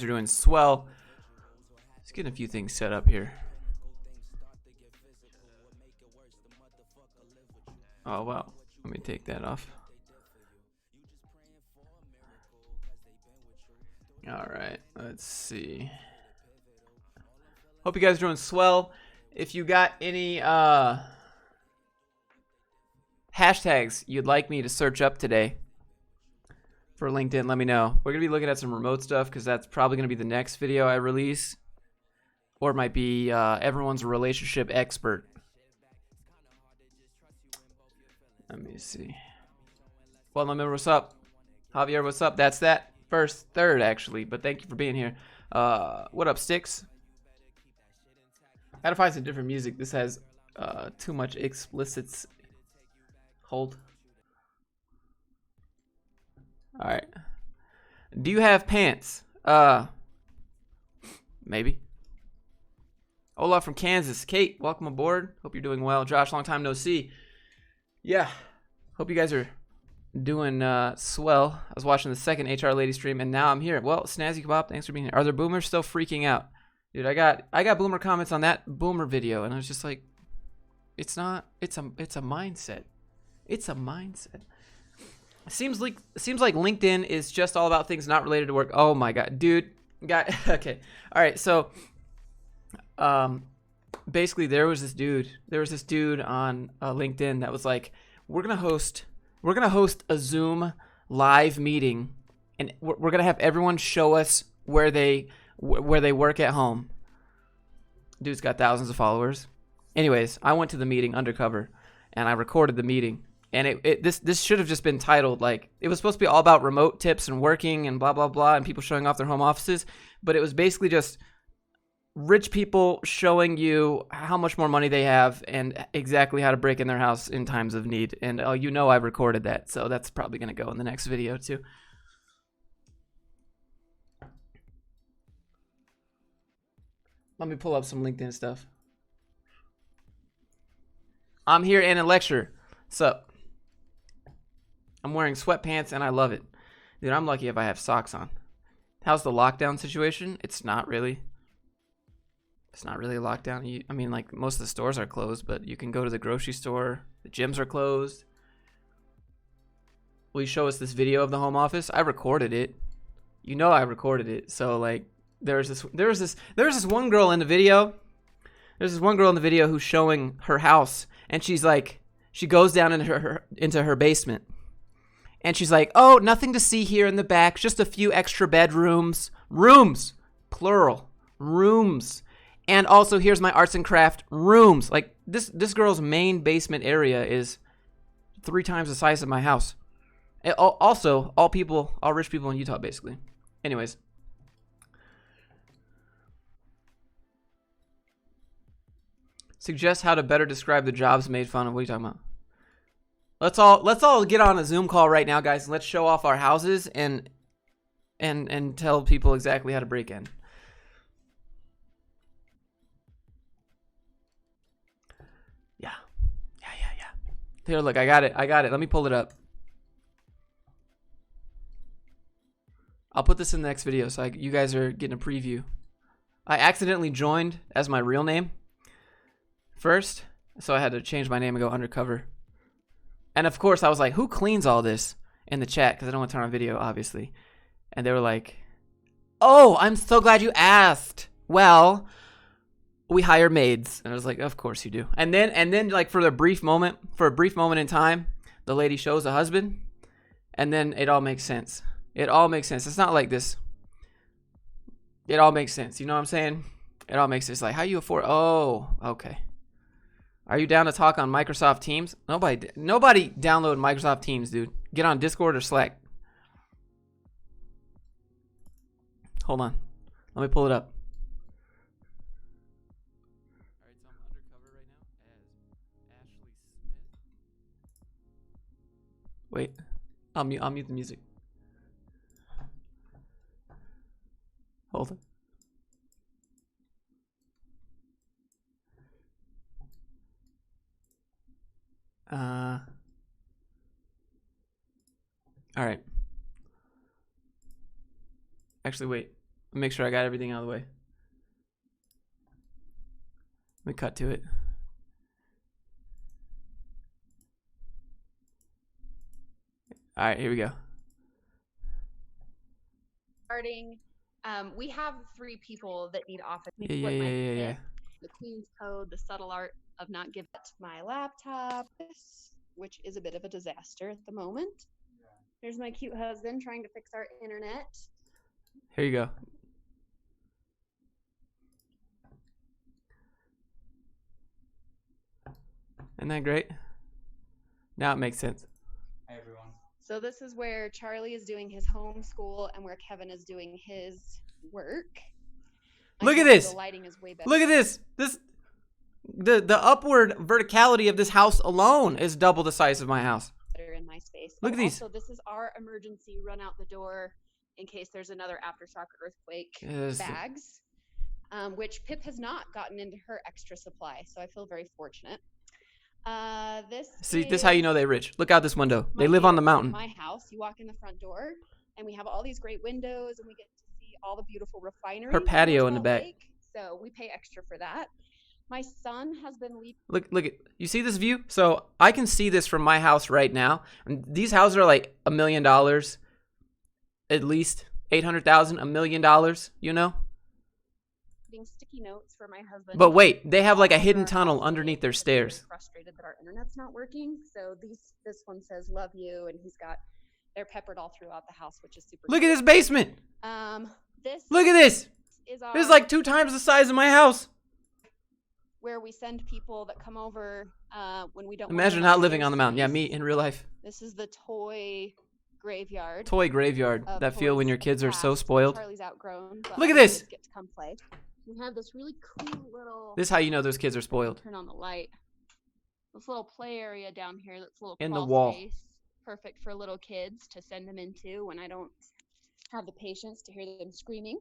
Are doing swell. Let's get a few things set up here. Oh wow, let me take that off. All right, let's see. Hope you guys are doing swell. If you got any hashtags you'd like me to search up today for LinkedIn, let me know. We're gonna be looking at some remote stuff because that's probably gonna be the next video I release, or it might be everyone's a relationship expert. Let me see. Well, remember, what's up? Javier, what's up? That's that third actually, but thank you for being here. What up, Sticks? Gotta find some different music. This has too much explicits. Hold. All right. Do you have pants? Maybe. Olaf from Kansas. Kate, welcome aboard. Hope you're doing well. Josh, long time no see. Yeah. Hope you guys are doing swell. I was watching the second HR lady stream, and now I'm here. Well, Snazzy Kebab, thanks for being here. Are there boomers still freaking out? Dude, I got boomer comments on that boomer video, and I was just like, it's not. It's a mindset. It's a mindset. It seems like LinkedIn is just all about things not related to work. Oh my god, dude. Okay. All right. So, basically, there was this dude on LinkedIn that was like, we're gonna host a Zoom live meeting, and we're gonna have everyone show us where they work at home. Dude's got thousands of followers. Anyways, I went to the meeting undercover, and I recorded the meeting. And this should have just been titled, like, it was supposed to be all about remote tips and working and blah, blah, blah, and people showing off their home offices. But it was basically just rich people showing you how much more money they have and exactly how to break in their house in times of need. And you know I recorded that, so that's probably going to go in the next video too. Let me pull up some LinkedIn stuff. I'm here in a lecture. So I'm wearing sweatpants and I love it. Dude, I'm lucky if I have socks on. How's the lockdown situation? It's not really a lockdown. I mean, like, most of the stores are closed, but you can go to the grocery store. The gyms are closed. Will you show us this video of the home office? I recorded it. You know I recorded it. So, like, there was this one girl in the video. There's this one girl in the video who's showing her house, and she's like, she goes down into her basement, and she's like, oh, nothing to see here in the back, just a few extra bedrooms. Rooms, plural, rooms. And also, here's my arts and craft rooms. Like, this girl's main basement area is 3 times the size of my house. Also, all rich people in Utah, basically. Anyways. Suggest how to better describe the jobs made fun of. What are you talking about? Let's all get on a Zoom call right now, guys, and let's show off our houses and tell people exactly how to break in. Yeah. Here, look, I got it. Let me pull it up. I'll put this in the next video, so you guys are getting a preview. I accidentally joined as my real name first, so I had to change my name and go undercover. And of course, I was like, who cleans all this in the chat? Because I don't want to turn on video, obviously. And they were like, oh, I'm so glad you asked. Well, we hire maids. And I was like, of course you do. And then like for a brief moment in time, the lady shows the husband, and then it all makes sense. It all makes sense. It's not like this. It all makes sense. You know what I'm saying? It all makes sense. It's like, how you afford? Oh, okay. Are you down to talk on Microsoft Teams? Nobody download Microsoft Teams, dude. Get on Discord or Slack. Hold on. Let me pull it up. All right, so I'm undercover right now as Ashley Smith. Wait. I'll mute the music. Hold on. All right. Actually, wait. Make sure I got everything out of the way. Let me cut to it. All right, here we go. Starting, we have 3 people that need office. Yeah. The Queen's Code, the subtle art of not giving it my laptop, which is a bit of a disaster at the moment. Here's my cute husband trying to fix our internet. Here you go. Isn't that great? Now it makes sense. Hi, everyone. So this is where Charlie is doing his homeschool and where Kevin is doing his work. Look at this. The lighting is way better. Look at this. The upward verticality of this house alone is double the size of my house. In my space. Look at these. So this is our emergency run out the door in case there's another aftershock earthquake bags, which Pip has not gotten into her extra supply. So I feel very fortunate. This is how you know they're rich. Look out this window. They live on the mountain. My house. You walk in the front door, and we have all these great windows, and we get to see all the beautiful refinery. Her patio in the back. So we pay extra for that. My son has been leaving. Look at you see this view? So I can see this from my house right now. And these houses are like $1 million, at least $800,000, $1 million. You know. Sticky notes for my husband. But wait, they have like a hidden tunnel underneath their stairs. Frustrated that our internet's not working, so this one says "love you," and they're peppered all throughout the house, which is super. Look at this basement. Look at this. This is like 2 times the size of my house. Where we send people that come over when we don't. Imagine not living on the mountain. Yeah, me in real life. This is the toy graveyard. Toy graveyard. That feel when your kids are so spoiled. Charlie's outgrown. Look at this. Get to come play. We have this really cool little. This is how you know those kids are spoiled. Turn on the light. This little play area down here. That's a little in the wall. Space, perfect for little kids to send them into when I don't have the patience to hear them screaming.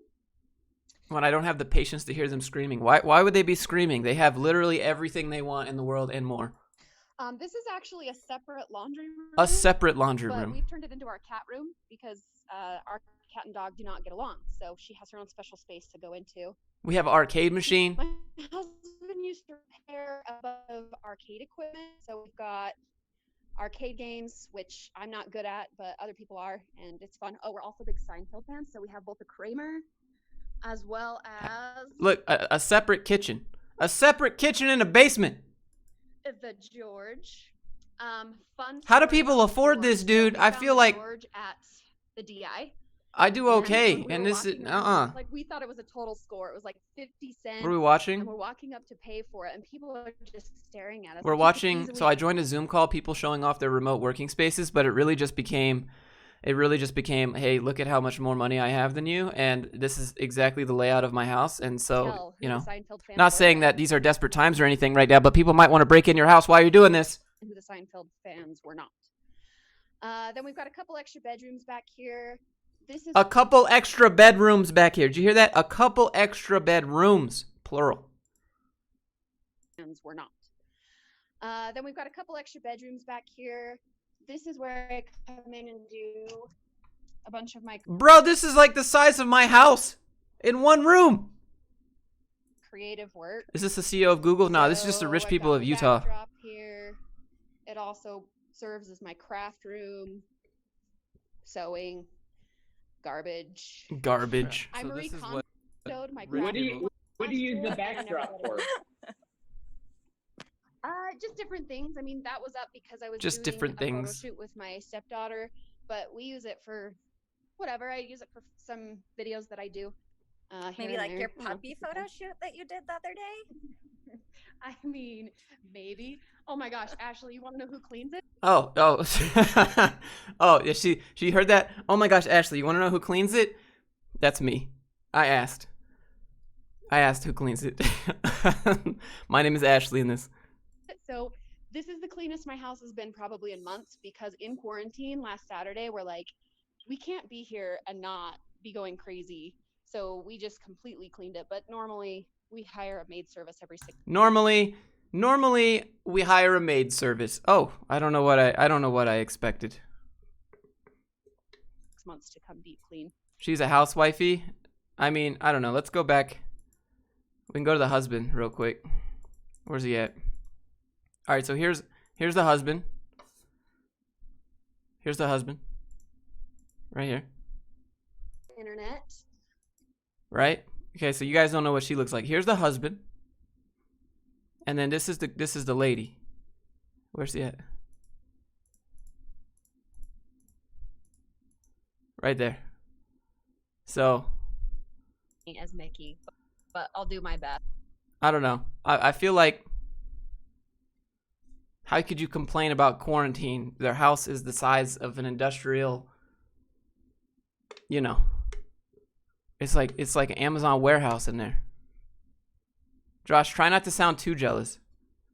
When I don't have the patience to hear them screaming. Why would they be screaming? They have literally everything they want in the world and more. This is actually a separate laundry room. A separate laundry but room. We've turned it into our cat room because our cat and dog do not get along. So she has her own special space to go into. We have an arcade machine. My husband used to repair above arcade equipment. So we've got arcade games, which I'm not good at, but other people are, and it's fun. Oh, we're also big Seinfeld fans. So we have both a Kramer as well as... Look, a separate kitchen. A separate kitchen in a basement. The George. Fun. How do people afford this, dude? I feel like... George at the DI. I do okay, and this is like we thought it was a total score. It was like 50 cents. What are we watching? And we're walking up to pay for it, and people are just staring at us. We're watching. So I joined a Zoom call, people showing off their remote working spaces, but it really just became, hey, look at how much more money I have than you, and this is exactly the layout of my house. And so, you know, not saying that these are desperate times or anything right now, but people might want to break in your house while you're doing this. Who the Seinfeld fans were not. Then we've got a couple extra bedrooms back here. This is a couple extra bedrooms back here. Did you hear that? A couple extra bedrooms, plural. We're not. Then we've got a couple extra bedrooms back here. This is where I come in and do a bunch of my... Bro, this is like the size of my house in one room. Creative work. Is this the CEO of Google? No, this is just the rich people of Utah. Backdrop here. It also serves as my craft room. Sewing. Garbage. I so Marie Kondo'd my what do you use the backdrop for? Just different things. I mean, that was up because I was just doing different a things. photo shoot with my stepdaughter, but we use it for whatever. I use it for some videos that I do. Maybe like your puppy photo shoot that you did the other day? I mean, maybe. Oh my gosh, Ashley, you want to know who cleans it? Oh, oh, yeah. She heard that. Oh my gosh, Ashley, you want to know who cleans it? That's me. I asked who cleans it. My name is Ashley in this. So this is the cleanest my house has been probably in months because in quarantine last Saturday, we're like, we can't be here and not be going crazy. So we just completely cleaned it. But normally we hire a maid service every 6 months. Normally we hire a maid service. Oh, I don't know what I expected. 6 months to come deep clean. She's a housewifey. I mean, I don't know. Let's go back. We can go to the husband real quick. Where's he at? All right, so here's the husband. Here's the husband. Right here. Internet. Right? Okay, so you guys don't know what she looks like. Here's the husband. And then this is the lady. Where's she at? Right there. So As Mickey, but I'll do my best. I don't know. I feel like, how could you complain about quarantine? Their house is the size of an industrial, you know. It's like an Amazon warehouse in there. Josh, try not to sound too jealous.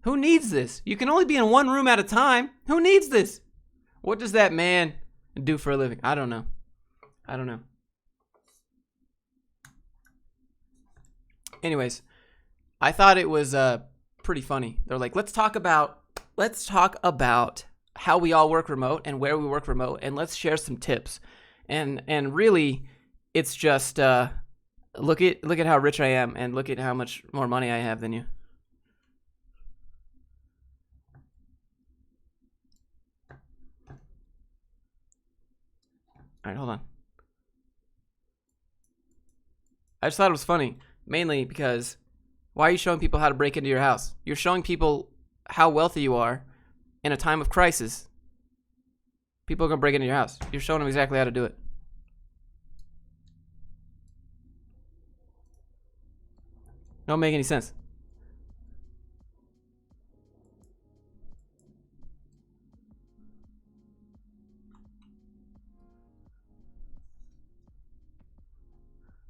Who needs this? You can only be in one room at a time. Who needs this? What does that man do for a living? I don't know. Anyways, I thought it was pretty funny. They're like, let's talk about how we all work remote and where we work remote, and let's share some tips. And really, it's just look at how rich I am, and look at how much more money I have than you. All right, hold on. I just thought it was funny, mainly because why are you showing people how to break into your house? You're showing people how wealthy you are in a time of crisis. People are going to break into your house. You're showing them exactly how to do it. Don't make any sense.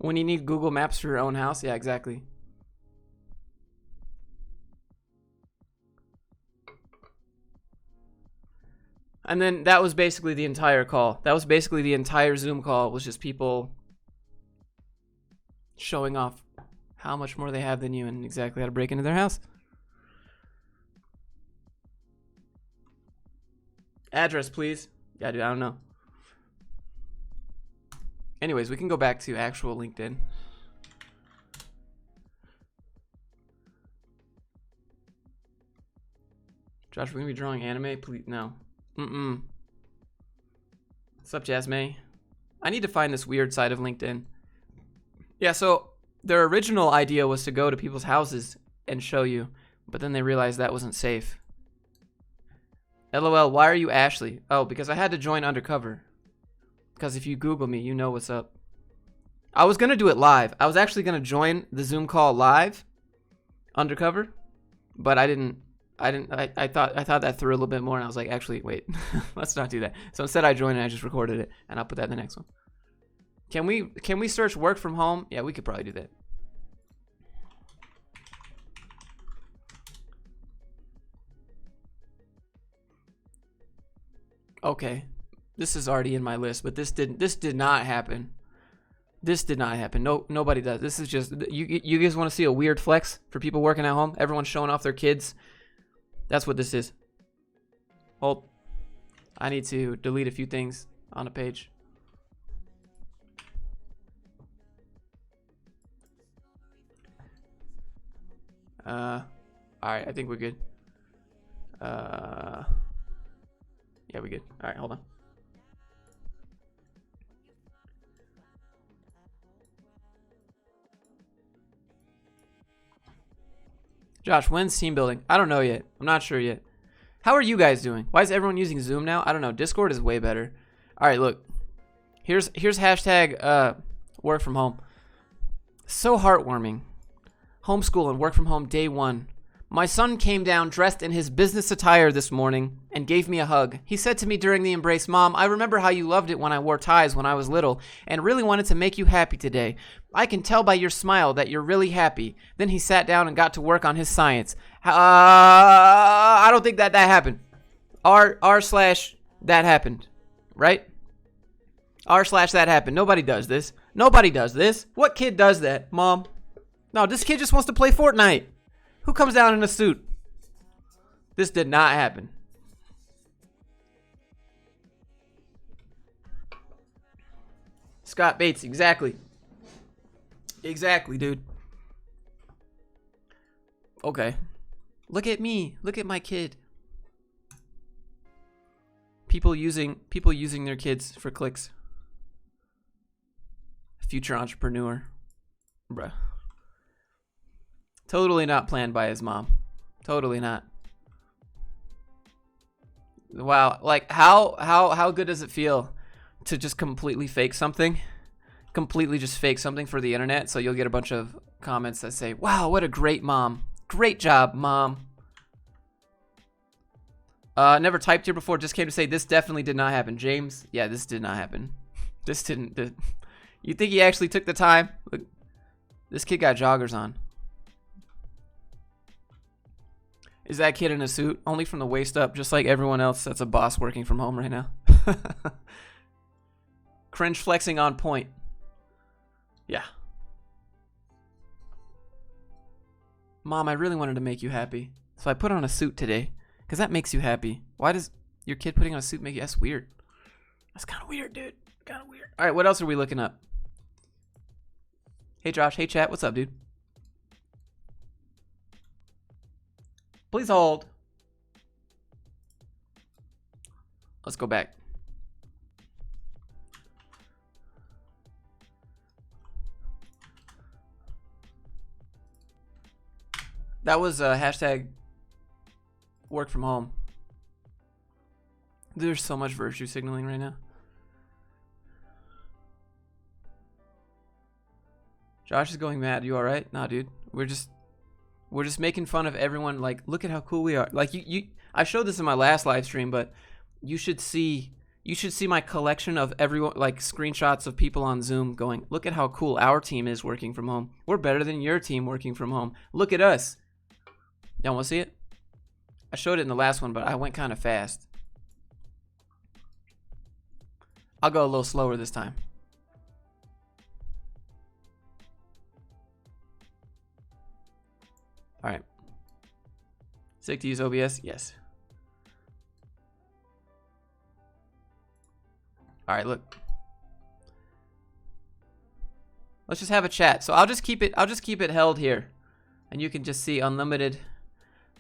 When you need Google Maps for your own house, yeah, exactly. And then that was basically the entire call. That was basically the entire Zoom call, was just people showing off how much more they have than you and exactly how to break into their house. Address, please. Yeah, dude, I don't know. Anyways, we can go back to actual LinkedIn. Josh, we're gonna be drawing anime? Please, no. What's up, Jasmine? I need to find this weird side of LinkedIn. Yeah, so their original idea was to go to people's houses and show you, but then they realized that wasn't safe. LOL, why are you Ashley? Oh, because I had to join Undercover. Because if you Google me, you know what's up. I was gonna do it live. I was actually gonna join the Zoom call live, Undercover, but I thought that through a little bit more, and I was like, actually, wait, let's not do that. So instead, I joined and I just recorded it, and I'll put that in the next one. Can we search work from home? Yeah, we could probably do that. Okay, this is already in my list, but this did not happen. This did not happen. No, nobody does. This is just you guys want to see a weird flex for people working at home? Everyone's showing off their kids. That's what this is. Hold. I need to delete a few things on a page. All right, I think we're good. Yeah, we're good. All right, hold on. Josh, when's team building? I don't know yet. I'm not sure yet. How are you guys doing? Why is everyone using Zoom now? I don't know. Discord is way better. All right, look. Here's hashtag work from home. So heartwarming. Homeschool and work from home day one. My son came down dressed in his business attire this morning and gave me a hug. He said to me during the embrace, "Mom, I remember how you loved it when I wore ties when I was little and really wanted to make you happy today. I can tell by your smile that you're really happy." Then he sat down and got to work on his science. I don't think that happened. R/that happened, right? R/that happened. Nobody does this. Nobody does this. What kid does that, Mom? No, this kid just wants to play Fortnite. Who comes down in a suit? This did not happen. Scott Bates, exactly. Exactly, dude. Okay. Look at me. Look at my kid. People using their kids for clicks. Future entrepreneur. Bruh. Totally not planned by his mom. Totally not. Wow, like how good does it feel to just completely fake something? Completely just fake something for the internet, so you'll get a bunch of comments that say, "Wow, what a great mom. Great job, mom." Never typed here before, just came to say this definitely did not happen. James, yeah, this did not happen. This didn't. You think he actually took the time? Look, this kid got joggers on. Is that kid in a suit? Only from the waist up, just like everyone else that's a boss working from home right now. Cringe flexing on point. Yeah. Mom, I really wanted to make you happy, so I put on a suit today, because that makes you happy. Why does your kid putting on a suit make you? That's weird. That's kind of weird, dude. Kind of weird. All right, what else are we looking up? Hey, Josh. Hey, chat. What's up, dude? Please hold. Let's go back. That was hashtag work from home. There's so much virtue signaling right now. Josh is going mad. You all right? Nah, dude. We're just making fun of everyone. Like, look at how cool we are. Like I showed this in my last live stream, but you should see my collection of everyone, like screenshots of people on Zoom going, look at how cool our team is working from home. We're better than your team working from home. Look at us. Y'all want to see it? I showed it in the last one, but I went kind of fast. I'll go a little slower this time. All right. Sick to use OBS? Yes. All right, look. Let's just have a chat. So I'll just keep it held here, and you can just see unlimited.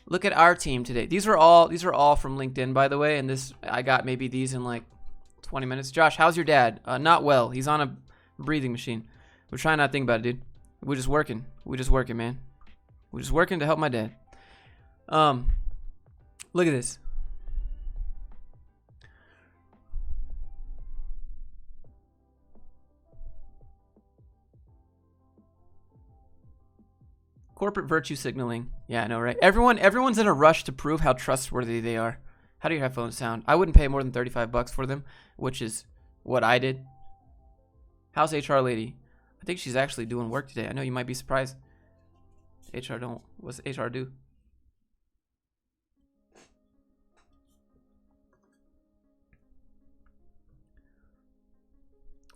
Look at our team today. These are all from LinkedIn, by the way, and I got maybe these in like 20 minutes. Josh, how's your dad? Not well. He's on a breathing machine. We're trying not to think about it, dude. We're just working, man. We're just working to help my dad. Look at this. Corporate virtue signaling. Yeah, I know, right? Everyone's in a rush to prove how trustworthy they are. How do your headphones sound? I wouldn't pay more than $35 for them, which is what I did. How's HR lady? I think she's actually doing work today. I know you might be surprised. What's HR do?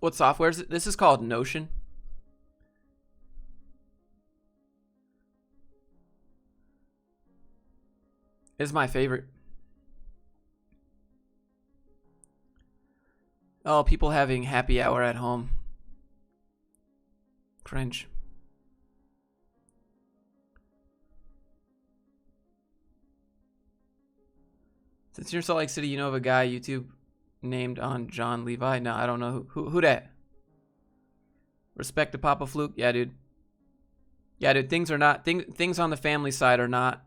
What software is it? This is called Notion. It's my favorite. Oh, people having happy hour at home. Cringe. Since you're in Salt Lake City, you know of a guy YouTube named on John Levi? No, I don't know who that. Respect to Papa Fluke. Yeah, dude. Yeah, dude. Things on the family side are not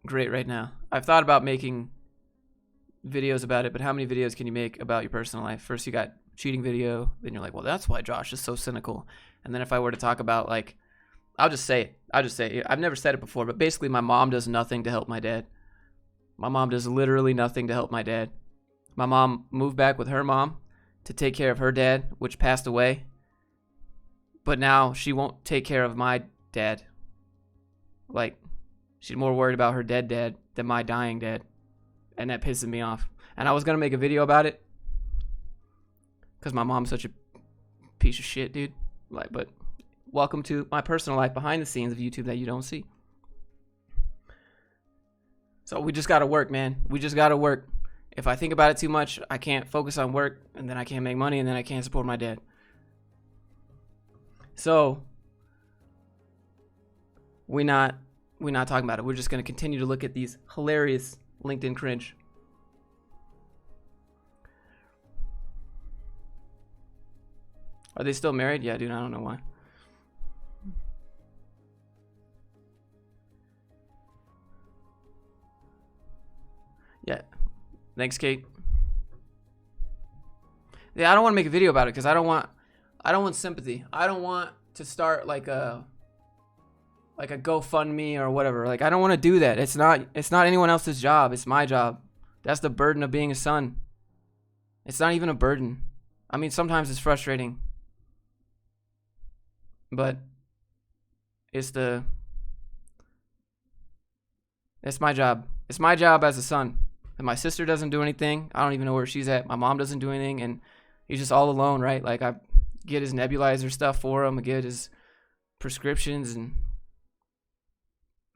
great right now. I've thought about making videos about it, but how many videos can you make about your personal life? First you got cheating video, then you're like, well, that's why Josh is so cynical. And then if I were to talk about, like, I'll just say it. I've never said it before, but basically my mom does nothing to help my dad. My mom does literally nothing to help my dad. My mom moved back with her mom to take care of her dad, which passed away. But now she won't take care of my dad. Like, she's more worried about her dead dad than my dying dad. And that pisses me off. And I was going to make a video about it, because my mom's such a piece of shit, dude. Like, but welcome to my personal life behind the scenes of YouTube that you don't see. So we just got to work, man. We just got to work. If I think about it too much, I can't focus on work, and then I can't make money, and then I can't support my dad. So we're not talking about it. We're just going to continue to look at these hilarious LinkedIn cringe. Are they still married? Yeah, dude, I don't know why. Yeah. Thanks, Kate. Yeah, I don't want to make a video about it because I don't want sympathy. I don't want to start like a GoFundMe or whatever. Like, I don't want to do that. It's not anyone else's job. It's my job. That's the burden of being a son. It's not even a burden. I mean, sometimes it's frustrating. But it's my job. It's my job as a son. And my sister doesn't do anything. I don't even know where she's at. My mom doesn't do anything, and he's just all alone, right? Like, I get his nebulizer stuff for him. I get his prescriptions and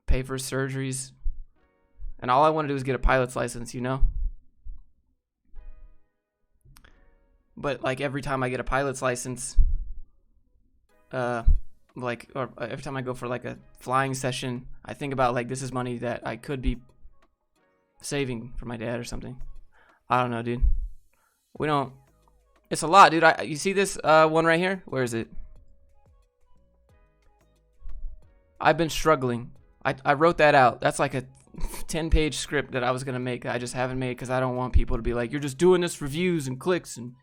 pay for his surgeries. And all I want to do is get a pilot's license, you know? But like every time I get a pilot's license, or every time I go for like a flying session, I think about like, this is money that I could be saving for my dad or something. I don't know, dude. It's a lot, dude. You see this one right here? Where is it? I've been struggling. I wrote that out. That's like a 10-page script that I was gonna make. I just haven't made because I don't want people to be like, you're just doing this for views and clicks, and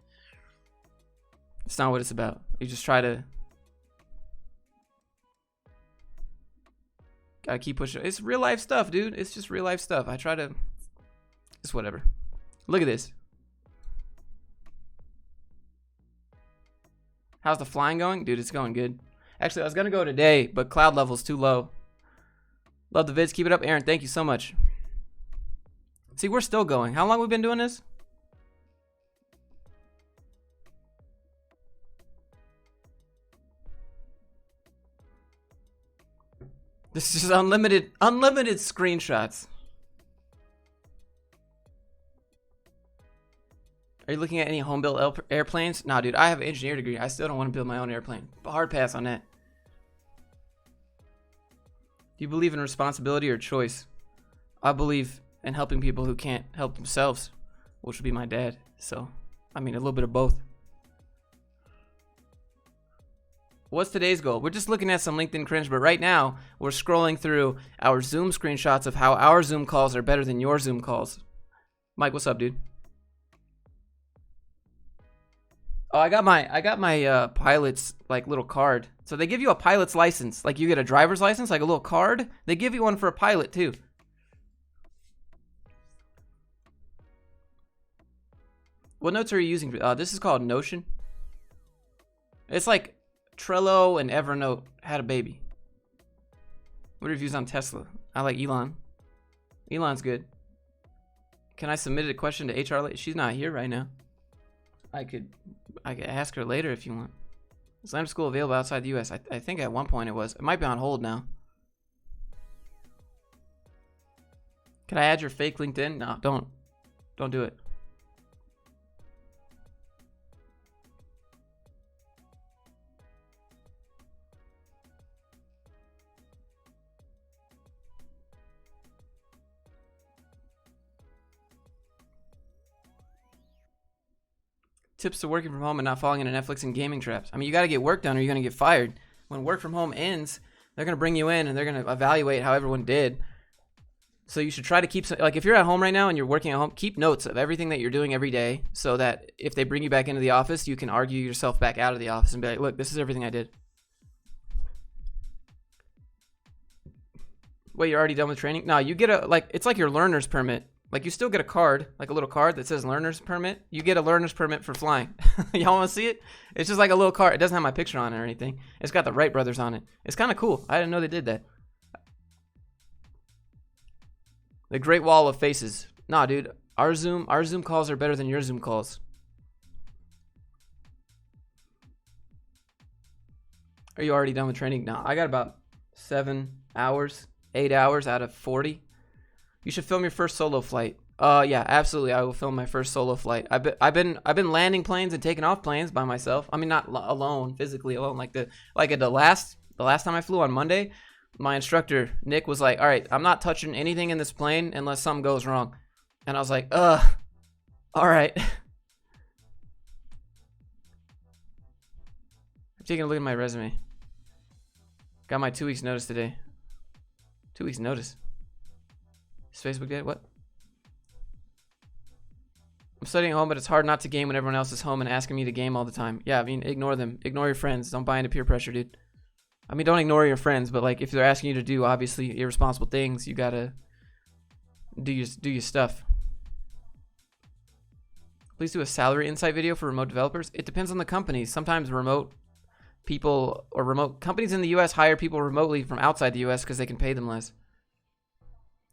it's not what it's about. You just try to gotta keep pushing. It's real life stuff, dude. It's just real life stuff. I try to. It's whatever. Look at this. How's the flying going? Dude, it's going good. Actually, I was gonna go today, but cloud level's too low. Love the vids. Keep it up, Aaron. Thank you so much. See, we're still going. How long have we been doing this? This is unlimited screenshots. Are you looking at any home-built airplanes? Nah, dude, I have an engineer degree. I still don't want to build my own airplane. Hard pass on that. Do you believe in responsibility or choice? I believe in helping people who can't help themselves, which would be my dad. So, I mean, a little bit of both. What's today's goal? We're just looking at some LinkedIn cringe, but right now we're scrolling through our Zoom screenshots of how our Zoom calls are better than your Zoom calls. Mike, what's up, dude? Oh, I got my pilot's like little card. So they give you a pilot's license. Like you get a driver's license, like a little card. They give you one for a pilot too. What notes are you using? This is called Notion. It's like Trello and Evernote had a baby. What are your views on Tesla? I like Elon. Elon's good. Can I submit a question to HR? She's not here right now. I could ask her later if you want. Slam School available outside the U.S. I think at one point it was. It might be on hold now. Can I add your fake LinkedIn? No, don't do it. Tips to working from home and not falling into Netflix and gaming traps. I mean, you got to get work done or you're going to get fired. When work from home ends, they're going to bring you in and they're going to evaluate how everyone did. So you should try to keep, like if you're at home right now and you're working at home, keep notes of everything that you're doing every day so that if they bring you back into the office, you can argue yourself back out of the office and be like, look, this is everything I did. Wait, you're already done with training? No, you get it's like your learner's permit. Like you still get a card, like a little card that says learner's permit. You get a learner's permit for flying. Y'all want to see it? It's just like a little card. It doesn't have my picture on it or anything. It's got the Wright brothers on it. It's kind of cool. I didn't know they did that. The Great Wall of Faces. Nah, dude. Our Zoom calls are better than your Zoom calls. Are you already done with training? No, I got about 7 hours, 8 hours out of 40. You should film your first solo flight. Yeah, absolutely. I will film my first solo flight. I've been landing planes and taking off planes by myself. I mean, not alone, physically alone. Like the last time I flew on Monday, my instructor, Nick, was like, all right, I'm not touching anything in this plane unless something goes wrong. And I was like, all right. I'm taking a look at my resume. Got my 2 weeks notice today. 2 weeks notice. Is Facebook dead? What? I'm studying at home, but it's hard not to game when everyone else is home and asking me to game all the time. Yeah, I mean, ignore them. Ignore your friends. Don't buy into peer pressure, dude. I mean, don't ignore your friends, but like if they're asking you to do obviously irresponsible things, you gotta do your stuff. Please do a salary insight video for remote developers. It depends on the company. Sometimes remote people or remote companies in the US hire people remotely from outside the US because they can pay them less.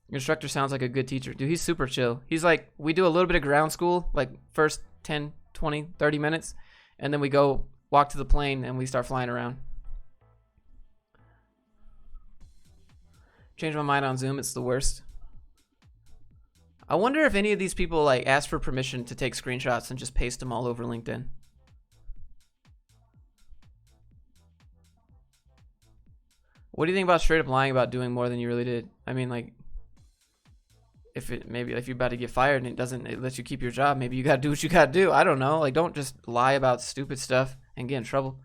Your instructor sounds like a good teacher. Dude, he's super chill. He's like, we do a little bit of ground school, like first 10, 20, 30 minutes, and then we go walk to the plane and we start flying around. Change my mind on Zoom. It's the worst. I wonder if any of these people like ask for permission to take screenshots and just paste them all over LinkedIn. What do you think about straight up lying about doing more than you really did? I mean, like, if you're about to get fired and it lets you keep your job, maybe you gotta do what you gotta do. I don't know. Like, don't just lie about stupid stuff and get in trouble.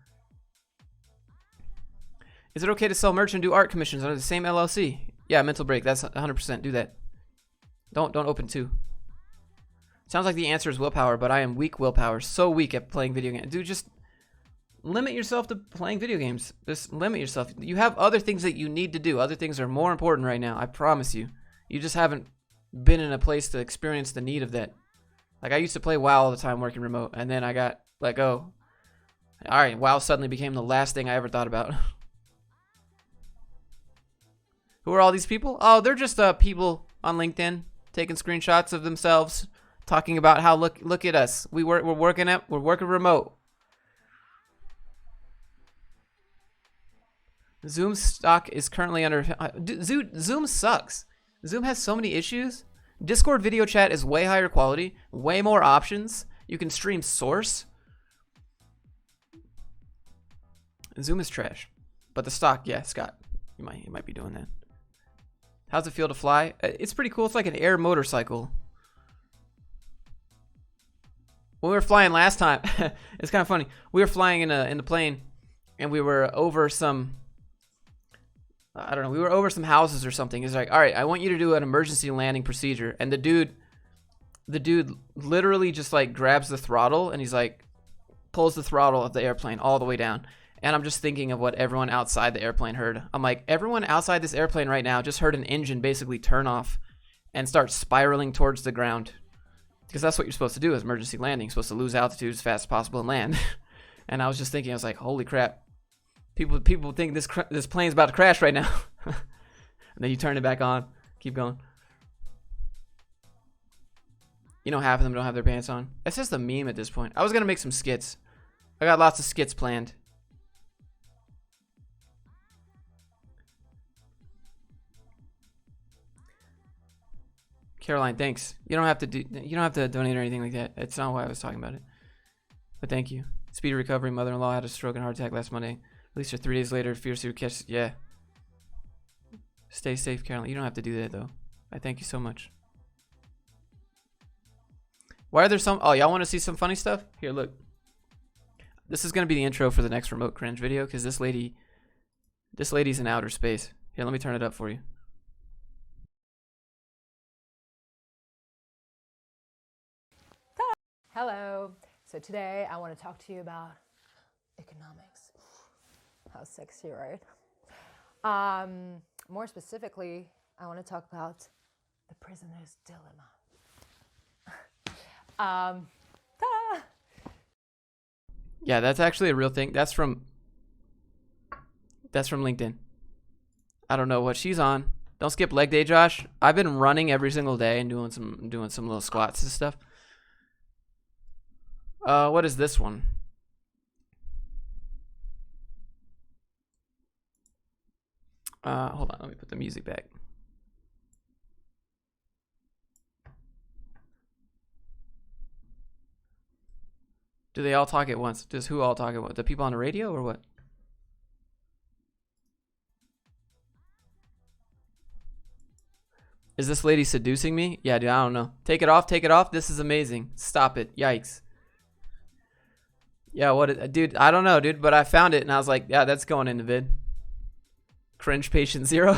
Is it okay to sell merch and do art commissions under the same LLC? Yeah, mental break. That's 100%. Do that. Don't open two. Sounds like the answer is willpower, but I am weak willpower. So weak at playing video games. Dude, just limit yourself to playing video games. Just limit yourself. You have other things that you need to do. Other things are more important right now. I promise you. You just haven't been in a place to experience the need of that. Like, I used to play WoW all the time working remote, and then I got let go. All right, WoW suddenly became the last thing I ever thought about. Who are all these people? Oh, they're just people on LinkedIn taking screenshots of themselves, talking about how look at us. We're working remote. Zoom stock is currently under. Zoom sucks. Zoom has so many issues. Discord video chat is way higher quality, way more options. You can stream source. Zoom is trash, but the stock, yeah, Scott, you might be doing that. How's it feel to fly? It's pretty cool. It's like an air motorcycle. When we were flying last time, it's kind of funny. We were flying in the plane, and we were over some. I don't know. We were over some houses or something. He's like, "All right, I want you to do an emergency landing procedure." And the dude literally just like grabs the throttle and he's like, pulls the throttle of the airplane all the way down. And I'm just thinking of what everyone outside the airplane heard. I'm like, everyone outside this airplane right now just heard an engine basically turn off and start spiraling towards the ground. Because that's what you're supposed to do as emergency landing. You're supposed to lose altitude as fast as possible and land. And I was just thinking, I was like, holy crap. People think this plane's about to crash right now. And then you turn it back on. Keep going. You know, half of them don't have their pants on. It's just a meme at this point. I was going to make some skits. I got lots of skits planned. Caroline, thanks. You don't have to donate or anything like that. It's not why I was talking about it. But thank you. Speedy recovery. Mother-in-law had a stroke and heart attack last Monday. Released her 3 days later. Fears to catch. Yeah. Stay safe, Caroline. You don't have to do that though. I thank you so much. Why are there some? Oh, y'all want to see some funny stuff? Here, look. This is gonna be the intro for the next remote cringe video because this lady's in outer space. Here, let me turn it up for you. Hello. So today I want to talk to you about economics. How sexy, right? More specifically, I want to talk about the prisoner's dilemma. Yeah, that's actually a real thing. That's from LinkedIn. I don't know what she's on. Don't skip leg day, Josh. I've been running every single day and doing some little squats and stuff. What is this one? Hold on, let me put the music back. Do they all talk at once? Does who all talk at once? The people on the radio or what? Is this lady seducing me? Yeah, dude, I don't know. Take it off, take it off. This is amazing. Stop it. Yikes. Yeah, dude, I don't know, dude, but I found it and I was like, yeah, that's going in the vid. Cringe patient 0.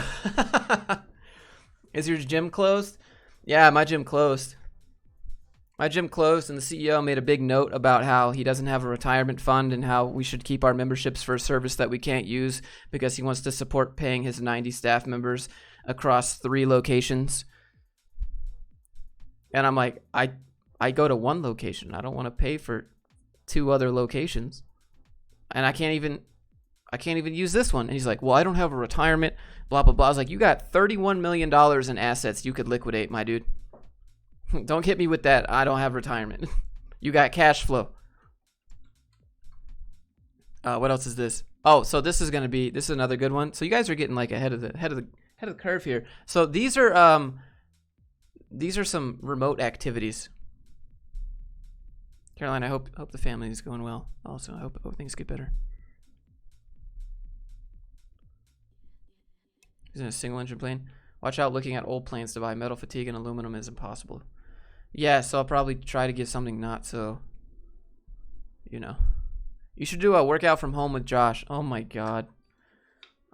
Is your gym closed? Yeah, my gym closed. My gym closed and the CEO made a big note about how he doesn't have a retirement fund and how we should keep our memberships for a service that we can't use because he wants to support paying his 90 staff members across 3 locations. And I'm like, I go to 1 location. I don't want to pay for 2 other locations. And I can't even use this one. And he's like, well, I don't have a retirement, blah, blah, blah. I was like, you got $31 million in assets you could liquidate, my dude. Don't hit me with that. I don't have retirement. You got cash flow. What else is this? Oh, so this is another good one. So you guys are getting like ahead of the curve here. So these are some remote activities. Caroline, I hope the family is going well. Also, I hope things get better. He's in a single engine plane. Watch out, looking at old planes to buy. Metal fatigue and aluminum is impossible. Yeah, so I'll probably try to get something not so, you know. You should do a workout from home with Josh. Oh my God.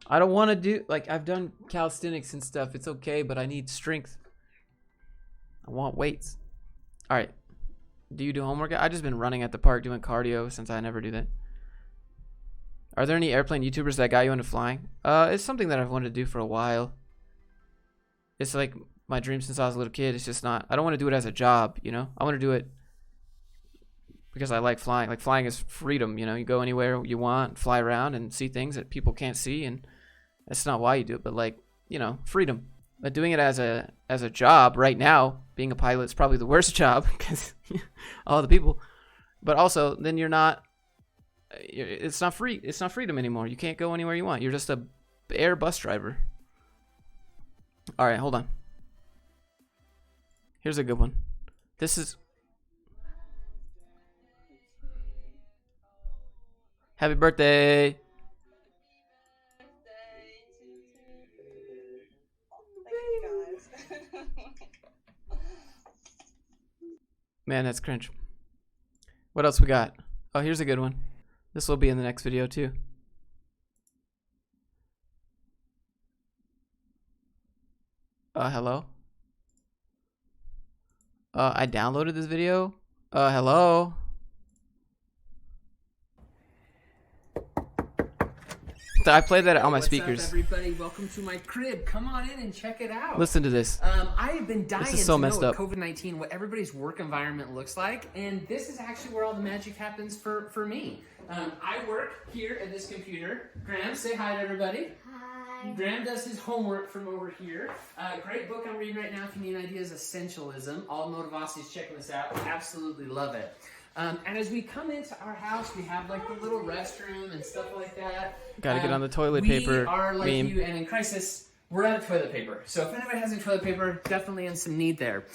I don't want to do, like, I've done calisthenics and stuff. It's okay, but I need strength. I want weights. All right. Do you do homework? I've just been running at the park doing cardio since I never do that. Are there any airplane YouTubers that got you into flying? It's something that I've wanted to do for a while. It's like my dream since I was a little kid. It's just not, I don't want to do it as a job, you know? I want to do it because I like flying. Like, flying is freedom, you know? You go anywhere you want, fly around and see things that people can't see, and that's not why you do it, but, like, you know, freedom. But doing it as a job right now, being a pilot is probably the worst job because all the people. But also, then it's not free. It's not freedom anymore. You can't go anywhere you want. You're just a air bus driver. All right, hold on. Here's a good one. This is happy birthday. Man, that's cringe. What else we got? Oh, here's a good one. This will be in the next video too. Hello? I downloaded this video. Hello? I played that on my speakers. What's up, everybody? Welcome to my crib. Come on in and check it out. Listen to this. I have been dying This is so to know messed with up. COVID-19 what everybody's work environment looks like, and this is actually where all the magic happens for me. I work here at this computer. Graham, say hi to everybody. Hi. Graham does his homework from over here. Great book I'm reading right now. If you need ideas, Essentialism. All Motivasi's checking this out. Absolutely love it. And as we come into our house, we have like the little restroom and stuff like that. Gotta get on the toilet paper. We are like meme. you, and in crisis, we're out of toilet paper. So if anybody has any toilet paper, definitely in some need there.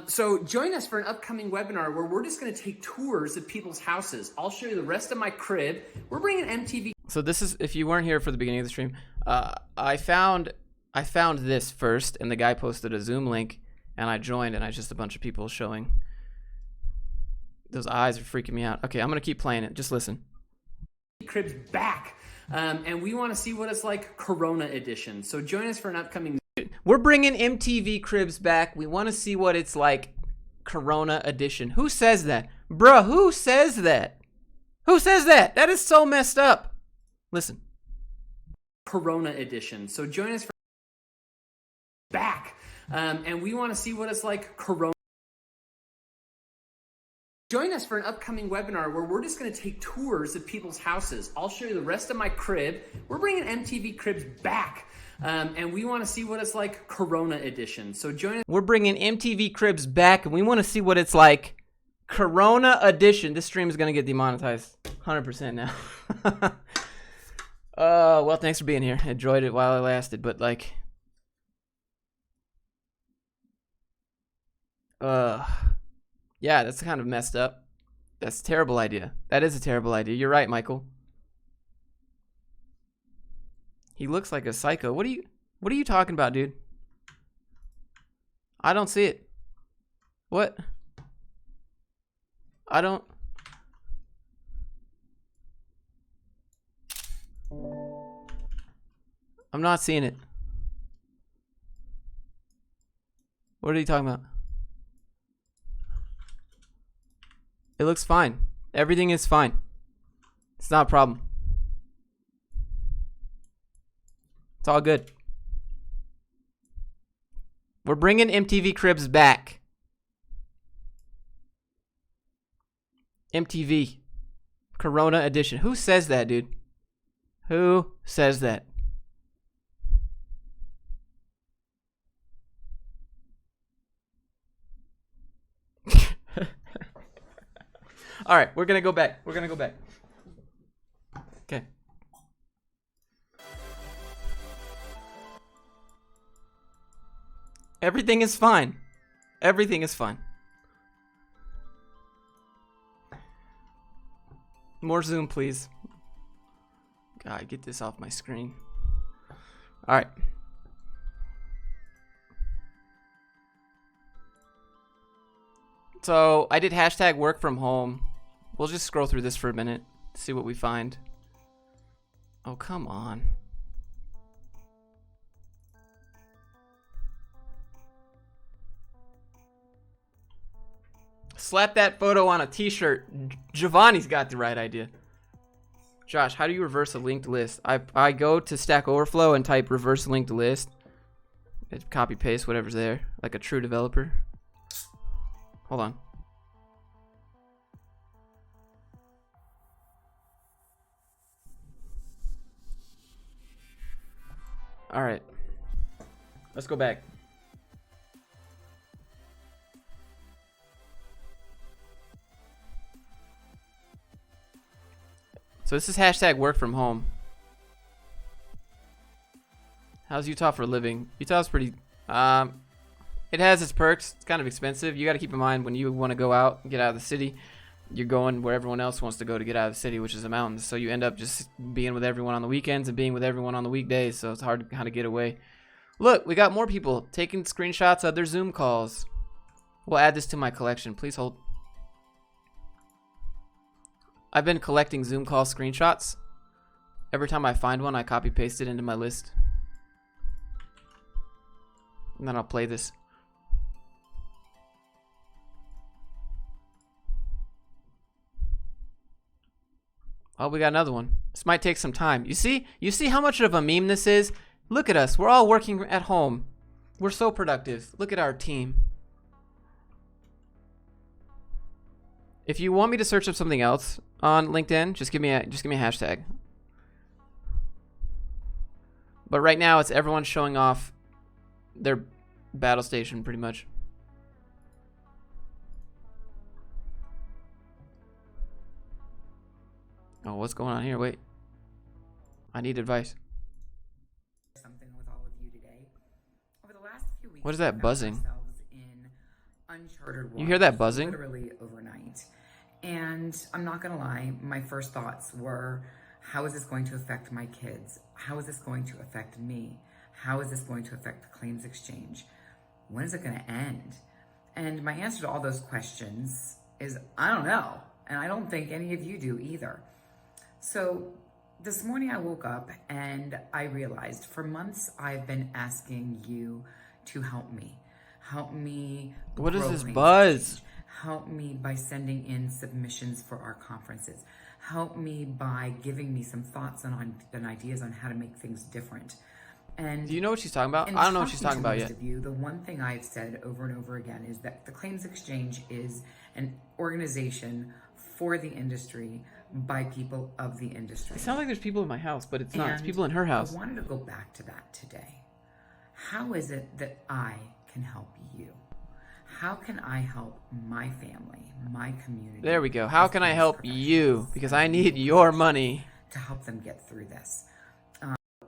So join us for an upcoming webinar where we're just going to take tours of people's houses. I'll show you the rest of my crib. We're bringing MTV. So this is, if you weren't here for the beginning of the stream, I found this first, and the guy posted a Zoom link, and I joined, and I just a bunch of people showing. Those eyes are freaking me out. Okay, I'm gonna keep playing it. Just listen. Cribs back, and we want to see what it's like Corona edition. So join us for an upcoming. We're bringing MTV Cribs back. We want to see what it's like Corona edition. Who says that? Bruh, who says that? Who says that? That is so messed up. Listen. Corona edition. So join us for back, and we want to see what it's like Corona. Join us for an upcoming webinar where we're just going to take tours of people's houses. I'll show you the rest of my crib. We're bringing MTV Cribs back, and we want to see what it's like Corona edition. So join us. We're bringing MTV Cribs back, and we want to see what it's like Corona edition. This stream is going to get demonetized 100% now. Well, thanks for being here. Enjoyed it while it lasted, but like, yeah, that's kind of messed up. That's a terrible idea. That is a terrible idea. You're right, Michael. He looks like a psycho. What are you talking about, dude? I don't see it. What? I don't. I'm not seeing it. What are you talking about? It looks fine. Everything is fine. It's not a problem. It's all good. We're bringing MTV Cribs back. MTV. Corona edition. Who says that, dude? Who says that? All right, we're gonna go back. We're gonna go back. Okay. Everything is fine. Everything is fine. More zoom, please. God, get this off my screen. All right. So I did hashtag work from home. We'll just scroll through this for a minute, see what we find. Oh, come on. Slap that photo on a t-shirt. Giovanni's got the right idea. Josh, how do you reverse a linked list? I go to Stack Overflow and type reverse linked list. It copy paste whatever's there, like a true developer. Hold on. All right. Let's go back. So this is hashtag work from home. How's Utah for a living? Utah's pretty, it has its perks. It's kind of expensive. You got to keep in mind when you want to go out and get out of the city, you're going where everyone else wants to go to get out of the city, which is the mountains. So you end up just being with everyone on the weekends and being with everyone on the weekdays. So it's hard to kind of get away. Look, we got more people taking screenshots of their Zoom calls. We'll add this to my collection. Please hold. I've been collecting Zoom call screenshots. Every time I find one, I copy paste it into my list. And then I'll play this. Oh, we got another one. This might take some time. You see how much of a meme this is? Look at us. We're all working at home. We're so productive. Look at our team. If you want me to search up something else on LinkedIn, just give me a hashtag. But right now it's everyone showing off their battle station pretty much. Oh, what's going on here? Wait. I need advice. Something with all of you today. Over the last few weeks, What is that we found buzzing? ourselves in uncharted You hear that waters, buzzing? Literally overnight. And I'm not gonna lie, my first thoughts were, how is this going to affect my kids? How is this going to affect me? How is this going to affect the claims exchange? When is it gonna end? And my answer to all those questions is, I don't know. And I don't think any of you do either. So this morning I woke up and I realized for months I've been asking you to help me. Help me. What is grow this claims buzz? exchange. Help me by sending in submissions for our conferences. Help me by giving me some thoughts and ideas on how to make things different. And Do you know what she's talking about? in I don't know what she's talking to about most yet. of you, the one thing I've said over and over again is that the Claims Exchange is an organization for the industry by people of the industry. It sounds like there's people in my house, but it's not. It's And people in her house. I wanted to go back to that today. How is it that I can help you? How can I help my family, my community? There we go. How as can I claims help professionals you? Because I need your money. to help them get through this,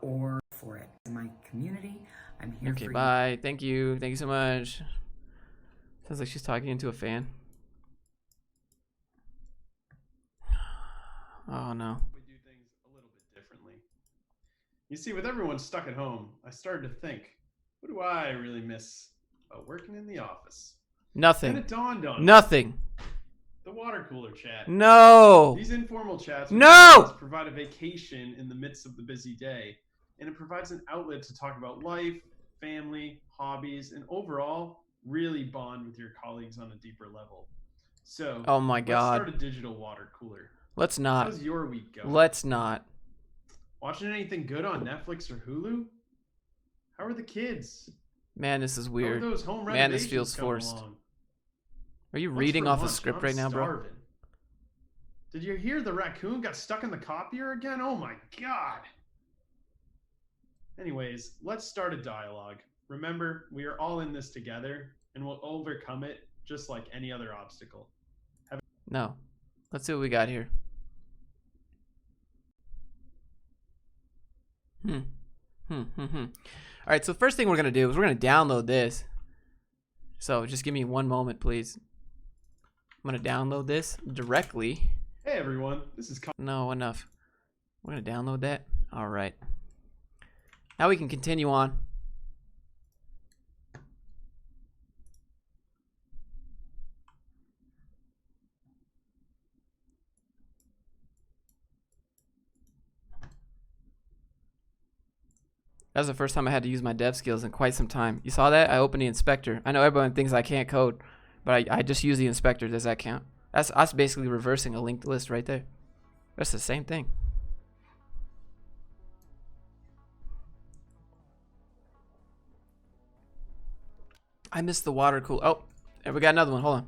or for it. My community, I'm here Okay, for bye. Thank you. Thank you so much. Sounds like she's talking into a fan. Oh no. We do things a little bit differently. You see, with everyone stuck at home, I started to think, what do I really miss about working in the office. Nothing. And it dawned on me. Nothing. The water cooler chat. No. These informal chats No. provide a vacation in the midst of the busy day, and it provides an outlet to talk about life, family, hobbies, and overall really bond with your colleagues on a deeper level. So, Oh my let's God. start a digital water cooler. Let's not. How's your week going? Let's not. Watching anything good on Netflix or Hulu? How are the kids? Man, this is How are weird. those home Man, this renovations feels coming forced. along? Are you What's reading for off a lunch? script I'm right now, bro? starving. Did you hear the raccoon got stuck in the copier again? Oh my God. Anyways, let's start a dialogue. Remember, we are all in this together, and we'll overcome it just like any other obstacle. No. Let's see what we got here. All right, so first thing we're going to do is we're going to download this. So just give me one moment, please. I'm going to download this directly. Hey everyone, this is No, enough. We're going to download that. All right. Now we can continue on. That was the first time I had to use my dev skills in quite some time. You saw that? I opened the inspector. I know everyone thinks I can't code, but I just use the inspector. Does that count? That's us basically reversing a linked list right there. That's the same thing. I missed the water cooler. Oh, and we got another one. Hold on.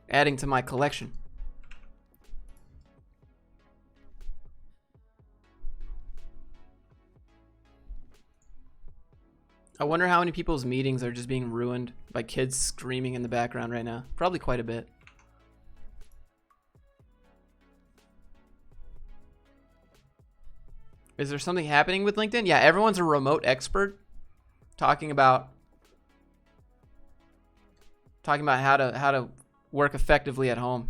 Adding to my collection. I wonder how many people's meetings are just being ruined by kids screaming in the background right now. Probably quite a bit. Is there something happening with LinkedIn? Yeah, everyone's a remote expert talking about how to work effectively at home.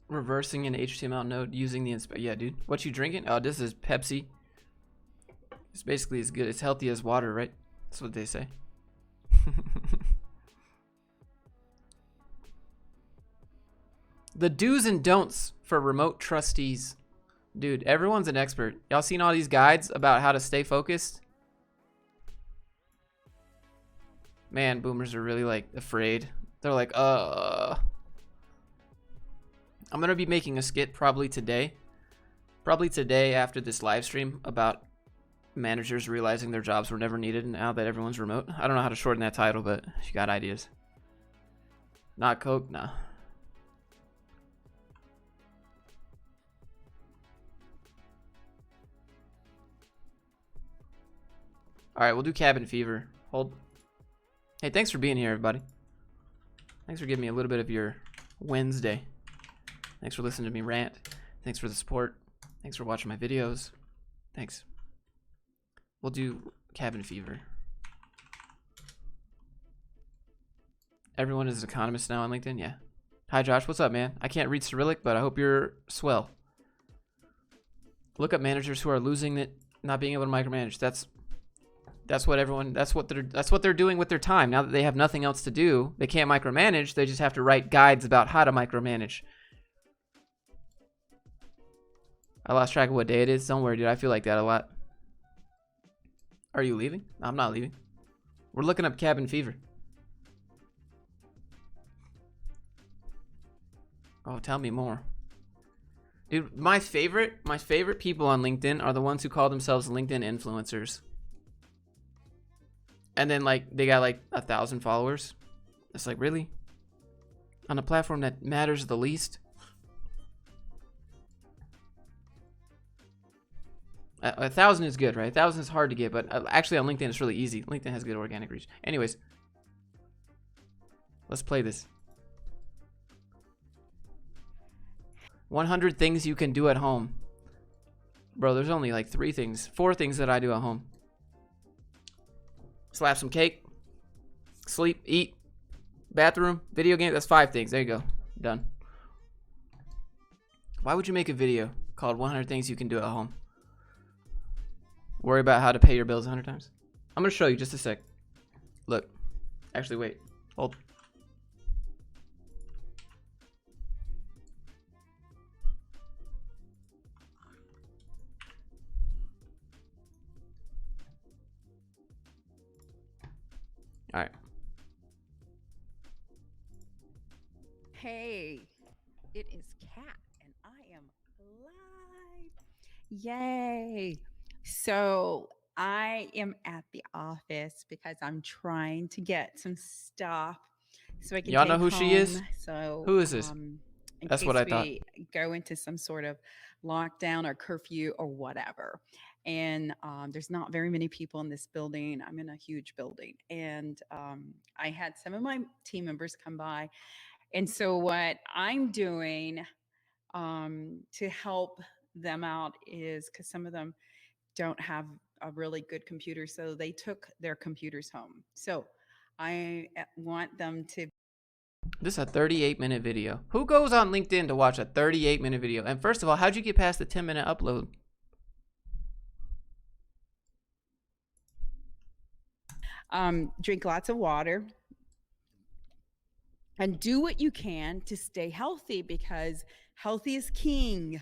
Reversing an HTML node using the inspect. Yeah, dude. What you drinking? Oh, this is Pepsi. It's basically as good, as healthy as water, right? That's what they say. The do's and don'ts for remote trustees. Dude, everyone's an expert. Y'all seen all these guides about how to stay focused? Man, boomers are really like afraid. They're like, I'm gonna be making a skit probably today after this live stream about managers realizing their jobs were never needed now that everyone's remote. I don't know how to shorten that title, but if you got ideas. Not Coke, nah. Alright, we'll do cabin fever. Hold. Hey, thanks for being here, everybody. Thanks for giving me a little bit of your Wednesday. Thanks for listening to me rant. Thanks for the support. Thanks for watching my videos. Thanks. We'll do cabin fever. Everyone is an economist now on LinkedIn? Yeah. Hi, Josh. What's up, man? I can't read Cyrillic, but I hope you're swell. Look up managers who are losing it, not being able to micromanage. That's what they're doing with their time. Now that they have nothing else to do, they can't micromanage. They just have to write guides about how to micromanage. I lost track of what day it is. Don't worry, dude. I feel like that a lot. Are you leaving? I'm not leaving. We're looking up cabin fever. Oh, tell me more. Dude, my favorite people on LinkedIn are the ones who call themselves LinkedIn influencers. And then like they got like 1,000 followers. It's like, really? On a platform that matters the least? 1,000 is good, right? 1,000 is hard to get, but actually on LinkedIn it's really easy. LinkedIn has good organic reach. Anyways, let's play this. 100 things you can do at home. Bro, there's only like 4 things that I do at home. Slap some cake, sleep, eat, bathroom, video game. That's 5 things. There you go. Done. Why would you make a video called 100 things you can do at home? Worry about how to pay your bills 100 times. I'm gonna show you just a sec. Look. Actually, wait. Hold. All right. Hey, it is Kat, and I am live. Yay. So I am at the office because I'm trying to get some stuff so I can Y'all take know who she is? home. So Who is this? in That's case what I thought. we go into some sort of lockdown or curfew or whatever. And there's not very many people in this building. I'm in a huge building. And I had some of my team members come by. And so what I'm doing to help them out is because some of them don't have a really good computer, so they took their computers home. So I want them to. This is a 38-minute video. Who goes on LinkedIn to watch a 38-minute video? And first of all, how'd you get past the 10-minute upload? Drink lots of water and do what you can to stay healthy, because healthy is king.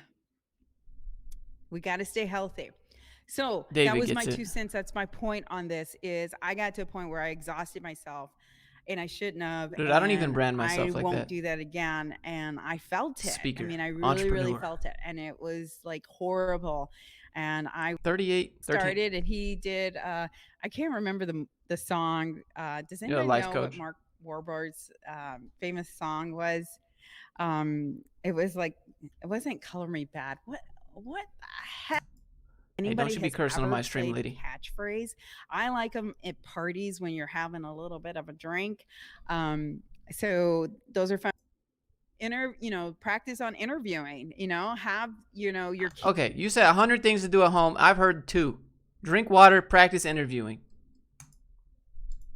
We got to stay healthy. So David that was my gets it. 2 cents. That's my point on this. Is I got to a point where I exhausted myself, and I shouldn't have. Dude, I don't even and brand myself I like won't that. do that again. And I felt it. Speaker, I mean, I really entrepreneur. felt it, and it was like horrible. And I 13. started, and he did. I can't remember the song. Does anybody life know coach. what Mark Warburg's famous song was? It was like, it wasn't "Color Me Bad." What the heck? Hey, don't you be has cursing on ever my stream, played lady. Catchphrase. I like them at parties when you're having a little bit of a drink. So those are fun. Practice on interviewing. Have your kids. Okay, you said 100 things to do at home. I've heard 2. Drink water, practice interviewing.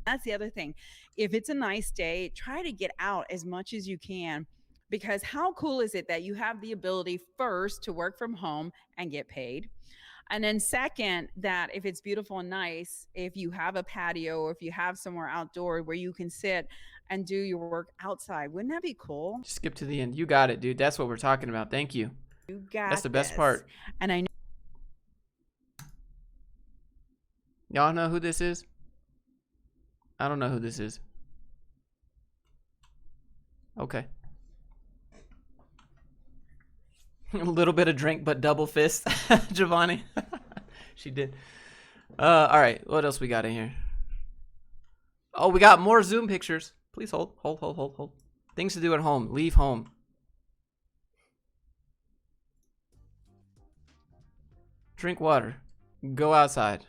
That's the other thing. If it's a nice day, try to get out as much as you can, because how cool is it that you have the ability first to work from home and get paid? And then second, that if it's beautiful and nice, if you have a patio or if you have somewhere outdoor where you can sit and do your work outside, wouldn't that be cool? Skip to the end. You got it, dude. That's what we're talking about. Thank you. You got That's the best this. part. And I know. Y'all know who this is? I don't know who this is. Okay. A little bit of drink, but double fist. Giovanni. She did. All right. What else we got in here? Oh, we got more Zoom pictures. Please hold. Hold. Things to do at home. Leave home. Drink water. Go outside.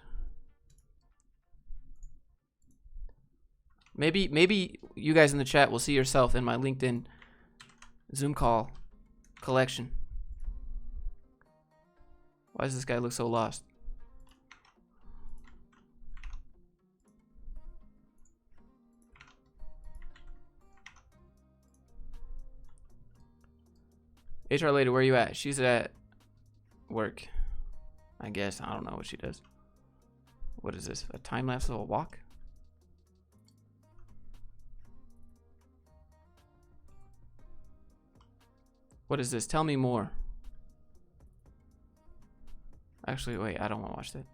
Maybe you guys in the chat will see yourself in my LinkedIn Zoom call collection. Why does this guy look so lost? HR lady, where you at? She's at work. I guess. I don't know what she does. What is this? A time lapse of a walk? What is this? Tell me more. Actually, wait, I don't want to watch that.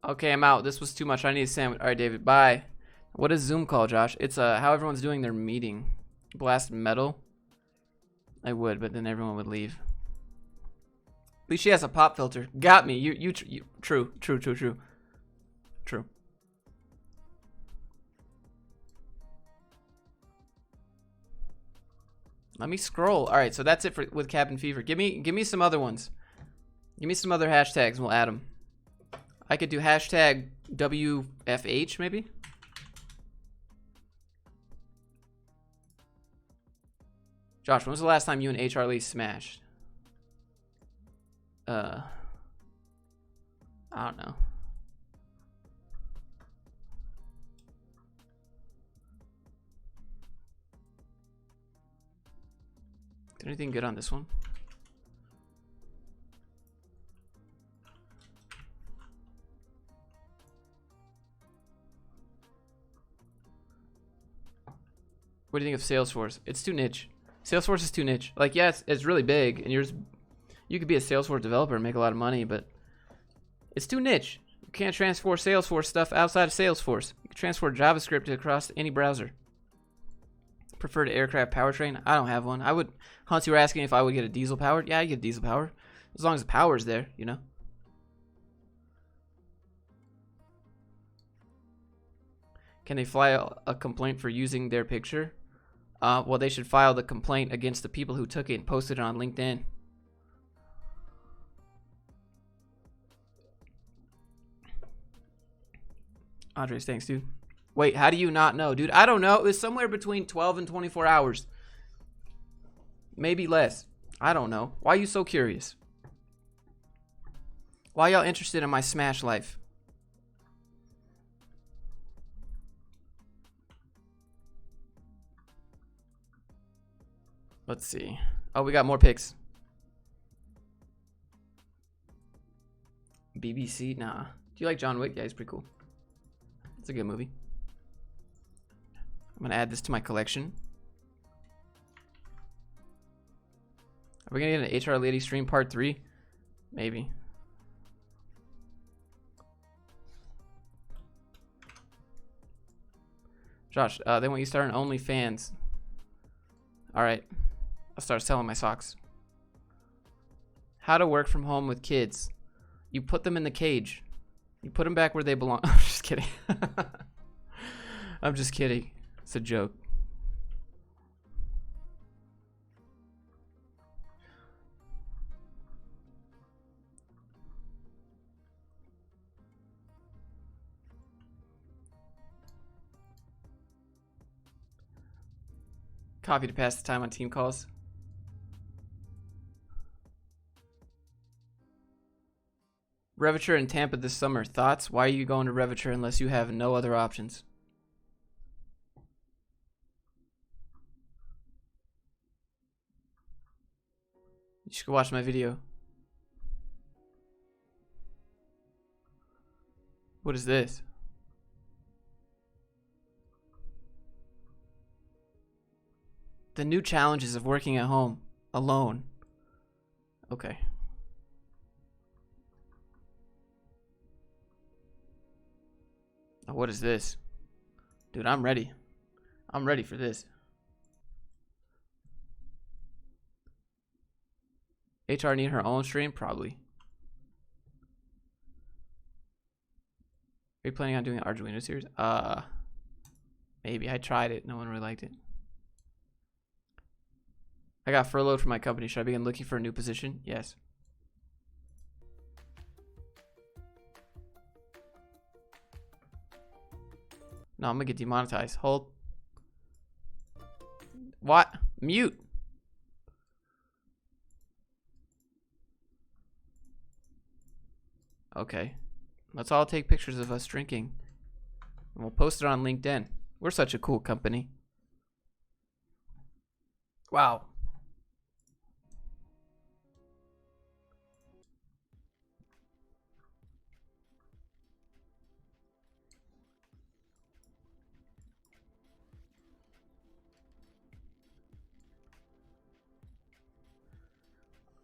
Okay, I'm out. This was too much. I need a sandwich. All right, David, bye. What is Zoom call, Josh? It's how everyone's doing their meeting. Blast metal? I would, but then everyone would leave. At least she has a pop filter. Got me. You true. Let me scroll. All right, so that's it with Cabin Fever. Give me some other ones. Give me some other hashtags and we'll add them. I could do hashtag WFH maybe. Josh, when was the last time you and HR Lee smashed? I don't know. there anything good on this one? What do you think of Salesforce? It's too niche. Salesforce is too niche. Like, yeah, it's really big, and you could be a Salesforce developer and make a lot of money, but it's too niche. You can't transfer Salesforce stuff outside of Salesforce. You can transfer JavaScript across any browser. Preferred aircraft powertrain? I don't have one. I would. Hans, you were asking if I would get a diesel powered. Yeah, I get diesel power, as long as the power's there, you know. Can they file a complaint for using their picture? Well, they should file the complaint against the people who took it and posted it on LinkedIn. Andres, thanks, dude. Wait, how do you not know? Dude, I don't know. It was somewhere between 12 and 24 hours. Maybe less. I don't know. Why are you so curious? Why y'all interested in my Smash life? Let's see. Oh, we got more picks. BBC? Nah. Do you like John Wick? Yeah, he's pretty cool. It's a good movie. I'm gonna add this to my collection. Are we gonna get an HR Lady stream part 3? Maybe. Josh, they want you to start an OnlyFans. Alright. I'll start selling my socks. How to work from home with kids. You put them in the cage. You put them back where they belong. I'm just kidding. I'm just kidding. It's a joke. Coffee to pass the time on team calls. Revature in Tampa this summer. Thoughts? Why are you going to Revature unless you have no other options? You should go watch my video. What is this? The new challenges of working at home alone. Okay. Oh, what is this? Dude, I'm ready. I'm ready for this. HR need her own stream? Probably. Are you planning on doing an Arduino series? Maybe. I tried it. No one really liked it. I got furloughed from my company. Should I begin looking for a new position? Yes. No, I'm gonna get demonetized. Hold. What? Mute. Okay. Let's all take pictures of us drinking. And we'll post it on LinkedIn. We're such a cool company. Wow.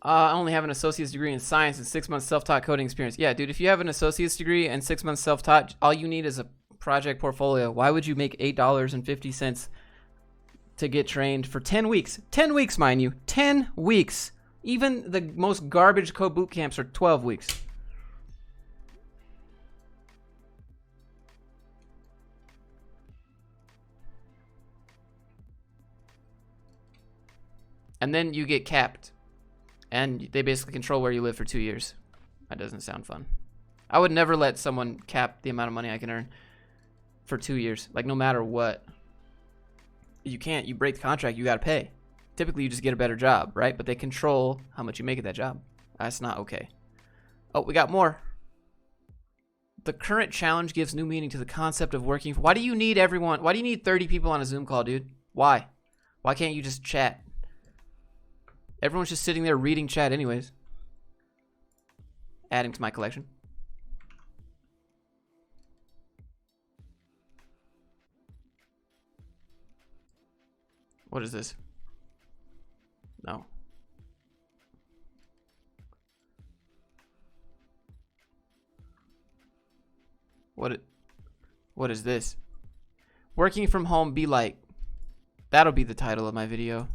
I only have an associate's degree in science and 6 months self-taught coding experience. Yeah, dude, if you have an associate's degree and 6 months self-taught, all you need is a project portfolio. Why would you make $8.50 to get trained for 10 weeks? 10 weeks, mind you. 10 weeks. Even the most garbage code boot camps are 12 weeks. And then you get capped. And they basically control where you live for 2 years. That doesn't sound fun. I would never let someone cap the amount of money I can earn for 2 years. Like, no matter what. You can't. You break the contract, you got to pay. Typically, you just get a better job, right? But they control how much you make at that job. That's not okay. Oh, we got more. The current challenge gives new meaning to the concept of working. Why do you need everyone? Why do you need 30 people on a Zoom call, dude? Why? Why can't you just chat? Everyone's just sitting there reading chat anyways. Adding to my collection. What is this? No. What is this? Working from home be like. That'll be the title of my video.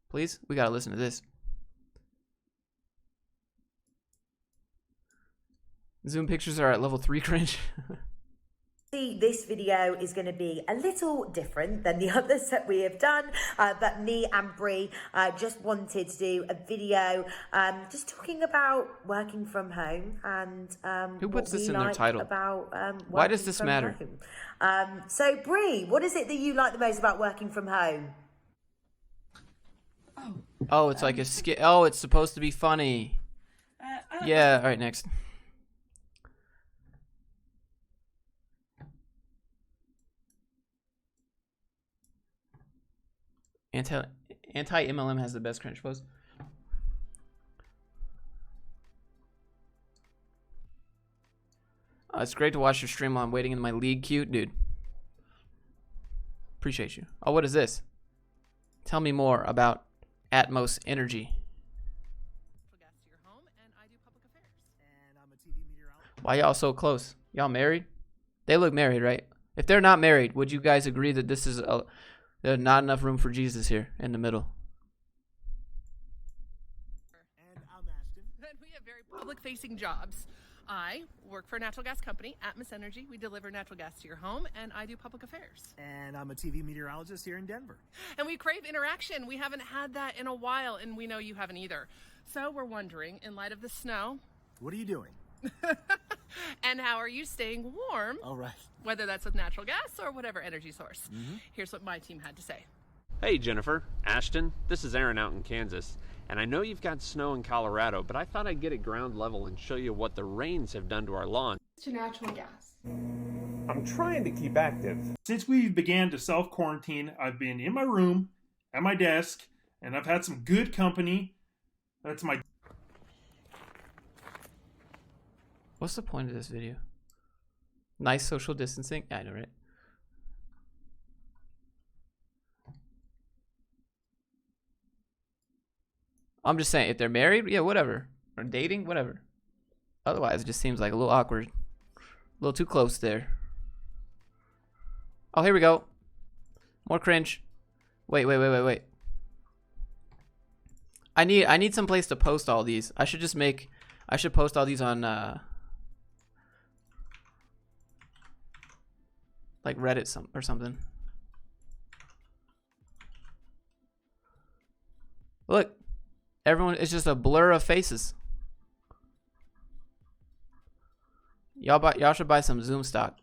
Please, we gotta listen to this. Zoom pictures are at level 3 cringe. This video is going to be a little different than the others that we have done, but me and Brie just wanted to do a video just talking about working from home and who puts this in their title? About why does this matter? So Brie, what is it that you like the most about working from home? Oh, it's like a skit. Oh, it's supposed to be funny. Yeah. All right, next. Anti MLM has the best cringe post. It's great to watch your stream while I'm waiting in my league queue, dude. Appreciate you. Oh, what is this? Tell me more about Atmos Energy. Why y'all so close? Y'all married? They look married, right? If they're not married, would you guys agree that this is there's not enough room for Jesus here in the middle? And I'm Ashton. And we have very public-facing jobs. I work for a natural gas company, Atmos Energy. We deliver natural gas to your home, and I do public affairs. And I'm a TV meteorologist here in Denver. And we crave interaction. We haven't had that in a while, and we know you haven't either. So we're wondering, in light of the snow... What are you doing? And how are you staying warm? All right. Whether that's with natural gas or whatever energy source. Here's what my team had to say. Hey Jennifer, Ashton, this is Aaron out in Kansas. And I know you've got snow in Colorado, but I thought I'd get at ground level and show you what the rains have done to our lawn. To natural gas. I'm trying to keep active. Since we began to self-quarantine, I've been in my room, at my desk, and I've had some good company. That's my... What's the point of this video? Nice social distancing? Yeah, I know, right? I'm just saying, if they're married, yeah, whatever. Or dating, whatever. Otherwise, it just seems like a little awkward. A little too close there. Oh, here we go. More cringe. Wait. I need some place to post all these. I should post all these on like Reddit or something. Look, everyone, it's just a blur of faces. Y'all should buy some Zoom stock.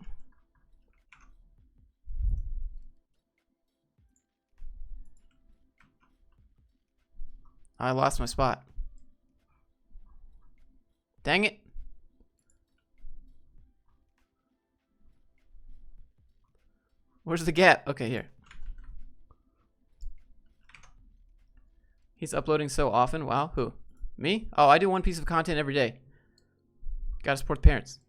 I lost my spot. Dang it. Where's the gap? Okay, here. He's uploading so often. Wow, who? Me? Oh, I do one piece of content every day. Gotta support the parents.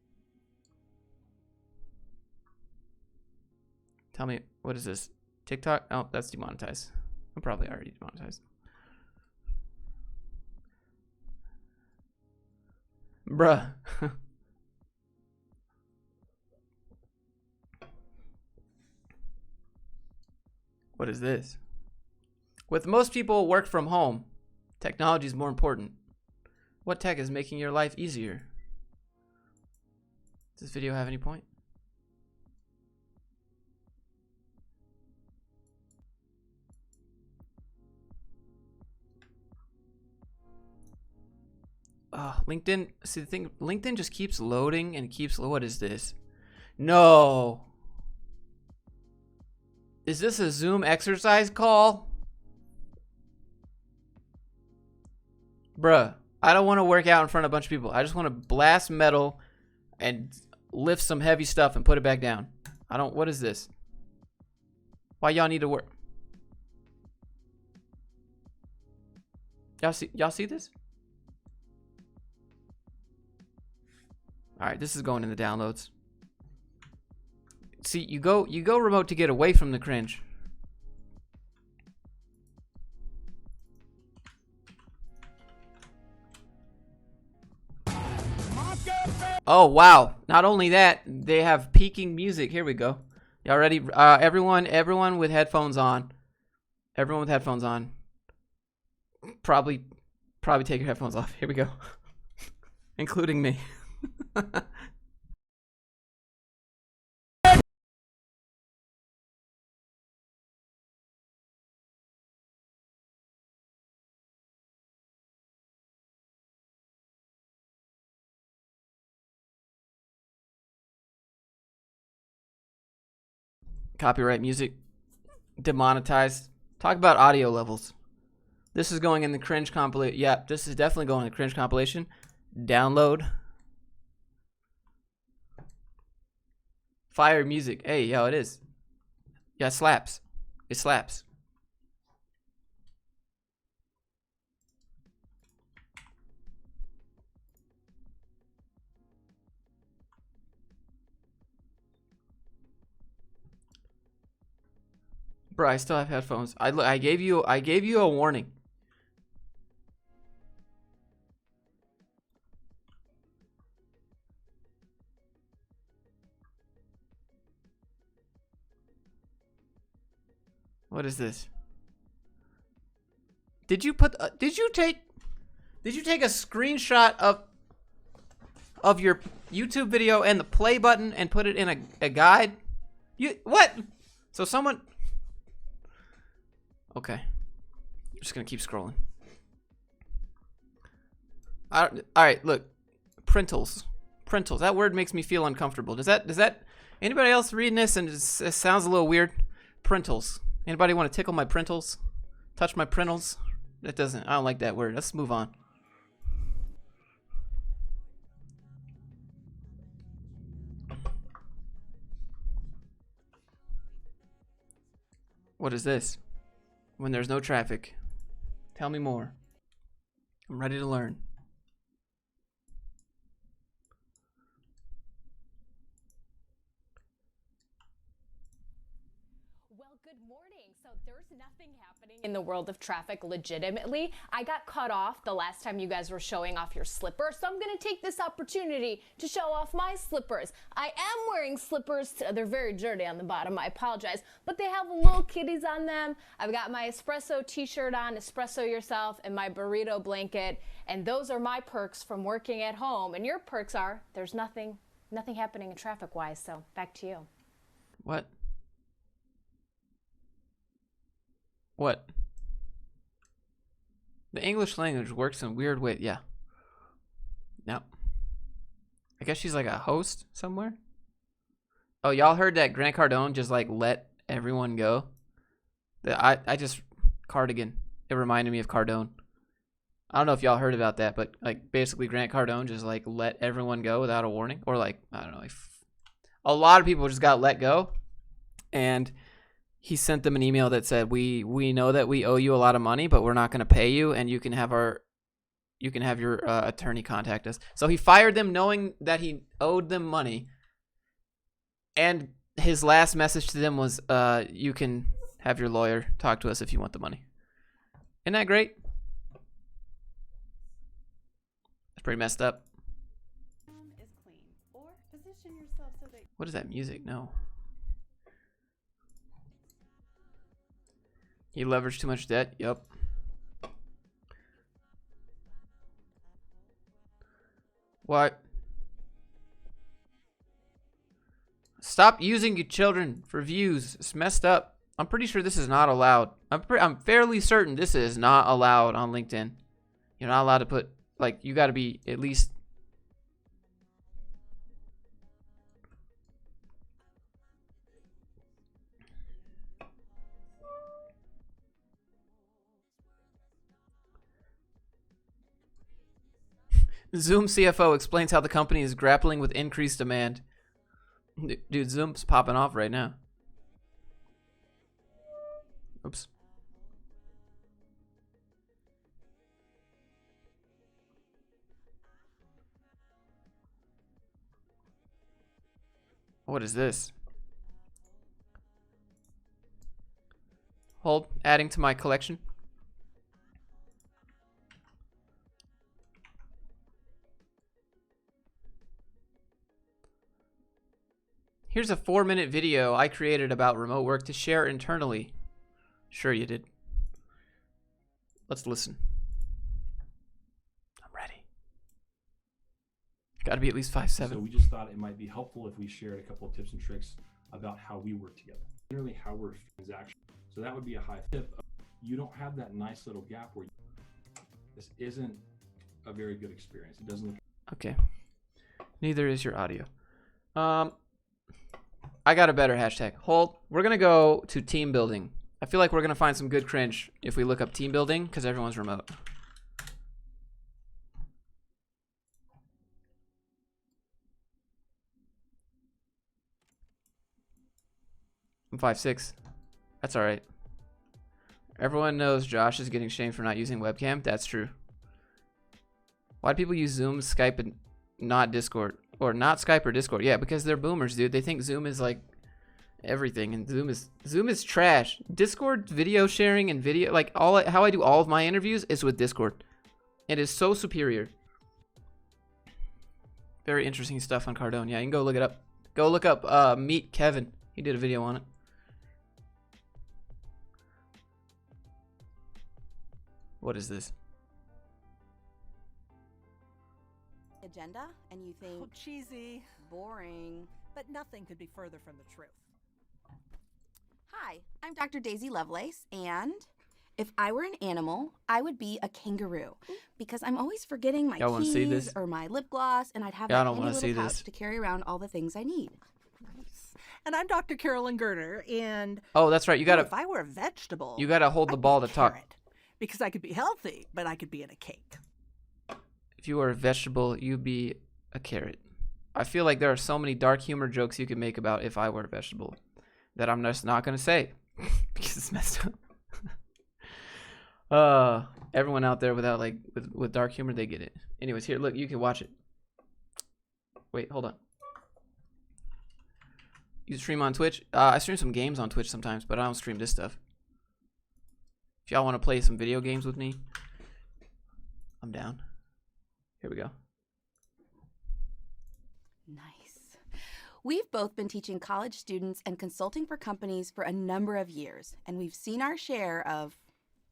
Tell me, what is this? TikTok? Oh, that's demonetized. I'm probably already demonetized. Bruh. What is this? With most people work from home, technology is more important. What tech is making your life easier? Does this video have any point? LinkedIn. See the thing, LinkedIn just keeps loading and keeps. What is this? No. Is this a Zoom exercise call? Bruh, I don't want to work out in front of a bunch of people. I just want to blast metal and lift some heavy stuff and put it back down. What is this? Why y'all need to work? Y'all see this? All right, this is going in the downloads. See, you go remote to get away from the cringe. Oh wow! Not only that, they have peaking music. Here we go. Y'all ready? Everyone with headphones on. Everyone with headphones on. Probably take your headphones off. Here we go. Including me. Copyright music demonetized. Talk about audio levels. This is going in the cringe compilation. Yeah, this is definitely going in the cringe compilation. Download. Fire music. Hey, yo, it is. Yeah, it slaps. It slaps. Bro, I still have headphones. I gave you a warning. What is this? Did you take a screenshot of your YouTube video and the play button and put it in a guide? What? So someone. Okay. I'm just gonna keep scrolling. Alright, look. Printles. Printles. That word makes me feel uncomfortable. Does that anybody else reading this and it sounds a little weird? Printles. Anybody want to tickle my printles? Touch my printles? That doesn't. I don't like that word. Let's move on. What is this? When there's no traffic. Tell me more. I'm ready to learn. Good morning. So there's nothing happening in the world of traffic legitimately. I got cut off the last time you guys were showing off your slippers, so I'm going to take this opportunity to show off my slippers. I am wearing slippers. They're very dirty on the bottom. I apologize, but they have little kitties on them. I've got my espresso t-shirt on, espresso yourself, and my burrito blanket, and those are my perks from working at home. And your perks are there's nothing happening in traffic-wise, so back to you. What? What? The English language works in weird ways. Yeah. No. I guess she's like a host somewhere. Oh, y'all heard that Grant Cardone just like let everyone go? I just Cardigan. It reminded me of Cardone. I don't know if y'all heard about that, but like basically Grant Cardone just like let everyone go without a warning, or like I don't know, like a lot of people just got let go, and he sent them an email that said, we know that we owe you a lot of money, but we're not going to pay you, and you can have your attorney contact us. So he fired them knowing that he owed them money. And his last message to them was, you can have your lawyer talk to us if you want the money. Isn't that great? It's pretty messed up. What is that music? No. He leveraged too much debt. Yep. What? Stop using your children for views. It's messed up. I'm pretty sure this is not allowed. I'm fairly certain this is not allowed on LinkedIn. You're not allowed to put, like, you got to be at least. Zoom CFO explains how the company is grappling with increased demand. Dude, Zoom's popping off right now. Oops. What is this? Hold. Adding to my collection. Here's a 4-minute video I created about remote work to share internally. Sure you did. Let's listen. I'm ready. Gotta be at least 5'7". So we just thought it might be helpful if we shared a couple of tips and tricks about how we work together. Generally how we're transactional. So that would be a high tip. You don't have that nice little gap where this isn't a very good experience. It doesn't look. Okay. Neither is your audio. I got a better hashtag. Hold. We're gonna go to team building. I feel like we're gonna find some good cringe if we look up team building because everyone's remote. I'm 5'6". That's all right. Everyone knows Josh is getting shamed for not using webcam. That's true. Why do people use Zoom, Skype, and not Discord? Or not Skype or Discord? Yeah, because they're boomers, dude. They think Zoom is like everything, and Zoom is trash. Discord video sharing and video, like how I do all of my interviews is with Discord. It is so superior. Very interesting stuff on Cardone. Yeah, you can go look it up. Go look up Meet Kevin. He did a video on it. What is this? Agenda, and you think, oh, cheesy, boring, but nothing could be further from the truth. Hi, I'm Dr. Daisy Lovelace, and if I were an animal, I would be a kangaroo because I'm always forgetting my keys or my lip gloss, and I'd have a handy little pouch to carry around all the things I need. And I'm Dr. Carolyn Gerner, and oh, that's right. You gotta. If I were a vegetable, you gotta hold the ball to talk. Because I could be healthy, but I could be in a cake. If you were a vegetable, you'd be a carrot. I feel like there are so many dark humor jokes you could make about if I were a vegetable that I'm just not gonna say because it's messed up. Everyone out there without like with dark humor, they get it. Anyways, here, look, you can watch it. Wait, hold on. You stream on Twitch? I stream some games on Twitch sometimes, but I don't stream this stuff. If y'all want to play some video games with me, I'm down. Here we go. Nice. We've both been teaching college students and consulting for companies for a number of years, and we've seen our share of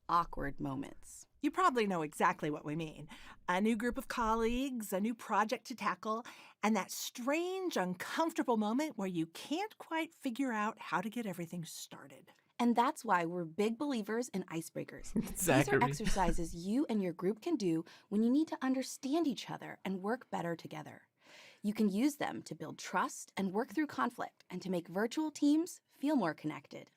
awkward moments. You probably know exactly what we mean. A new group of colleagues, a new project to tackle, and that strange, uncomfortable moment where you can't quite figure out how to get everything started. And that's why we're big believers in icebreakers. Zachary. These are exercises you and your group can do when you need to understand each other and work better together. You can use them to build trust and work through conflict and to make virtual teams feel more connected.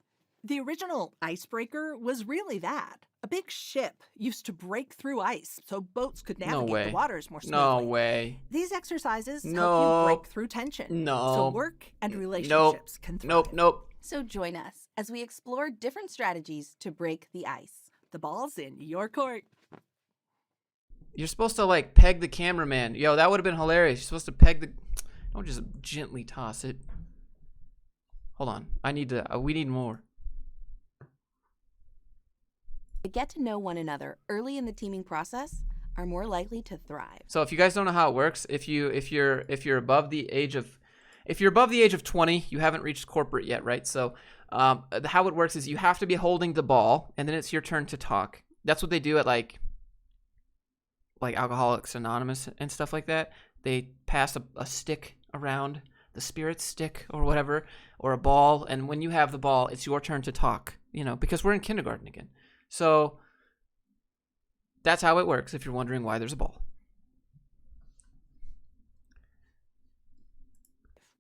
The original icebreaker was really that. A big ship used to break through ice so boats could navigate the waters more smoothly. No way. These exercises help you break through tension. No. So work and relationships can thrive. Nope. So join us as we explore different strategies to break the ice. The ball's in your court. You're supposed to like peg the cameraman. Yo, that would have been hilarious. You're supposed to peg the. Don't just gently toss it. Hold on. I need to. We need more. To get to know one another early in the teaming process are more likely to thrive. So if you guys don't know how it works, if you're above the age of 20, you haven't reached corporate yet, right? So how it works is you have to be holding the ball, and then it's your turn to talk. That's what they do at like Alcoholics Anonymous and stuff like that. They pass a stick around, the spirit stick or whatever, or a ball, and when you have the ball, it's your turn to talk. You know, because we're in kindergarten again. So that's how it works. If you're wondering why there's a ball.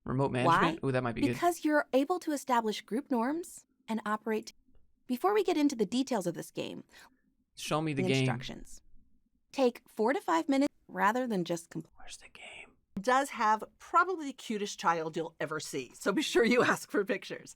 Remote management? Ooh, that might be good. Because you're able to establish group norms and operate. Before we get into the details of this game, show me the game. Instructions. Take 4 to 5 minutes rather than just complete. Where's the game? It does have probably the cutest child you'll ever see, so be sure you ask for pictures.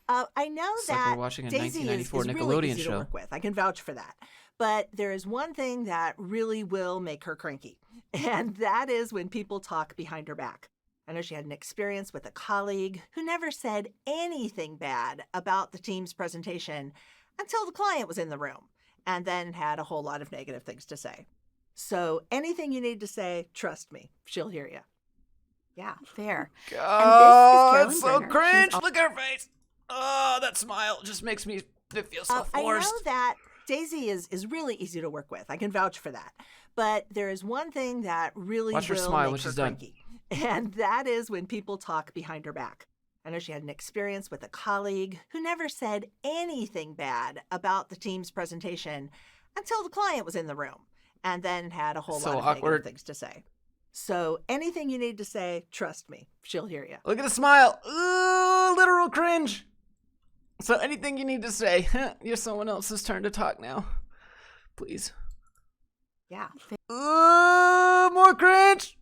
I know that we're watching a Daisy 1994 is Nickelodeon really easy show. to work with. I can vouch for that. But there is one thing that really will make her cranky, and that is when people talk behind her back. I know she had an experience with a colleague who never said anything bad about the team's presentation until the client was in the room, and then had a whole lot of negative things to say. So anything you need to say, trust me, she'll hear you. Yeah, fair. Oh, it's so cringe. Look at her face. Oh, that smile just makes me feel so I forced. know that Daisy is really easy to work with. I can vouch for that. But there is one thing that really Watch her will smile make when her she's done. cranky, and that is when people talk behind her back. I know she had an experience with a colleague who never said anything bad about the team's presentation until the client was in the room, and then had a whole So lot of awkward. negative things to say. So anything you need to say, trust me, she'll hear you. Look at the smile. Ooh, literal cringe. So anything you need to say, you're someone else's turn to talk now. Please. Yeah. Ooh, more cringe.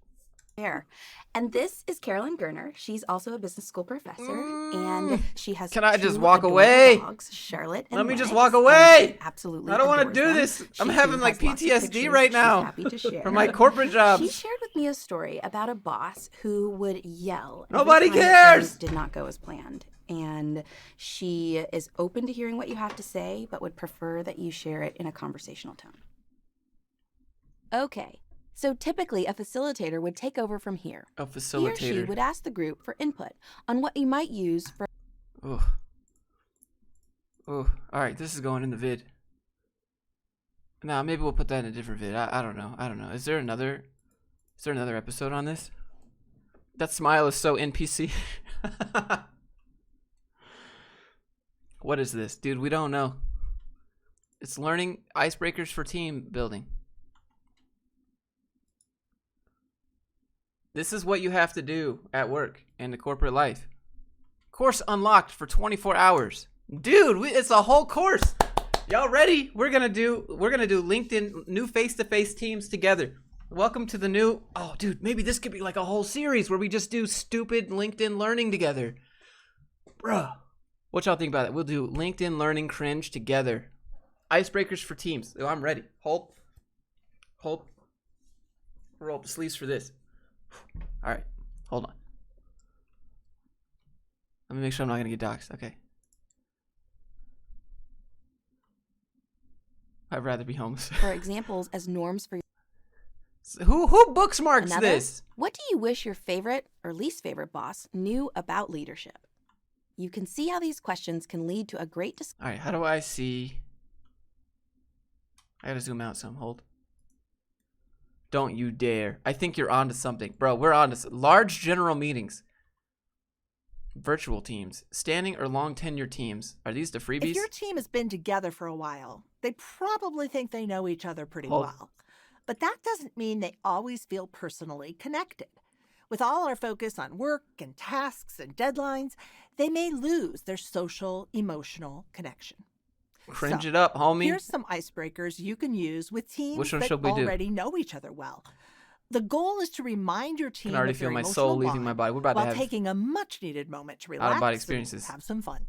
Fair. And this is Carolyn Gerner. She's also a business school professor, and she has Can I just 2 walk adorable away? dogs, Charlotte and Let me just Lennox, walk and away. she absolutely I don't want to adores do them. this. I'm She, having too, like has lots of PTSD pictures right she's now happy to share. from my corporate jobs. She shared with me a story about a boss who would yell. every Nobody time that cares. things did not go as planned. And she is open to hearing what you have to say, but would prefer that you share it in a conversational tone. Okay. So typically, a facilitator would take over from here. A He or she facilitator. would ask the group for input on what you might use for. Ooh. Ooh. All right, this is going in the vid. Nah, maybe we'll put that in a different vid. I don't know. I don't know. Is there another episode on this? That smile is so NPC. What is this? Dude, we don't know. It's learning icebreakers for team building. This is what you have to do at work and the corporate life. Course unlocked for 24 hours. Dude, it's a whole course. Y'all ready? We're gonna do LinkedIn new face-to-face teams together. Welcome to the new. Oh, dude, maybe this could be like a whole series where we just do stupid LinkedIn learning together. Bruh. What y'all think about it? We'll do LinkedIn learning cringe together. Icebreakers for teams. Oh, I'm ready. Hold. Roll up the sleeves for this. All right, hold on. Let me make sure I'm not gonna get doxxed. Okay. I'd rather be homeless. For examples as norms for. Who bookmarks Another, this? What do you wish your favorite or least favorite boss knew about leadership? You can see how these questions can lead to a great discussion. All right, how do I see? I gotta zoom out some. Hold. Don't you dare. I think you're onto something. Bro, we're on to large general meetings. Virtual teams. Standing or long tenure teams. Are these the freebies? If your team has been together for a while, they probably think they know each other pretty Hold. well. But that doesn't mean they always feel personally connected. With all our focus on work and tasks and deadlines, they may lose their social, emotional connection. Cringe So, it up, homie. Here's some icebreakers you can use with teams Which one that should we do? already know each other well. The goal is to remind your team I can already of their feel my emotional soul leaving bond my body. We're about to while have taking a much-needed moment to relax out-of-body and experiences. have some fun.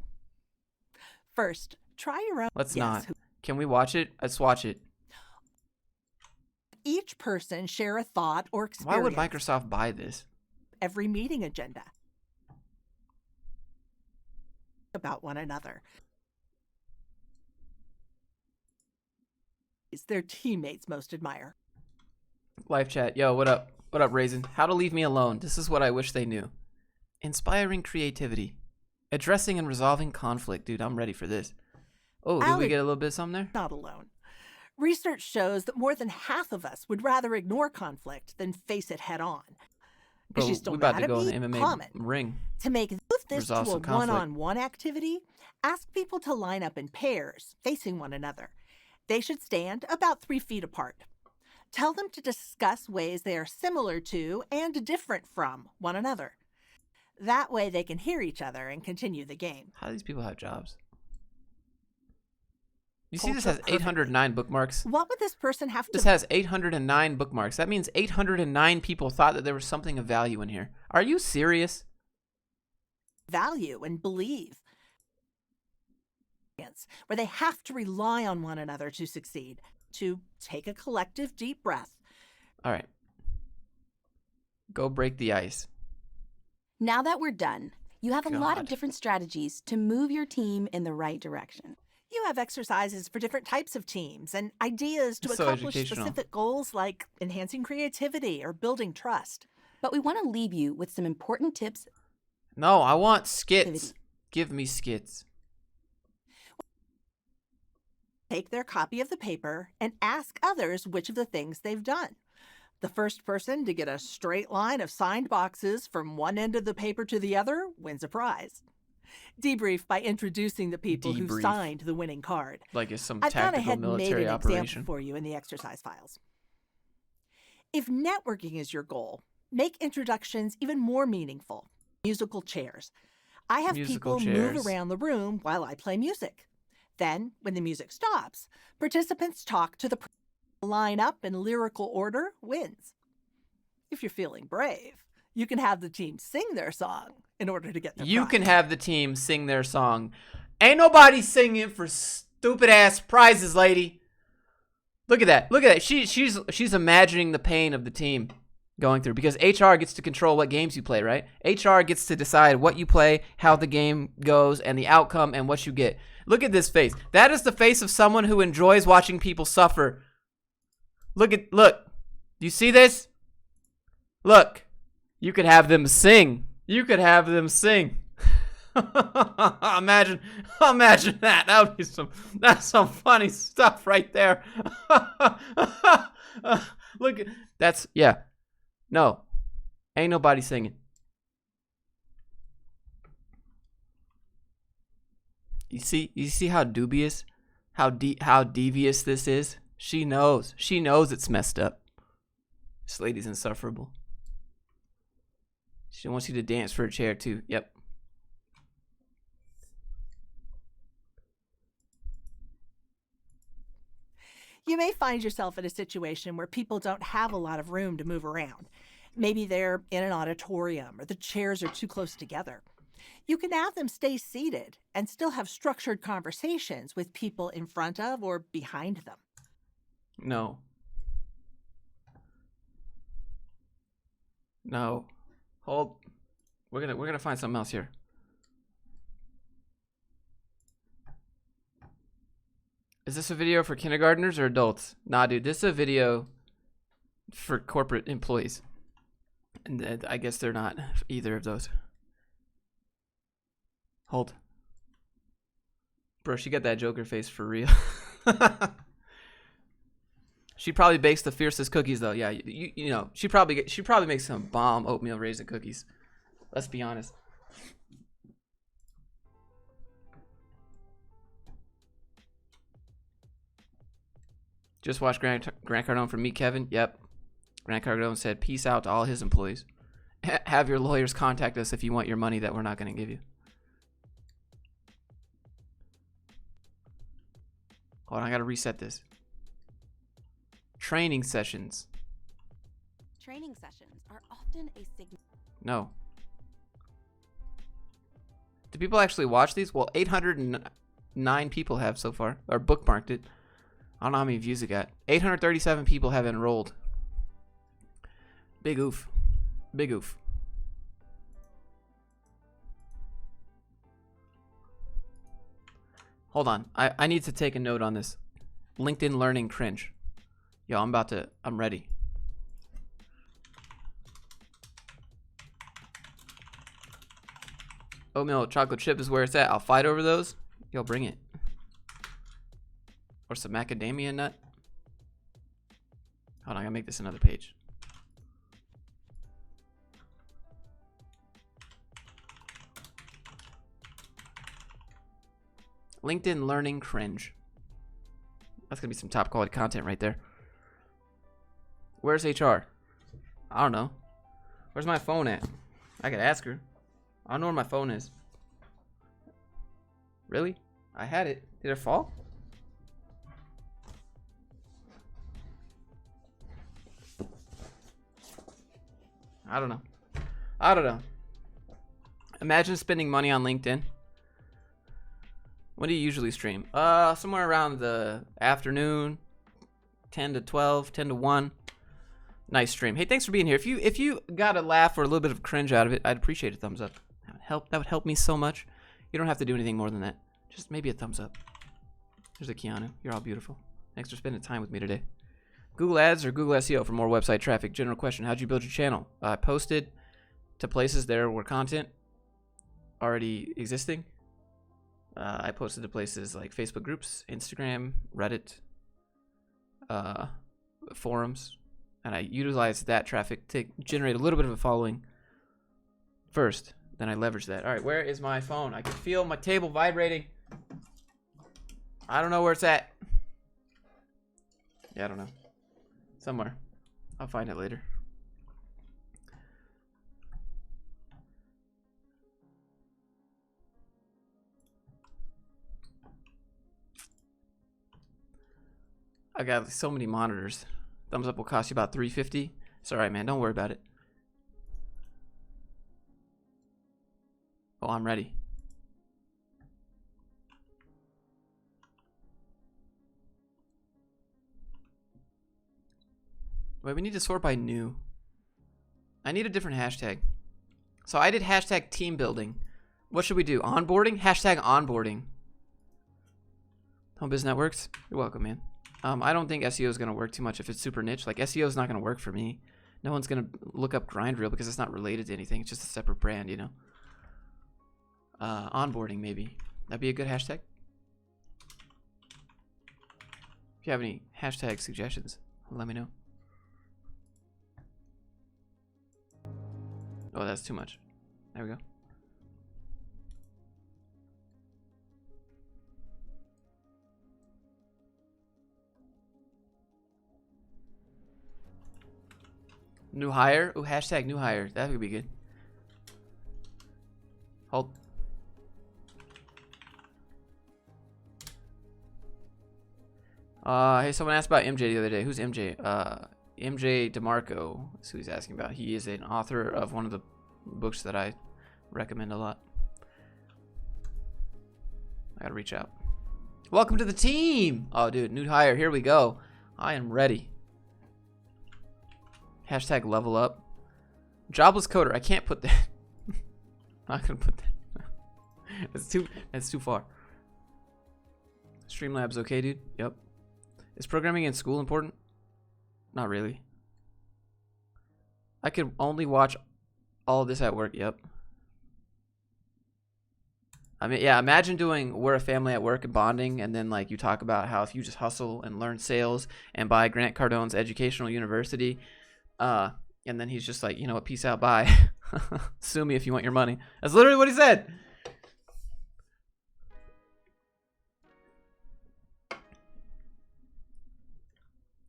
First, try your own. Let's Yes, not. Can we watch it? Let's watch it. Each person share a thought or Why experience. would Microsoft buy this? Every meeting agenda about one another. Is their teammates most admire. Live chat. Yo, what up? What up, Raisin? How to leave me alone. This is what I wish they knew. Inspiring creativity. Addressing and resolving conflict. Dude, I'm ready for this. Oh, did we get a little bit of something there? Not alone. Research shows that more than half of us would rather ignore conflict than face it head on. Is Bro, she still we about mad to at go me? in the MMA Comment. ring. To make this Resolve to a some conflict. one-on-one activity, ask people to line up in pairs, facing one another. They should stand about 3 feet apart. Tell them to discuss ways they are similar to and different from one another. That way they can hear each other and continue the game. How do these people have jobs? You see this Culture has 809 bookmarks? What would this person have to... This has 809 bookmarks. That means 809 people thought that there was something of value in here. Are you serious? value and believe, where they have to rely on one another to succeed, to take a collective deep breath. All right. Go break the ice. Now that we're done, you have a lot of different strategies to move your team in the right direction. You have exercises for different types of teams and ideas to accomplish specific goals like enhancing creativity or building trust. But we want to leave you with some important tips. No, I want skits. Give me skits. Take their copy of the paper and ask others which of the things they've done. The first person to get a straight line of signed boxes from one end of the paper to the other wins a prize. Debrief by introducing the people who signed the winning card. Like it's some I've gone tactical ahead and made military an operation. example for you in the exercise files. If networking is your goal, make introductions even more meaningful. Musical chairs. I have people move around the room while I play music. Then, when the music stops, participants talk to the line up in lyrical order wins. If you're feeling brave, you can have the team sing their song in order to get the You prize. can have the team sing their song. Ain't nobody singing for stupid ass prizes, lady. Look at that. Look at that. She's imagining the pain of the team going through, because HR gets to control what games you play, right? HR gets to decide what you play, how the game goes, and the outcome and what you get. Look at this face. That is the face of someone who enjoys watching people suffer. Look. Do you see this? Look. You could have them sing. You could have them sing. Imagine that. That's some funny stuff right there. Look, yeah. No. Ain't nobody singing. You see how dubious, how devious this is? She knows it's messed up. This lady's insufferable. She wants you to dance for a chair too. Yep. You may find yourself in a situation where people don't have a lot of room to move around. Maybe they're in an auditorium or the chairs are too close together. You can have them stay seated and still have structured conversations with people in front of or behind them. No. Hold. We're gonna find something else here. Is this a video for kindergartners or adults? Nah, dude, this is a video for corporate employees. And I guess they're not either of those. Hold. Bro, she got that Joker face for real. She probably bakes the fiercest cookies though. Yeah, you know, she probably makes some bomb oatmeal raisin cookies. Let's be honest. Just watched Grant Cardone from Meet Kevin. Yep. Grant Cardone said, peace out to all his employees. Have your lawyers contact us if you want your money that we're not going to give you. Hold on, I got to reset this. Training sessions. Training sessions are often a signal. No. Do people actually watch these? Well, 809 people have so far, or bookmarked it. I don't know how many views it got. 837 people have enrolled. Big oof. Big oof. Hold on. I need to take a note on this. LinkedIn Learning cringe. Yo, I'm ready. Oatmeal chocolate chip is where it's at. I'll fight over those. Yo, bring it. Or some macadamia nut. Hold on, I gotta make this another page. LinkedIn Learning cringe. That's gonna be some top quality content right there. Where's HR? I don't know. Where's my phone at? I could ask her. I don't know where my phone is. Really? I had it. Did it fall? I don't know. Imagine spending money on LinkedIn. When do you usually stream? Somewhere around the afternoon. 10 to 12, 10 to 1. Nice stream. Hey, thanks for being here. If you got a laugh or a little bit of cringe out of it, I'd appreciate a thumbs up. That would help me so much. You don't have to do anything more than that. Just maybe a thumbs up. There's a Keanu. You're all beautiful. Thanks for spending time with me today. Google Ads or Google SEO for more website traffic? General question. How'd you build your channel? I posted to places there where content already existing. I posted to places like Facebook groups, Instagram, Reddit, forums, and I utilized that traffic to generate a little bit of a following first. Then I leveraged that. All right, where is my phone? I can feel my table vibrating. I don't know where it's at. Yeah, I don't know. Somewhere. I'll find it later. I got so many monitors. Thumbs up will cost you about $350. It's alright, man. Don't worry about it. Oh, I'm ready. Wait, we need to sort by new. I need a different hashtag. So I did hashtag team building. What should we do? Onboarding? Hashtag onboarding. Home Biz Networks? You're welcome, man. I don't think SEO is going to work too much if it's super niche. Like, SEO is not going to work for me. No one's going to look up Grind Reel because it's not related to anything. It's just a separate brand, you know? Onboarding, maybe. That'd be a good hashtag. If you have any hashtag suggestions, let me know. Oh, that's too much. There we go. New hire? Ooh, hashtag new hire. That could be good. Hold. Hey, someone asked about MJ the other day. Who's MJ? MJ DeMarco is who he's asking about. He is an author of one of the books that I recommend a lot. I gotta reach out. Welcome to the team! Oh, dude, new hire. Here we go. I am ready. Hashtag level up. Jobless coder. I can't put that. I'm not gonna put that. That's too far. Streamlabs okay, dude? Yep. Is programming in school important? Not really. I could only watch all of this at work. Yep. I mean, yeah, imagine doing We're a Family at Work and bonding, and then like you talk about how if you just hustle and learn sales and buy Grant Cardone's Educational University, and then he's just like, you know what, peace out, bye. Sue me if you want your money. That's literally what he said.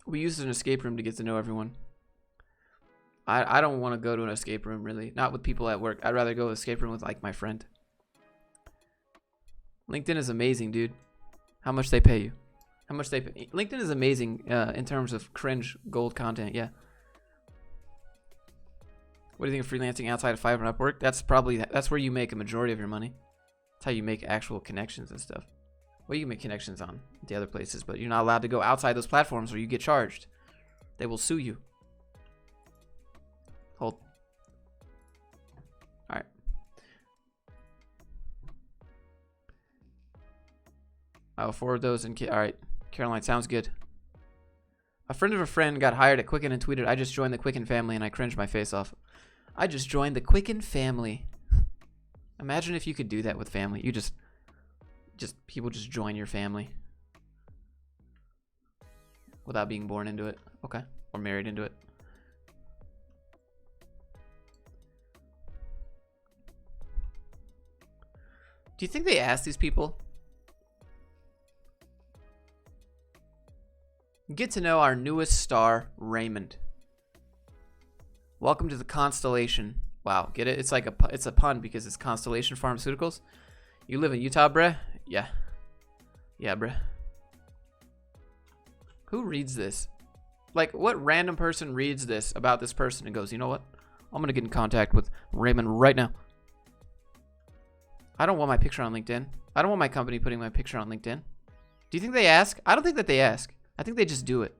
We used an escape room to get to know everyone. I don't want to go to an escape room, really. Not with people at work. I'd rather go to an escape room with, like, my friend. LinkedIn is amazing, dude. How much they pay you? How much they pay? LinkedIn is amazing in terms of cringe gold content, yeah. What do you think of freelancing outside of Fiverr and Upwork? That's where you make a majority of your money. That's how you make actual connections and stuff. Well, you can make connections on the other places, but you're not allowed to go outside those platforms or you get charged. They will sue you. Hold. All right. I'll forward those and all right. Caroline, sounds good. A friend of a friend got hired at Quicken and tweeted, "I just joined the Quicken family," and I cringed my face off. I just joined the Quicken family. Imagine if you could do that with family. You just people just join your family without being born into it. Okay. Or married into it. Do you think they ask these people? Get to know our newest star, Raymond. Welcome to the Constellation. Wow, get it? It's like it's a pun because it's Constellation Pharmaceuticals. You live in Utah, bruh? Yeah. Yeah, bruh. Who reads this? Like, what random person reads this about this person and goes, you know what? I'm going to get in contact with Raymond right now. I don't want my picture on LinkedIn. I don't want my company putting my picture on LinkedIn. Do you think they ask? I don't think that they ask. I think they just do it.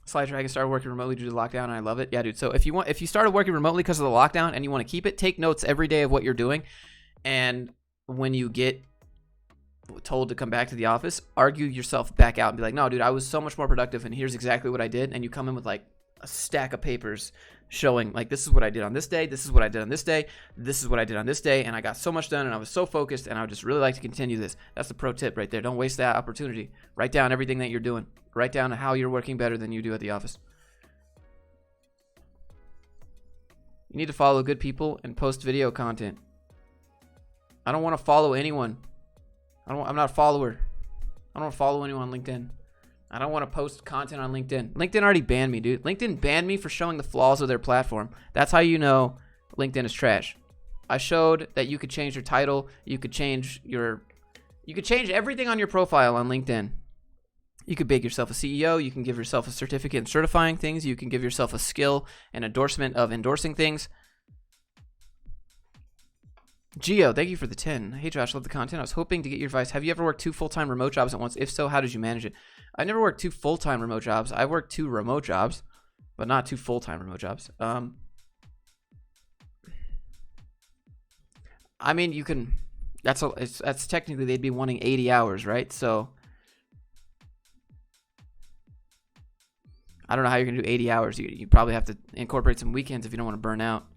Slide Dragon started working remotely due to the lockdown, and I love it. Yeah, dude. So if you started working remotely because of the lockdown and you want to keep it, take notes every day of what you're doing. And when you get told to come back to the office, argue yourself back out and be like, no, dude, I was so much more productive, and here's exactly what I did. And you come in with like a stack of papers showing like, this is what I did on this day, this is what I did on this day, this is what I did on this day, and I got so much done, and I was so focused, and I would just really like to continue this. That's the pro tip right there. Don't waste that opportunity. Write down everything that you're doing. Write down how you're working better than you do at the office. You need to follow good people and post video content. I don't want to follow anyone. I'm not a follower. I don't want to follow anyone on LinkedIn. I don't want to post content on LinkedIn. LinkedIn already banned me, dude. LinkedIn banned me for showing the flaws of their platform. That's how you know LinkedIn is trash. I showed that you could change your title. You could change everything on your profile on LinkedIn. You could make yourself a CEO. You can give yourself a certificate in certifying things. You can give yourself a skill and endorsement of endorsing things. Gio, thank you for the 10. Hey, Josh, love the content. I was hoping to get your advice. Have you ever worked 2 full-time remote jobs at once? If so, how did you manage it? I never worked 2 full-time remote jobs. I worked 2 remote jobs, but not 2 full-time remote jobs. I mean, you can. That's technically they'd be wanting 80 hours, right? So I don't know how you're gonna do 80 hours. You probably have to incorporate some weekends if you don't want to burn out.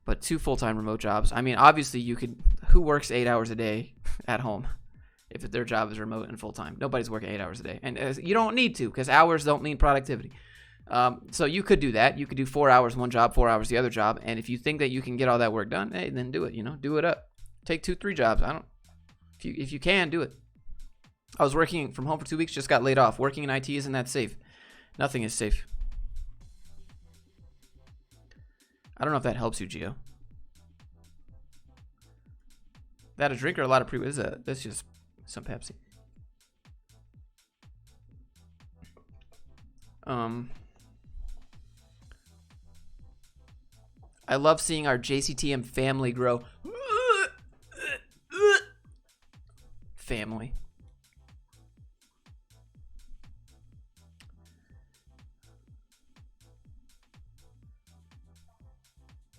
But 2 full-time remote jobs. I mean, obviously you could. Who works 8 hours a day at home if their job is remote and full-time? Nobody's working 8 hours a day, and you don't need to, because hours don't mean productivity. So you could do that. You could do 4 hours one job, 4 hours the other job, and if you think that you can get all that work done, hey, then do it. Do it up. Take 2-3 jobs. If you can, do it. I was working from home for 2 weeks, just got laid off. Working in IT isn't that safe. Nothing is safe. I don't know if that helps you, Gio. That a drink or a lot of pre? That's just some Pepsi. I love seeing our JCTM family grow. Family.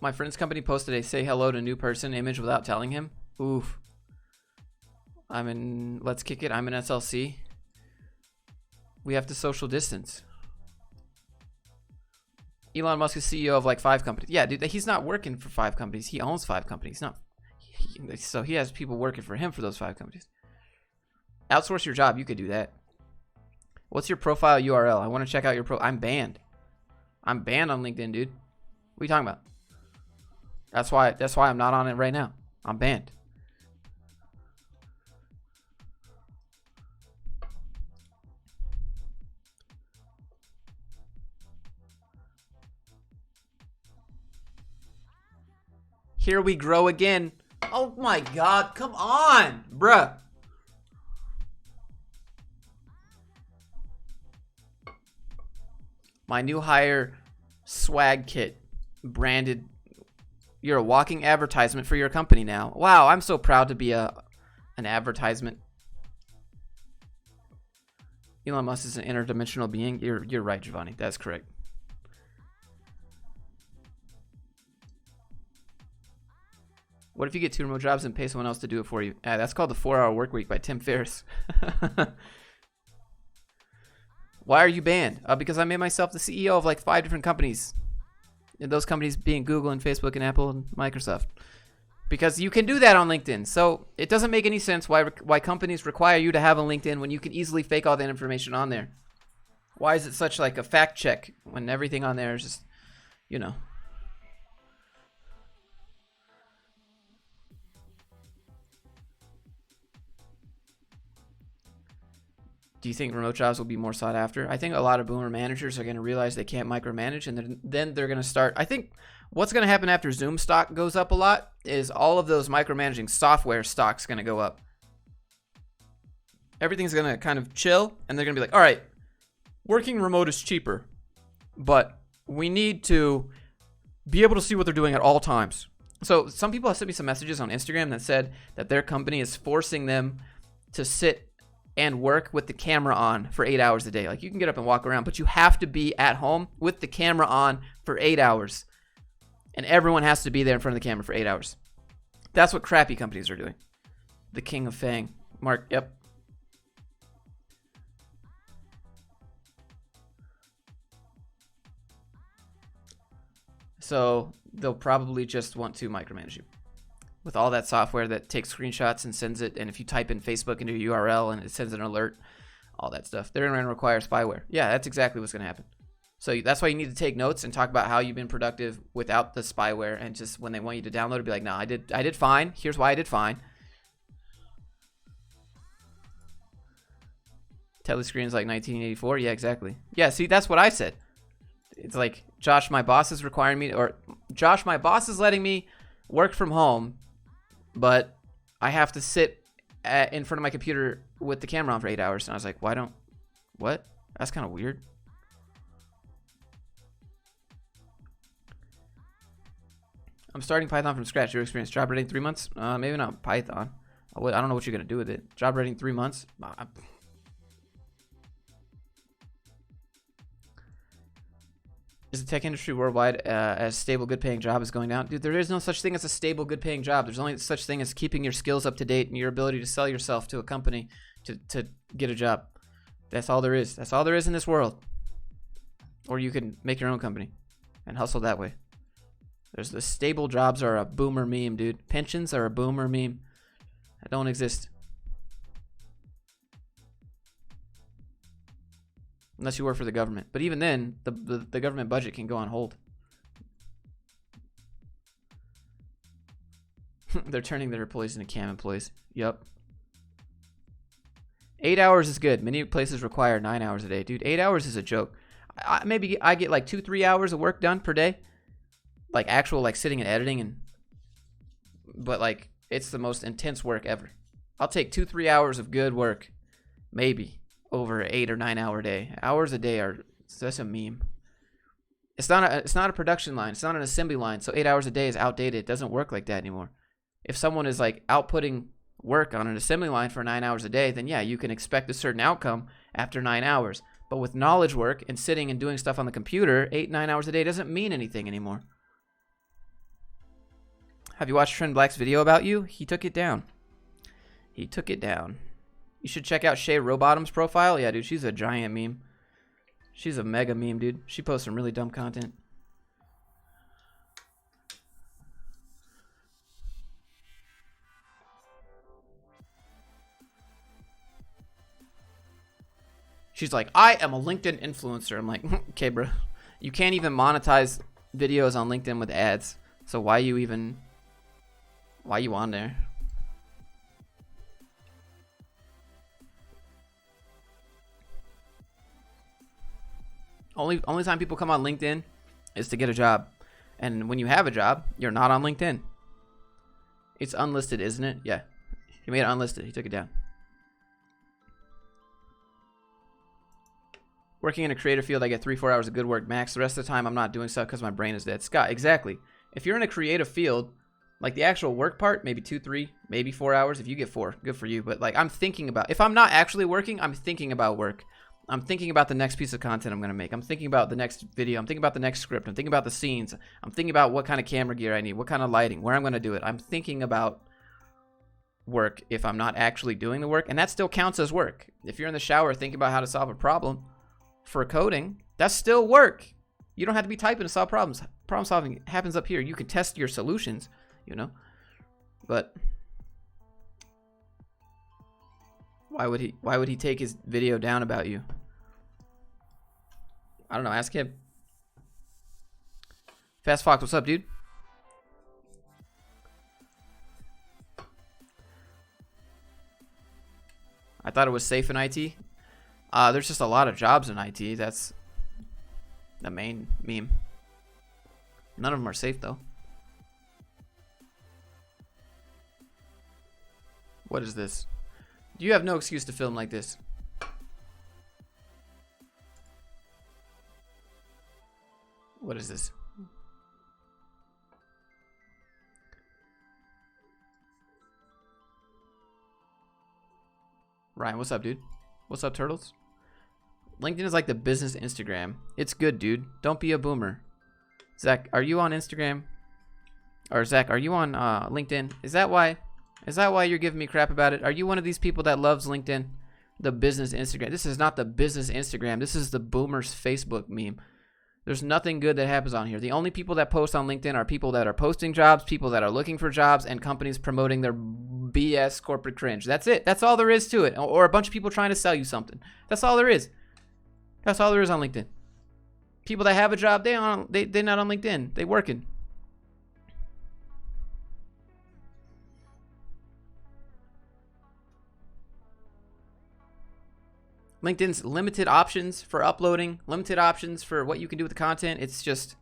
My friend's company posted a say hello to new person image without telling him. Oof. Let's kick it. I'm in SLC. We have to social distance. Elon Musk is CEO of like 5 companies. Yeah, dude, he's not working for 5 companies. He owns 5 companies. So he has people working for him for those 5 companies. Outsource your job. You could do that. What's your profile URL? I want to check out your I'm banned. I'm banned on LinkedIn, dude. What are you talking about? That's why I'm not on it right now. I'm banned. Here we grow again. Oh my God, come on, bruh. My new hire swag kit branded. You're a walking advertisement for your company now. Wow, I'm so proud to be an advertisement. Elon Musk is an interdimensional being. You're right, Giovanni. That's correct. What if you get 2 remote jobs and pay someone else to do it for you? That's called the 4-Hour Workweek by Tim Ferriss. Why are you banned? Because I made myself the CEO of like 5 different companies. And those companies being Google and Facebook and Apple and Microsoft. Because you can do that on LinkedIn. So it doesn't make any sense why companies require you to have a LinkedIn when you can easily fake all that information on there. Why is it such like a fact check when everything on there is just, Do you think remote jobs will be more sought after? I think a lot of boomer managers are going to realize they can't micromanage, and then they're going to start. I think what's going to happen after Zoom stock goes up a lot is all of those micromanaging software stocks going to go up. Everything's going to kind of chill, and they're going to be like, all right, working remote is cheaper, but we need to be able to see what they're doing at all times. So some people have sent me some messages on Instagram that said that their company is forcing them to sit and work with the camera on for 8 hours a day. Like, you can get up and walk around, but you have to be at home with the camera on for 8 hours. And everyone has to be there in front of the camera for 8 hours. That's what crappy companies are doing. The king of Fang. Mark, yep. So they'll probably just want to micromanage you with all that software that takes screenshots and sends it. And if you type in Facebook into a URL and it sends an alert, all that stuff, they're going to require spyware. Yeah, that's exactly what's going to happen. So that's why you need to take notes and talk about how you've been productive without the spyware. And just when they want you to download it, be like, no, I did fine. Here's why I did fine. Telescreen is like 1984. Yeah, exactly. Yeah, see, that's what I said. It's like, Josh, my boss is requiring me, or Josh, my boss is letting me work from home, but I have to sit in front of my computer with the camera on for 8 hours. And I was like, what? That's kind of weird. I'm starting Python from scratch. Your experience, job ready in 3 months? Maybe not Python. I don't know what you're going to do with it. Job ready in 3 months? Is the tech industry worldwide as stable, good-paying job is going down? Dude, there is no such thing as a stable, good-paying job. There's only such thing as keeping your skills up to date and your ability to sell yourself to a company to get a job. That's all there is. That's all there is in this world. Or you can make your own company and hustle that way. There's the stable jobs are a boomer meme, dude. Pensions are a boomer meme. That don't exist. Unless you work for the government. But even then, the government budget can go on hold. They're turning their employees into cam employees. Yup. 8 hours is good. Many places require 9 hours a day. Dude, 8 hours is a joke. Maybe I get like 2-3 hours of work done per day. Like actual like sitting and editing. But like it's the most intense work ever. I'll take 2-3 hours of good work. Maybe. Over an 8 or 9 hour day. Hours a day that's a meme. It's not a production line. It's not an assembly line. So 8 hours a day is outdated. It doesn't work like that anymore. If someone is like outputting work on an assembly line for 9 hours a day, then yeah, you can expect a certain outcome after 9 hours. But with knowledge work and sitting and doing stuff on the computer, 8-9 hours a day doesn't mean anything anymore. Have you watched Trent Black's video about you? He took it down. He took it down. You should check out Shay Rowbottom's profile. Yeah, dude, she's a giant meme. She's a mega meme, dude. She posts some really dumb content. She's like, I am a LinkedIn influencer. I'm like, okay, bro. You can't even monetize videos on LinkedIn with ads. So why you on there? Only time people come on LinkedIn is to get a job. And when you have a job, you're not on LinkedIn. It's unlisted, isn't it? Yeah. He made it unlisted. He took it down. Working in a creative field, I get 3-4 hours of good work max. The rest of the time, I'm not doing stuff because my brain is dead. Scott, exactly. If you're in a creative field, like the actual work part, maybe 2, 3, maybe 4 hours. If you get 4, good for you. But like I'm thinking about, if I'm not actually working, I'm thinking about work. I'm thinking about the next piece of content I'm going to make. I'm thinking about the next video. I'm thinking about the next script. I'm thinking about the scenes. I'm thinking about what kind of camera gear I need, what kind of lighting, where I'm going to do it. I'm thinking about work if I'm not actually doing the work. And that still counts as work. If you're in the shower thinking about how to solve a problem for coding, that's still work. You don't have to be typing to solve problems. Problem solving happens up here. You can test your solutions, you know. But why would he take his video down about you? I don't know, ask him. Fast Fox, what's up, dude? I thought it was safe in IT. There's just a lot of jobs in IT. That's the main meme. None of them are safe, though. What is this? You have no excuse to film like this. What is this? Ryan, what's up, dude? What's up, turtles? LinkedIn is like the business Instagram. It's good, dude. Don't be a boomer. Zach, are you on Instagram? Or Zach, are you on LinkedIn? Is that why you're giving me crap about it? Are you one of these people that loves LinkedIn? The business Instagram. This is not the business Instagram. This is the boomers Facebook meme. There's nothing good that happens on here. The only people that post on LinkedIn are people that are posting jobs, people that are looking for jobs, and companies promoting their BS corporate cringe. That's it. That's all there is to it. Or a bunch of people trying to sell you something. That's all there is. That's all there is on LinkedIn. People that have a job, they're not on LinkedIn. They working. LinkedIn's limited options for uploading, limited options for what you can do with the content. It's just,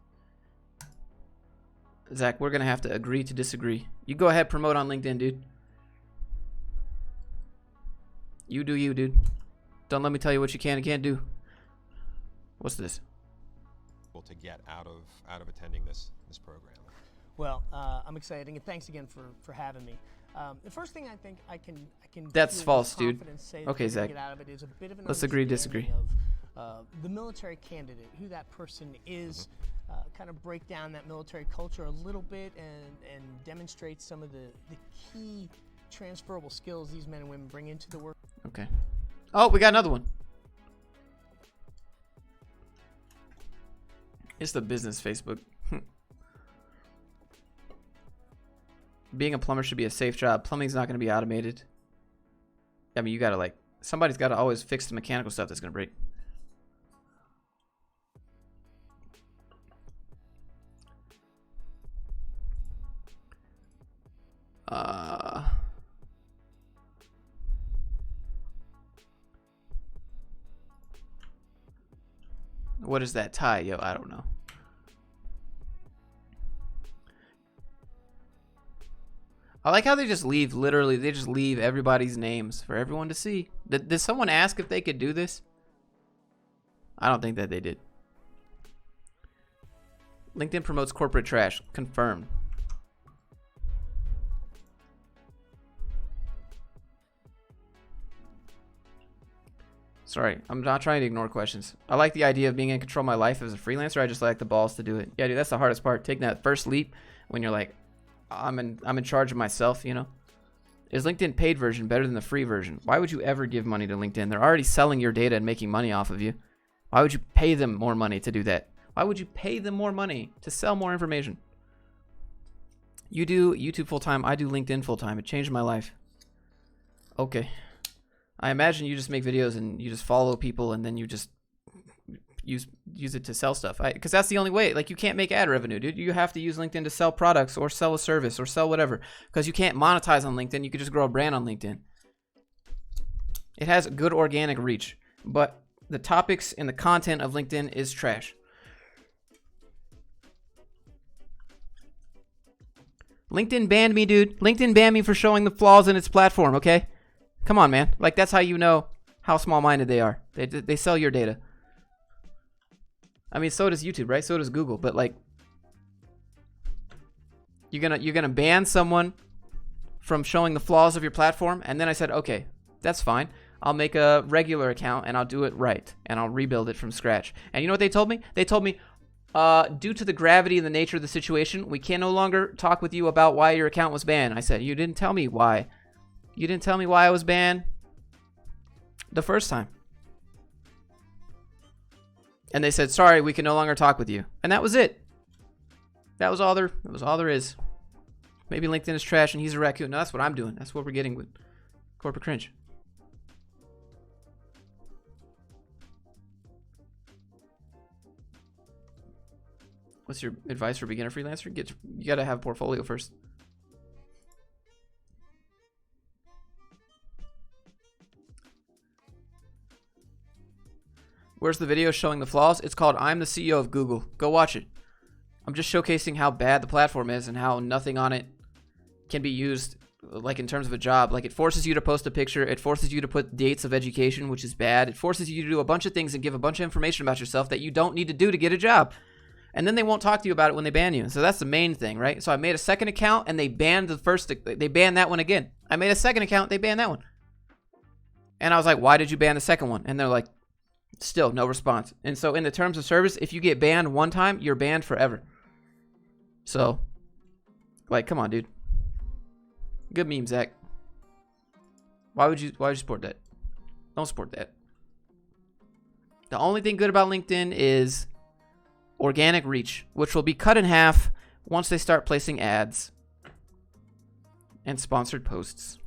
Zach, we're going to have to agree to disagree. You go ahead, promote on LinkedIn, dude. You do you, dude. Don't let me tell you what you can and can't do. What's this? To get out of attending this program. Well, I'm excited, and thanks again for having me. The first thing I think I can That's false, dude. Okay, Zach. Get out of it is a bit of an Let's agree, disagree. Of the military candidate, who that person is, kind of break down that military culture a little bit, and demonstrate some of the key transferable skills these men and women bring into the work. Okay. Oh, we got another one. It's the business Facebook. Being a plumber should be a safe job. Plumbing's not going to be automated. I mean, you got to somebody's got to always fix the mechanical stuff that's going to break. What is that tie? Yo, I don't know. I like how they just leave, literally, they just leave everybody's names for everyone to see. Did someone ask if they could do this? I don't think that they did. LinkedIn promotes corporate trash. Confirmed. Sorry, I'm not trying to ignore questions. I like the idea of being in control of my life as a freelancer. I just like the balls to do it. Yeah, dude, that's the hardest part. Taking that first leap when you're like, I'm in charge of myself, you know? Is LinkedIn paid version better than the free version? Why would you ever give money to LinkedIn? They're already selling your data and making money off of you. Why would you pay them more money to do that? Why would you pay them more money to sell more information? You do YouTube full-time. I do LinkedIn full-time. It changed my life. Okay. I imagine you just make videos and you just follow people and then you just use it to sell stuff. Because that's the only way. Like, you can't make ad revenue, dude. You have to use LinkedIn to sell products or sell a service or sell whatever. Because you can't monetize on LinkedIn. You could just grow a brand on LinkedIn. It has good organic reach. But the topics and the content of LinkedIn is trash. LinkedIn banned me, dude. LinkedIn banned me for showing the flaws in its platform, okay? Come on, man. Like, that's how you know how small-minded they are. They sell your data. I mean, so does YouTube, right? So does Google. But, like, you're gonna ban someone from showing the flaws of your platform? And then I said, okay, that's fine. I'll make a regular account, and I'll do it right. And I'll rebuild it from scratch. And you know what they told me? They told me, due to the gravity and the nature of the situation, we can no longer talk with you about why your account was banned. I said, you didn't tell me why. You didn't tell me why I was banned the first time. And they said, sorry, we can no longer talk with you. And that was it. That was all there is. Maybe LinkedIn is trash and he's a raccoon. No, that's what I'm doing. That's what we're getting with corporate cringe. What's your advice for beginner freelancer? You got to have a portfolio first. Where's the video showing the flaws? It's called I'm the CEO of Google. Go watch it. I'm just showcasing how bad the platform is and how nothing on it can be used, like, in terms of a job. Like, it forces you to post a picture. It forces you to put dates of education, which is bad. It forces you to do a bunch of things and give a bunch of information about yourself that you don't need to do to get a job. And then they won't talk to you about it when they ban you. So that's the main thing, right? So I made a second account and they banned they banned that one again. I made a second account, they banned that one. And I was like, why did you ban the second one? And they're like, still no response. And so in the terms of service, if you get banned one time, you're banned forever. So, like, come on, dude. Good meme, Zach. Why would you support that? Don't support that. The only thing good about LinkedIn is organic reach, which will be cut in half once they start placing ads and sponsored posts.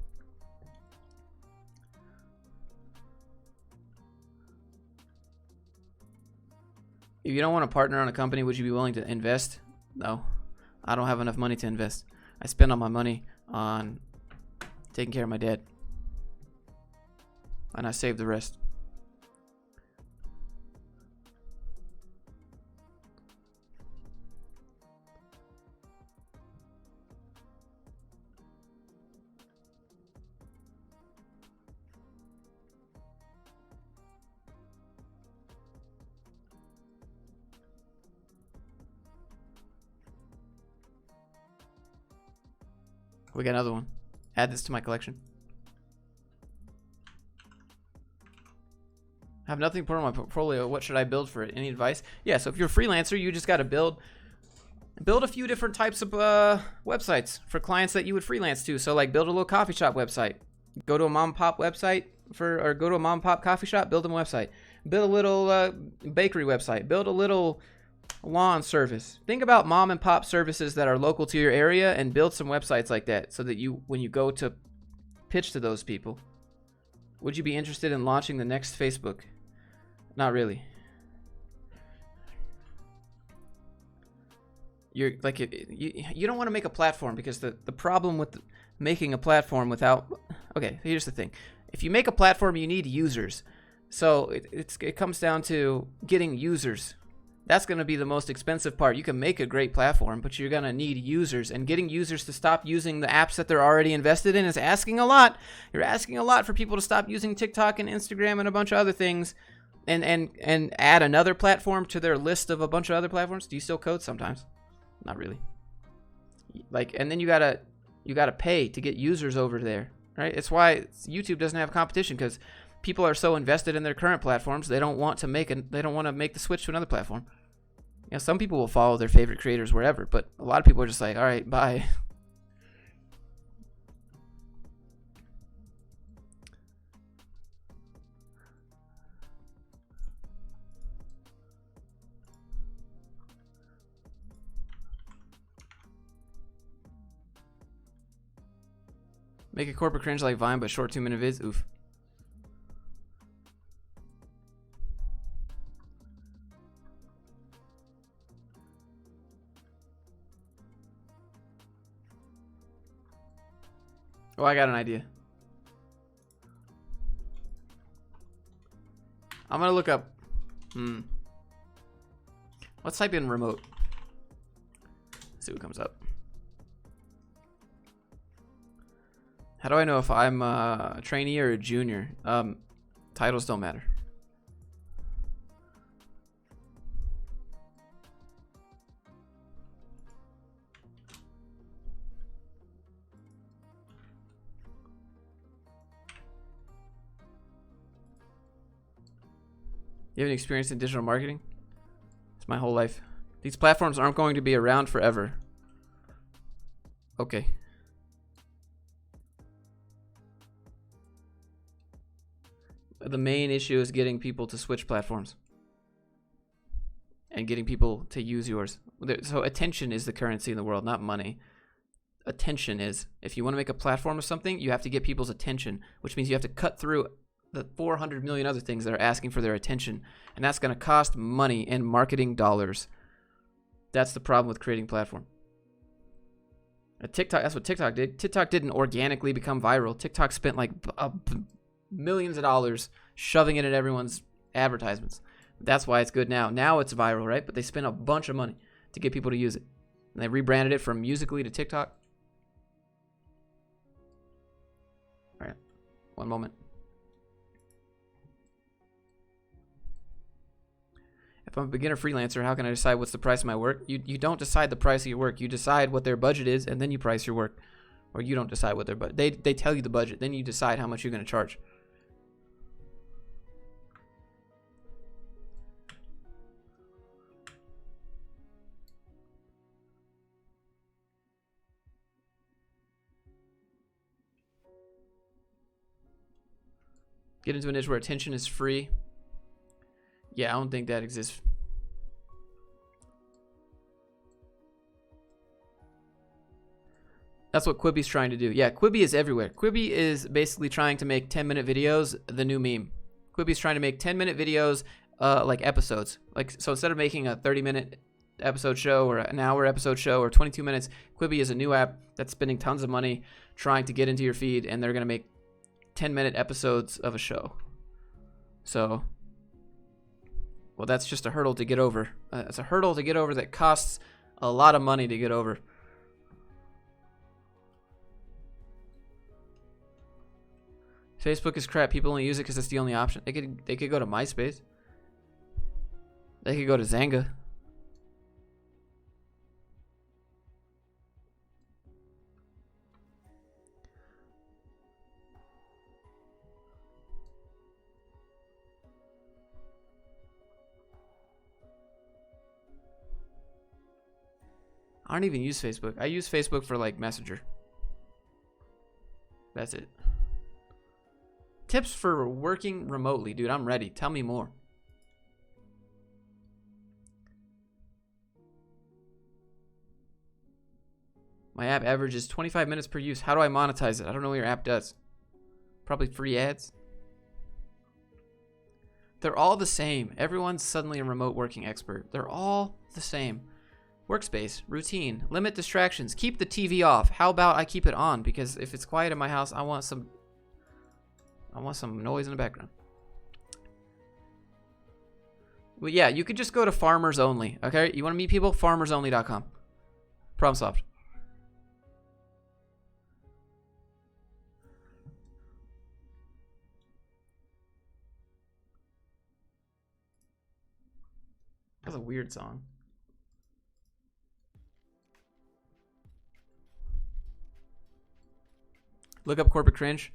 If you don't want to partner on a company, would you be willing to invest? No, I don't have enough money to invest. I spend all my money on taking care of my dad, and I save the rest. We got another one. Add this to my collection. I have nothing put on my portfolio. What should I build for it? Any advice? Yeah, so if you're a freelancer, you just got to build a few different types of websites for clients that you would freelance to. So like build a little coffee shop website. Go to a mom and pop website or go to a mom and pop coffee shop, build them a website. Build a little bakery website. Build a little lawn service. Think about mom and pop services that are local to your area and build some websites like that so that you, when you go to pitch to those people, would you be interested in launching the next Facebook? Not really. You're like, you don't want to make a platform because the problem with making a platform without, okay, here's the thing. If you make a platform, you need users. So it comes down to getting users. That's going to be the most expensive part. You can make a great platform, but you're going to need users. And getting users to stop using the apps that they're already invested in is asking a lot. You're asking a lot for people to stop using TikTok and Instagram and a bunch of other things and add another platform to their list of a bunch of other platforms. Do you still code sometimes? Not really. Like, and then you gotta pay to get users over there, right? It's why YouTube doesn't have competition, because people are so invested in their current platforms, they don't want to make the switch to another platform. You know, some people will follow their favorite creators wherever, but a lot of people are just like, all right, bye. Make a corporate cringe like Vine, but short 2-minute vids. Oof. Oh, I got an idea. I'm gonna look up. Let's type in remote. See what comes up. How do I know if I'm a trainee or a junior? Titles don't matter. You have any experience in digital marketing? It's my whole life. These platforms aren't going to be around forever. Okay. The main issue is getting people to switch platforms and getting people to use yours. So attention is the currency in the world, not money. Attention is. If you want to make a platform of something, you have to get people's attention, which means you have to cut through the 400 million other things that are asking for their attention. And that's going to cost money and marketing dollars. That's the problem with creating platform. TikTok, that's what TikTok did. TikTok didn't organically become viral. TikTok spent like millions of dollars shoving it at everyone's advertisements. That's why it's good now. Now it's viral, right? But they spent a bunch of money to get people to use it. And they rebranded it from Musical.ly to TikTok. All right. One moment. If I'm a beginner freelancer, how can I decide what's the price of my work? You don't decide the price of your work. You decide what their budget is, and then you price your work. Or you don't decide what their budget. They tell you the budget. Then you decide how much you're going to charge. Get into a niche where attention is free. Yeah, I don't think that exists. That's what Quibi's trying to do. Yeah, Quibi is everywhere. Quibi is basically trying to make 10-minute videos the new meme. Quibi's trying to make 10-minute videos like episodes. Like, so instead of making a 30-minute episode show or an hour episode show or 22 minutes, Quibi is a new app that's spending tons of money trying to get into your feed, and they're going to make 10-minute episodes of a show. So, well, that's just a hurdle to get over. It's a hurdle to get over that costs a lot of money to get over. Facebook is crap. People only use it because it's the only option. They could go to MySpace. They could go to Zanga. I don't even use Facebook. I use Facebook for like Messenger. That's it. Tips for working remotely. Dude, I'm ready. Tell me more. My app averages 25 minutes per use. How do I monetize it? I don't know what your app does. Probably free ads. They're all the same. Everyone's suddenly a remote working expert. They're all the same. Workspace, routine, limit distractions, keep the TV off. How about I keep it on? Because if it's quiet in my house, I want some noise in the background. Well, yeah, you could just go to Farmers Only, okay? You want to meet people? FarmersOnly.com. Problem solved. That's a weird song. Look up corporate cringe.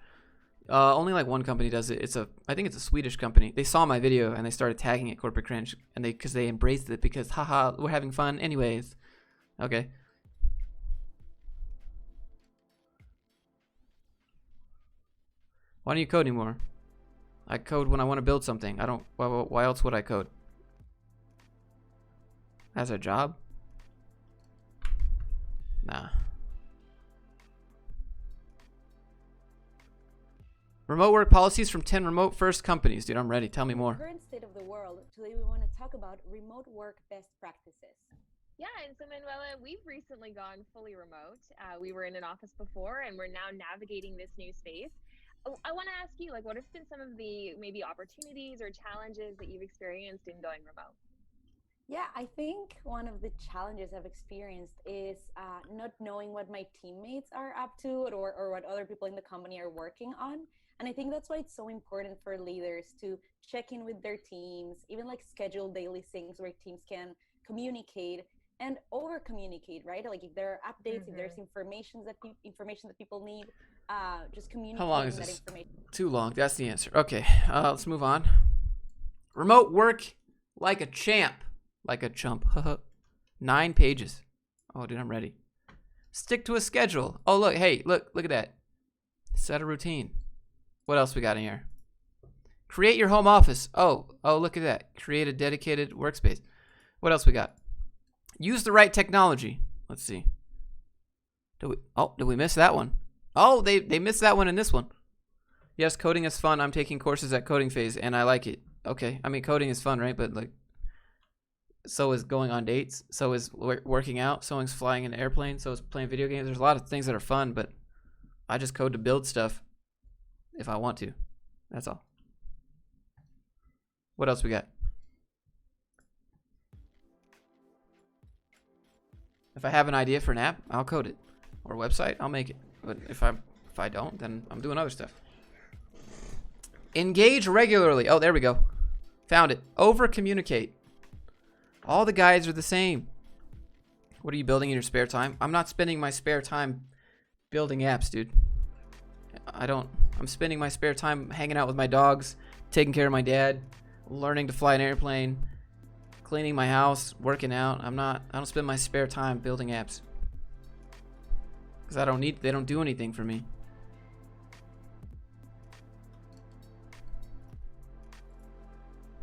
Only like one company does it. I think it's a Swedish company. They saw my video and they started tagging it corporate cringe, and because they embraced it because haha, we're having fun anyways. Okay. Why don't you code anymore? I code when I want to build something. I don't. Why else would I code? As a job? Nah. Remote work policies from 10 remote first companies. Dude, I'm ready. Tell me more. Current state of the world. Today we want to talk about remote work best practices. Yeah, and so Manuela, we've recently gone fully remote. We were in an office before, and we're now navigating this new space. I want to ask you, like, what have been some of the maybe opportunities or challenges that you've experienced in going remote? Yeah, I think one of the challenges I've experienced is not knowing what my teammates are up to or what other people in the company are working on. And I think that's why it's so important for leaders to check in with their teams, even like schedule daily things where teams can communicate and over communicate, right? Like if there are updates, if there's information that people need, just communicate. How long is this? Too long. That's the answer. Okay, let's move on. Remote work like a champ. Like a chump. 9 pages. Oh, dude, I'm ready. Stick to a schedule. Oh, look. Hey, look at that. Set a routine. What else we got in here? Create your home office. Oh, look at that. Create a dedicated workspace. What else we got? Use the right technology. Let's see. Did we miss that one? Oh, they missed that one in this one. Yes, coding is fun. I'm taking courses at Coding Phase, and I like it. Okay, I mean, coding is fun, right? But like, so is going on dates. So is working out. So is flying in an airplane. So is playing video games. There's a lot of things that are fun, but I just code to build stuff if I want to. That's all. What else we got? If I have an idea for an app, I'll code it. Or a website, I'll make it. But if I don't, then I'm doing other stuff. Engage regularly. Oh, there we go. Found it. Over communicate. All the guides are the same. What are you building in your spare time? I'm not spending my spare time building apps, dude. I'm spending my spare time hanging out with my dogs, taking care of my dad, learning to fly an airplane, cleaning my house, working out. I don't spend my spare time building apps. Because they don't do anything for me.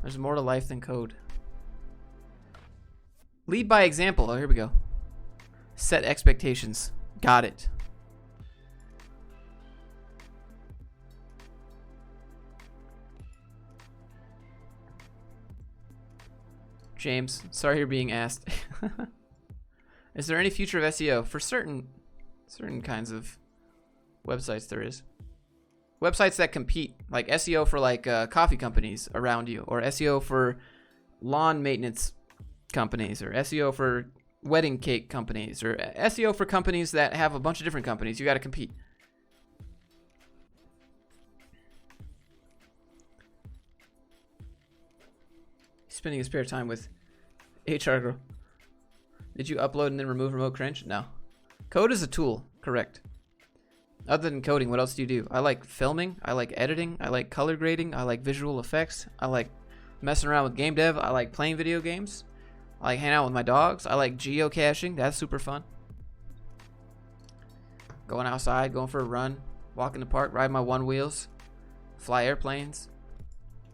There's more to life than code. Lead by example. Oh, here we go. Set expectations. Got it. James, sorry you're being asked. Is there any future of SEO? For certain kinds of websites there is. Websites that compete, like SEO for like coffee companies around you, or SEO for lawn maintenance companies, or SEO for wedding cake companies, or SEO for companies that have a bunch of different companies. You got to compete. Spending his spare time with HR girl. Did you upload and then remove remote cringe? No. Code is a tool, correct. Other than coding, what else do you do? I like filming, I like editing, I like color grading, I like visual effects, I like messing around with game dev, I like playing video games, I like hanging out with my dogs, I like geocaching, that's super fun. Going outside, going for a run, walk in the park, ride my one wheels, fly airplanes,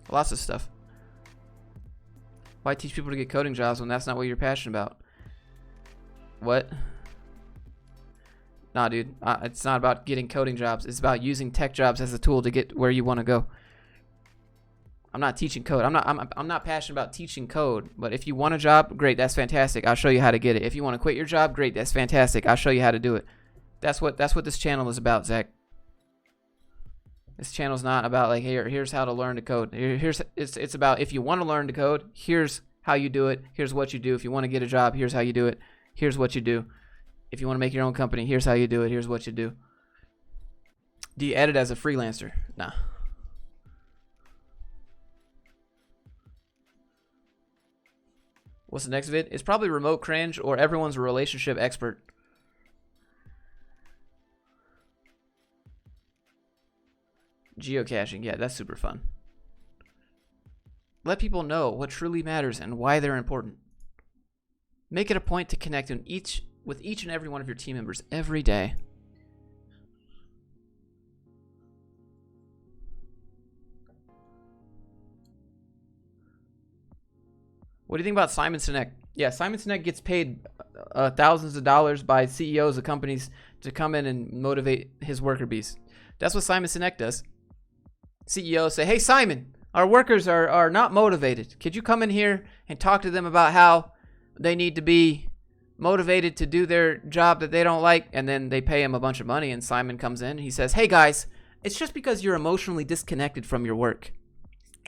lots of stuff. Why teach people to get coding jobs when that's not what you're passionate about? What? Nah, dude. It's not about getting coding jobs. It's about using tech jobs as a tool to get where you want to go. I'm not teaching code. I'm not passionate about teaching code. But if you want a job, great. That's fantastic. I'll show you how to get it. If you want to quit your job, great. That's fantastic. I'll show you how to do it. That's what this channel is about, Zach. This channel's not about like here's how to learn to code. It's about if you want to learn to code, here's how you do it. Here's what you do. If you want to get a job, here's how you do it. Here's what you do. If you want to make your own company, here's how you do it. Here's what you do. Do you edit as a freelancer? Nah. What's the next vid? It's probably remote cringe or everyone's a relationship expert. Geocaching, yeah, that's super fun. Let people know what truly matters and why they're important. Make it a point to connect with each and every one of your team members every day. What do you think about Simon Sinek? Yeah, Simon Sinek gets paid thousands of dollars by CEOs of companies to come in and motivate his worker bees. That's what Simon Sinek does. CEOs say, hey, Simon, our workers are not motivated. Could you come in here and talk to them about how they need to be motivated to do their job that they don't like? And then they pay him a bunch of money, and Simon comes in and he says, hey, guys, it's just because you're emotionally disconnected from your work.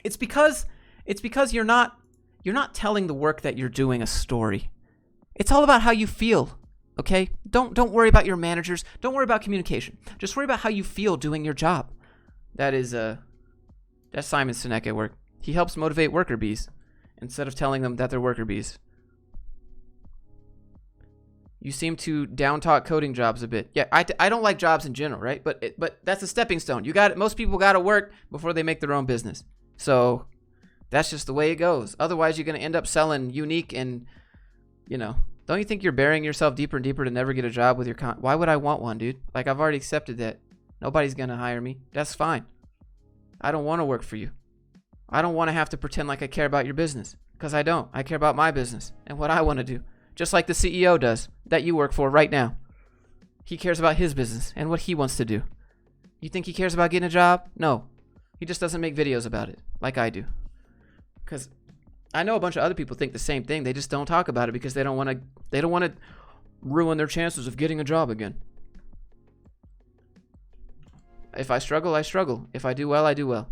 It's because you're not telling the work that you're doing a story. It's all about how you feel, okay? Don't worry about your managers. Don't worry about communication. Just worry about how you feel doing your job. That's Simon Sinek at work. He helps motivate worker bees instead of telling them that they're worker bees. You seem to down-talk coding jobs a bit. Yeah, I don't like jobs in general, right? But that's a stepping stone. Most people got to work before they make their own business. So that's just the way it goes. Otherwise, you're going to end up selling unique and, don't you think you're burying yourself deeper and deeper to never get a job with your Why would I want one, dude? Like, I've already accepted that. Nobody's going to hire me. That's fine. I don't want to work for you. I don't want to have to pretend like I care about your business, because I don't. I care about my business and what I want to do. Just like the CEO does that you work for right now. He cares about his business and what he wants to do. You think he cares about getting a job? No. He just doesn't make videos about it like I do. Because I know a bunch of other people think the same thing. They just don't talk about it because they don't want to ruin their chances of getting a job again. If I struggle, I struggle. If I do well, I do well.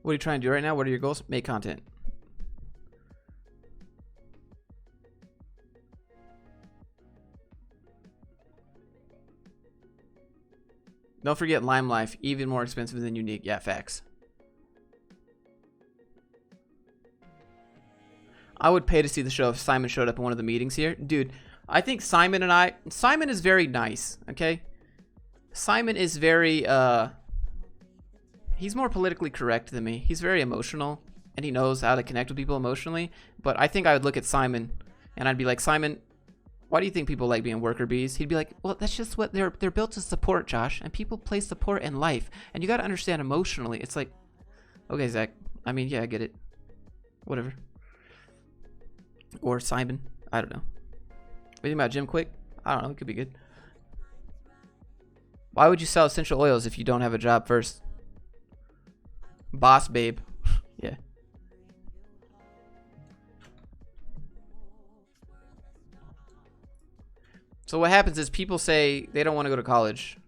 What are you trying to do right now? What are your goals? Make content. Don't forget Lime Life, even more expensive than Unique. Yeah, facts. I would pay to see the show if Simon showed up in one of the meetings here. Dude, I think Simon is very nice, okay? Simon is very, he's more politically correct than me. He's very emotional, and he knows how to connect with people emotionally. But I think I would look at Simon, and I'd be like, Simon, why do you think people like being worker bees? He'd be like, well, that's just what they're built to support, Josh. And people place support in life. And you got to understand emotionally. It's like, okay, Zach. I mean, yeah, I get it. Whatever. Or Simon. I don't know. What do you think about Jim Quick? I don't know. It could be good. Why would you sell essential oils if you don't have a job first? Boss babe. Yeah. So what happens is people say they don't want to go to college.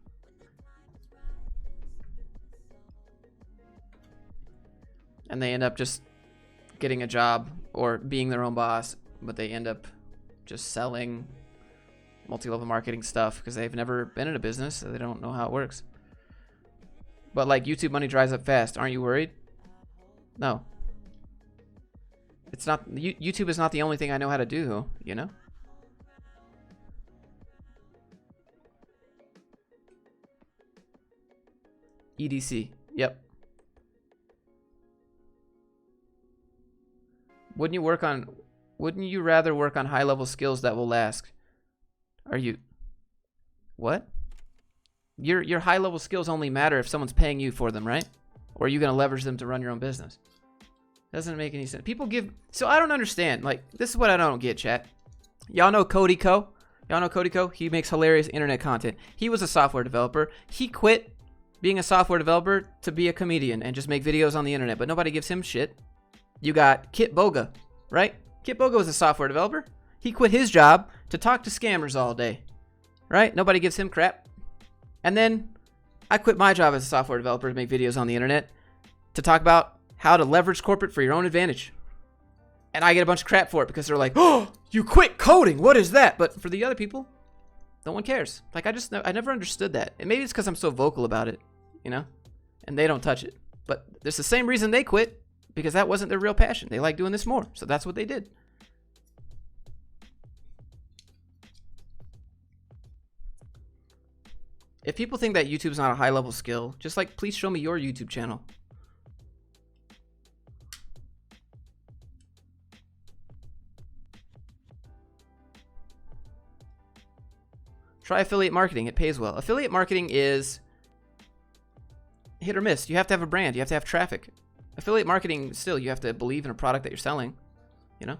And they end up just getting a job or being their own boss, but they end up just selling multi-level marketing stuff because they've never been in a business, so they don't know how it works. But like YouTube money dries up fast. Aren't you worried? No. It's not. YouTube is not the only thing I know how to do, you know? EDC. Yep. Wouldn't you rather work on high-level skills that will last? Are you... What? Your high-level skills only matter if someone's paying you for them, right? Or are you going to leverage them to run your own business? Doesn't make any sense. People give... So I don't understand. Like, this is what I don't get, chat. Y'all know Cody Co? Y'all know Cody Co? He makes hilarious internet content. He was a software developer. He quit being a software developer to be a comedian and just make videos on the internet, but nobody gives him shit. You got Kit Boga, right? Kit Boga was a software developer. He quit his job to talk to scammers all day, right? Nobody gives him crap. And then I quit my job as a software developer to make videos on the internet to talk about how to leverage corporate for your own advantage. And I get a bunch of crap for it because they're like, oh, you quit coding. What is that? But for the other people, no one cares. Like, I never understood that. And maybe it's because I'm so vocal about it, you know? And they don't touch it. But there's the same reason they quit, because that wasn't their real passion. They like doing this more. So that's what they did. If people think that YouTube's not a high-level skill, just like, please show me your YouTube channel. Try affiliate marketing. It pays well. Affiliate marketing is hit or miss. You have to have a brand. You have to have traffic. Affiliate marketing, still, you have to believe in a product that you're selling, you know?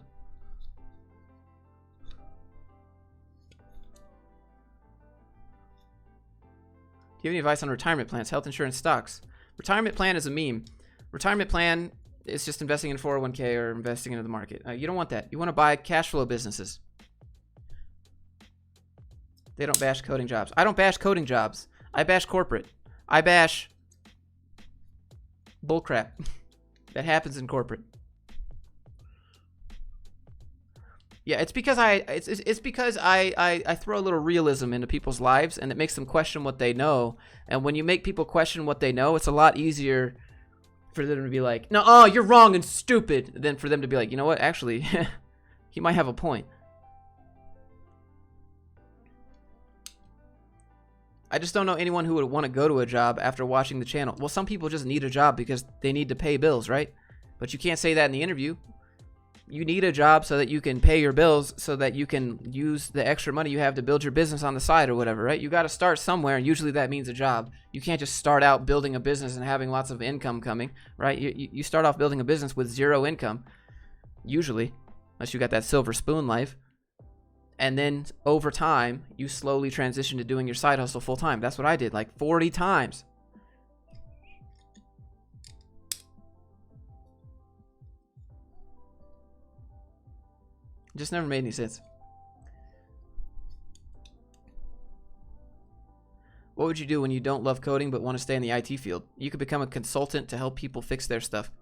Do you have any advice on retirement plans, health insurance, stocks? Retirement plan is a meme. Retirement plan is just investing in 401k or investing into the market. You don't want that. You want to buy cash flow businesses. They don't bash coding jobs. I don't bash coding jobs. I bash corporate. I bash bullcrap that happens in corporate. Yeah, it's because I throw a little realism into people's lives, and it makes them question what they know. And when you make people question what they know, it's a lot easier for them to be like, no, oh, you're wrong and stupid, than for them to be like, you know what, actually, he might have a point. I just don't know anyone who would want to go to a job after watching the channel. Well, some people just need a job because they need to pay bills, right? But you can't say that in the interview. You need a job so that you can pay your bills, so that you can use the extra money you have to build your business on the side or whatever, right? You got to start somewhere, and usually that means a job. You can't just start out building a business and having lots of income coming, right? You start off building a business with zero income, usually, unless you got that silver spoon life. And then over time, you slowly transition to doing your side hustle full time. That's what I did, like 40 times. It just never made any sense. What would you do when you don't love coding but want to stay in the IT field? You could become a consultant to help people fix their stuff.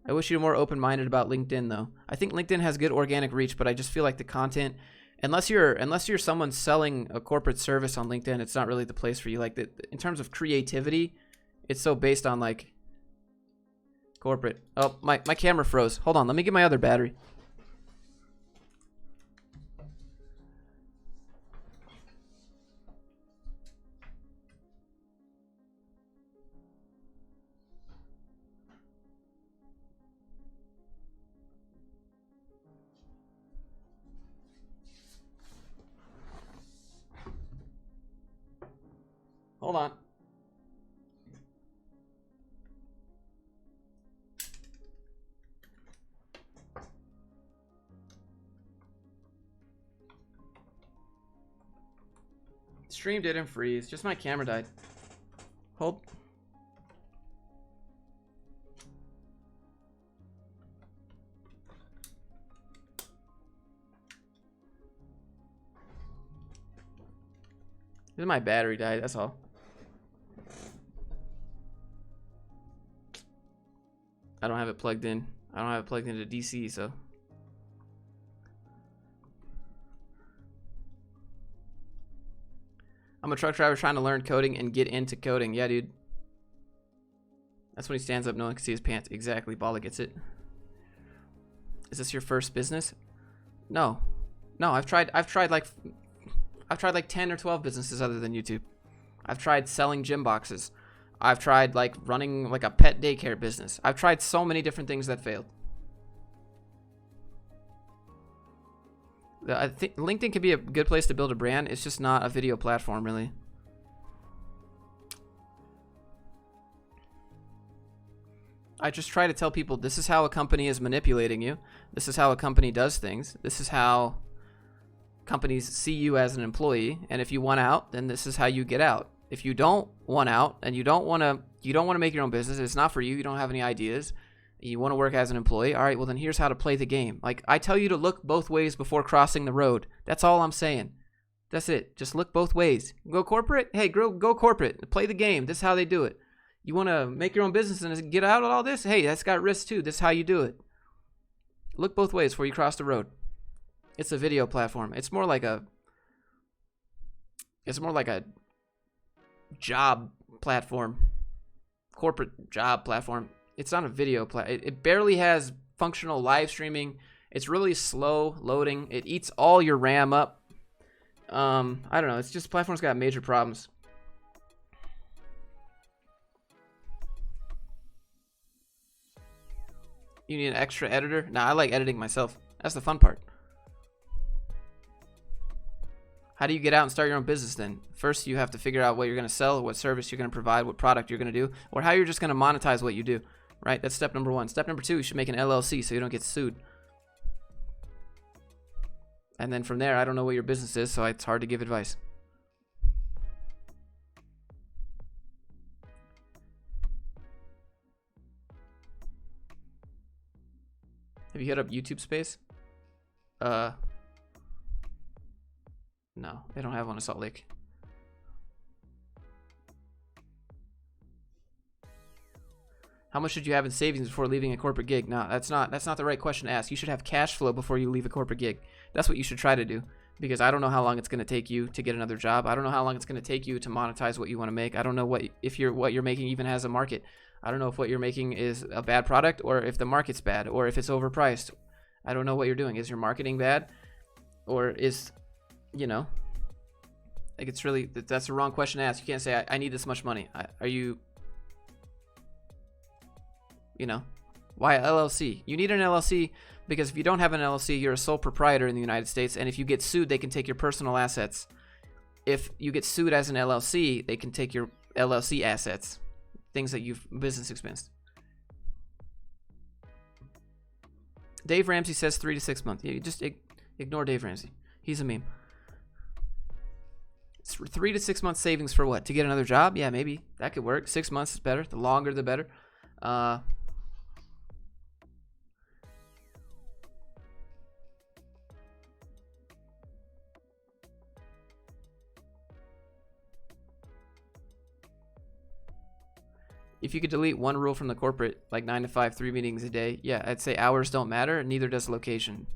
I wish you were more open-minded about LinkedIn, though. I think LinkedIn has good organic reach, but I just feel like the content, unless you're someone selling a corporate service on LinkedIn, it's not really the place for you. Like, in terms of creativity, it's so based on like corporate. Oh, my camera froze. Hold on, let me get my other battery. Hold on. Stream didn't freeze. Just my camera died. Hold. This is my battery died, that's all. I don't have it plugged in. I don't have it plugged into DC, so. I'm a truck driver trying to learn coding and get into coding. Yeah, dude. That's when he stands up, no one can see his pants. Exactly, Bala gets it. Is this your first business? No. No, I've tried like 10 or 12 businesses other than YouTube. I've tried selling gym boxes. I've tried like running like a pet daycare business. I've tried so many different things that failed. I think LinkedIn could be a good place to build a brand. It's just not a video platform, really. I just try to tell people this is how a company is manipulating you. This is how a company does things. This is how companies see you as an employee. And if you want out, then this is how you get out. If you don't want out and you don't want to make your own business, it's not for you. You don't have any ideas. You want to work as an employee. All right, well then here's how to play the game. Like I tell you to look both ways before crossing the road. That's all I'm saying. That's it. Just look both ways. Go corporate? Hey, go corporate. Play the game. This is how they do it. You want to make your own business and get out of all this? Hey, that's got risks too. This is how you do it. Look both ways before you cross the road. It's a video platform. It's more like a job platform. Corporate job platform. It's not a video it barely has functional live streaming. It's really slow loading. It eats all your RAM up. I don't know. It's just platform's got major problems. You need an extra editor? Nah, I like editing myself. That's the fun part. How do you get out and start your own business then? First, you have to figure out what you're going to sell, what service you're going to provide, what product you're going to do, or how you're just going to monetize what you do. Right? That's step number 1. Step number 2, you should make an LLC so you don't get sued. And then from there, I don't know what your business is, so it's hard to give advice. Have you hit up YouTube Space? No, they don't have one in Salt Lake. How much should you have in savings before leaving a corporate gig? No, that's not the right question to ask. You should have cash flow before you leave a corporate gig. That's what you should try to do, because I don't know how long it's going to take you to get another job. I don't know how long it's going to take you to monetize what you want to make. I don't know what you're making even has a market. I don't know if what you're making is a bad product or if the market's bad or if it's overpriced. I don't know what you're doing. Is your marketing bad, or is, like it's really, that's the wrong question to ask. You can't say I need this much money. Are you? Why a LLC? You need an LLC because if you don't have an LLC, you're a sole proprietor in the United States, and if you get sued, they can take your personal assets. If you get sued as an LLC, they can take your LLC assets, things that you've business expense. Dave Ramsey says 3 to 6 months. You just ignore Dave Ramsey. He's a meme. It's 3 to 6 months savings for what? To get another job? Yeah, maybe that could work. 6 months is better. The longer, the better. If you could delete one rule from the corporate, like 9 to 5, 3 meetings a day, yeah, I'd say hours don't matter, neither does location.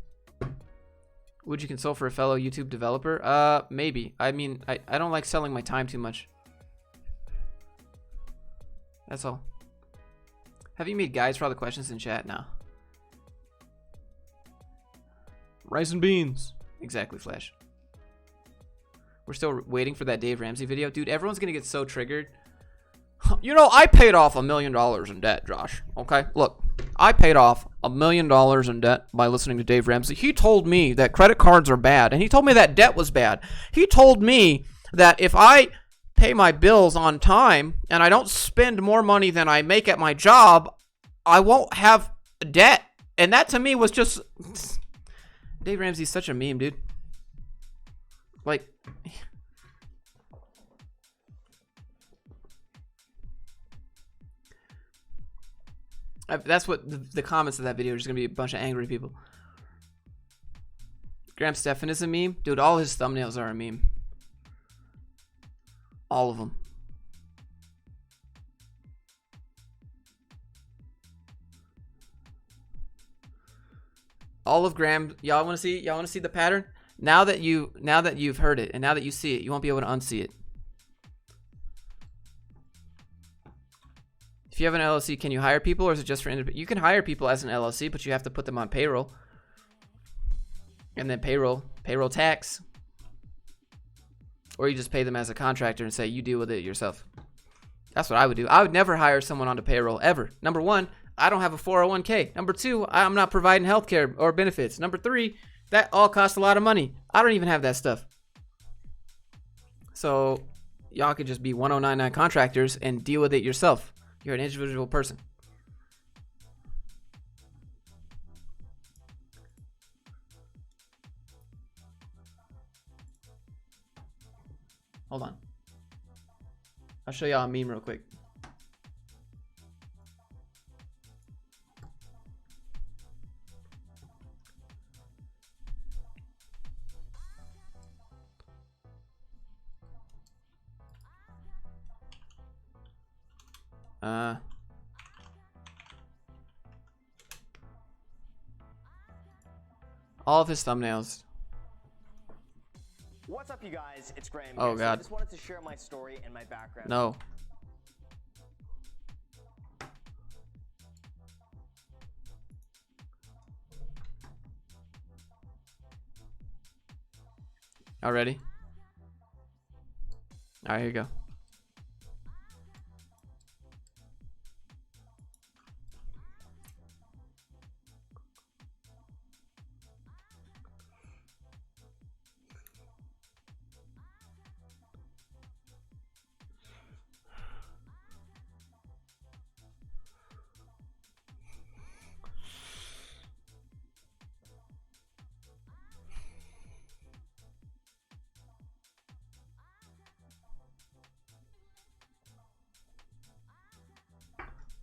Would you consult for a fellow YouTube developer? Maybe. I mean, I don't like selling my time too much. That's all. Have you made guides for all the questions in chat? No. Rice and beans. Exactly, Flash. We're still waiting for that Dave Ramsey video. Dude, everyone's going to get so triggered. I paid off $1 million in debt, Josh. Okay, look, I paid off $1 million in debt by listening to Dave Ramsey. He told me that credit cards are bad, and he told me that debt was bad. He told me that if I pay my bills on time and I don't spend more money than I make at my job, I won't have debt. And that to me was just... Dave Ramsey's such a meme, dude. Like... That's what the comments of that video are just going to be a bunch of angry people. Graham Stephan is a meme. Dude, all his thumbnails are a meme. All of them. All of Graham. Y'all want to see? Y'all want to see the pattern? Now that you've heard it and now that you see it, you won't be able to unsee it. If you have an LLC, can you hire people or is it just for independent? You can hire people as an LLC, but you have to put them on payroll. And then payroll tax. Or you just pay them as a contractor and say you deal with it yourself. That's what I would do. I would never hire someone onto payroll ever. Number one, I don't have a 401k. Number two, I'm not providing healthcare or benefits. Number three, that all costs a lot of money. I don't even have that stuff. So y'all could just be 1099 contractors and deal with it yourself. You're an individual person. Hold on. I'll show y'all a meme real quick. All of his thumbnails. What's up, you guys? It's Graham. Oh, here. God. I just wanted to share my story and my background. No. All ready? All right, here you go.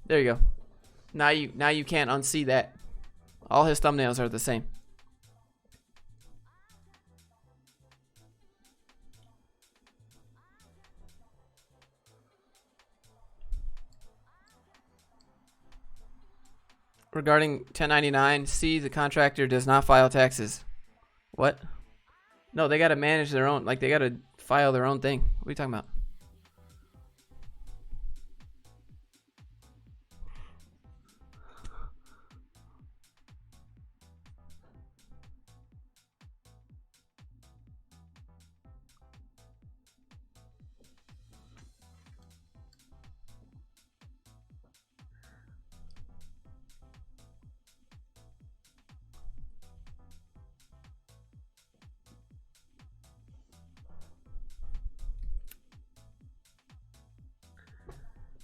There you go. Now you can't unsee that. All his thumbnails are the same. Regarding 1099, C, the contractor does not file taxes. What? No, they got to manage their own, like they got to file their own thing. What are you talking about?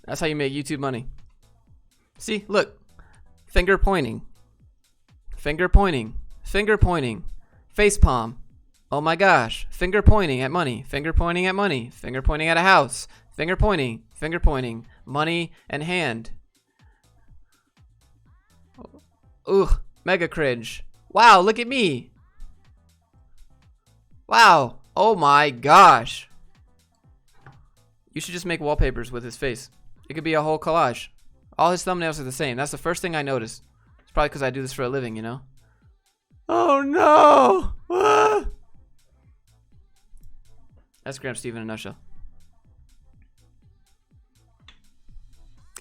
That's how you make YouTube money. See, look. Finger pointing. Finger pointing. Finger pointing. Face palm. Oh my gosh. Finger pointing at money. Finger pointing at money. Finger pointing at a house. Finger pointing. Finger pointing. Money and hand. Ugh. Mega cringe. Wow, look at me. Wow. Oh my gosh. You should just make wallpapers with his face. It could be a whole collage. All his thumbnails are the same. That's the first thing I noticed. It's probably because I do this for a living, you know? Oh no! Ah! That's Graham Stephan in a nutshell.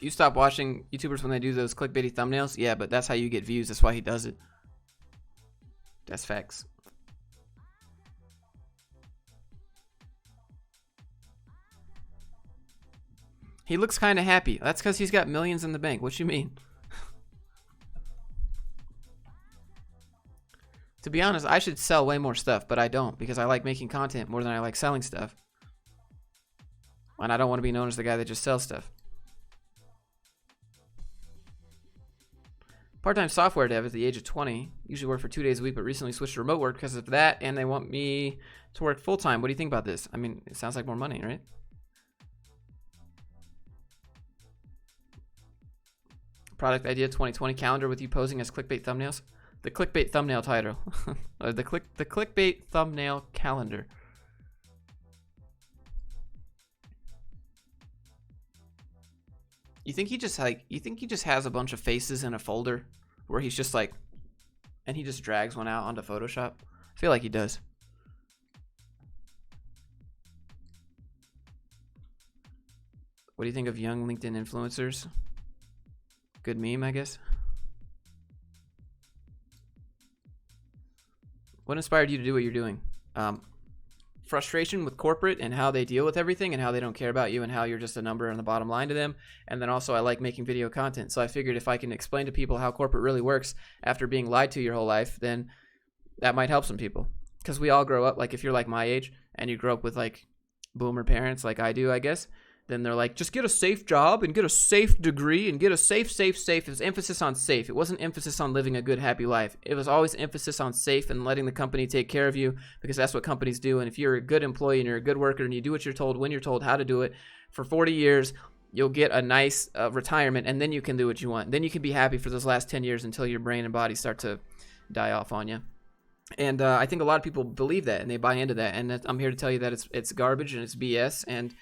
You stop watching YouTubers when they do those clickbaity thumbnails? Yeah, but that's how you get views. That's why he does it. That's facts. He looks kind of happy. That's because he's got millions in the bank. What you mean? To be honest, I should sell way more stuff, but I don't because I like making content more than I like selling stuff. And I don't want to be known as the guy that just sells stuff. Part-time software dev at the age of 20. Usually work for 2 days a week, but recently switched to remote work because of that, and they want me to work full-time. What do you think about this? I mean, it sounds like more money, right? Product idea 2020 calendar with you posing as clickbait thumbnails. The clickbait thumbnail title. the clickbait thumbnail calendar. You think he just has a bunch of faces in a folder where he's just like, and he just drags one out onto Photoshop? I feel like he does. What do you think of young LinkedIn influencers? Good meme, I guess. What inspired you to do what you're doing? Frustration with corporate and how they deal with everything and how they don't care about you and how you're just a number on the bottom line to them. And then also I like making video content. So I figured if I can explain to people how corporate really works after being lied to your whole life, then that might help some people. Because we all grow up, like if you're like my age and you grow up with like boomer parents like I do, I guess, then they're like, just get a safe job and get a safe degree and get a safe. It was emphasis on safe. It wasn't emphasis on living a good, happy life. It was always emphasis on safe and letting the company take care of you, because that's what companies do. And if you're a good employee and you're a good worker and you do what you're told, when you're told how to do it for 40 years, you'll get a nice retirement, and then you can do what you want. Then you can be happy for those last 10 years until your brain and body start to die off on you. And I think a lot of people believe that and they buy into that. And I'm here to tell you that it's garbage and it's BS. And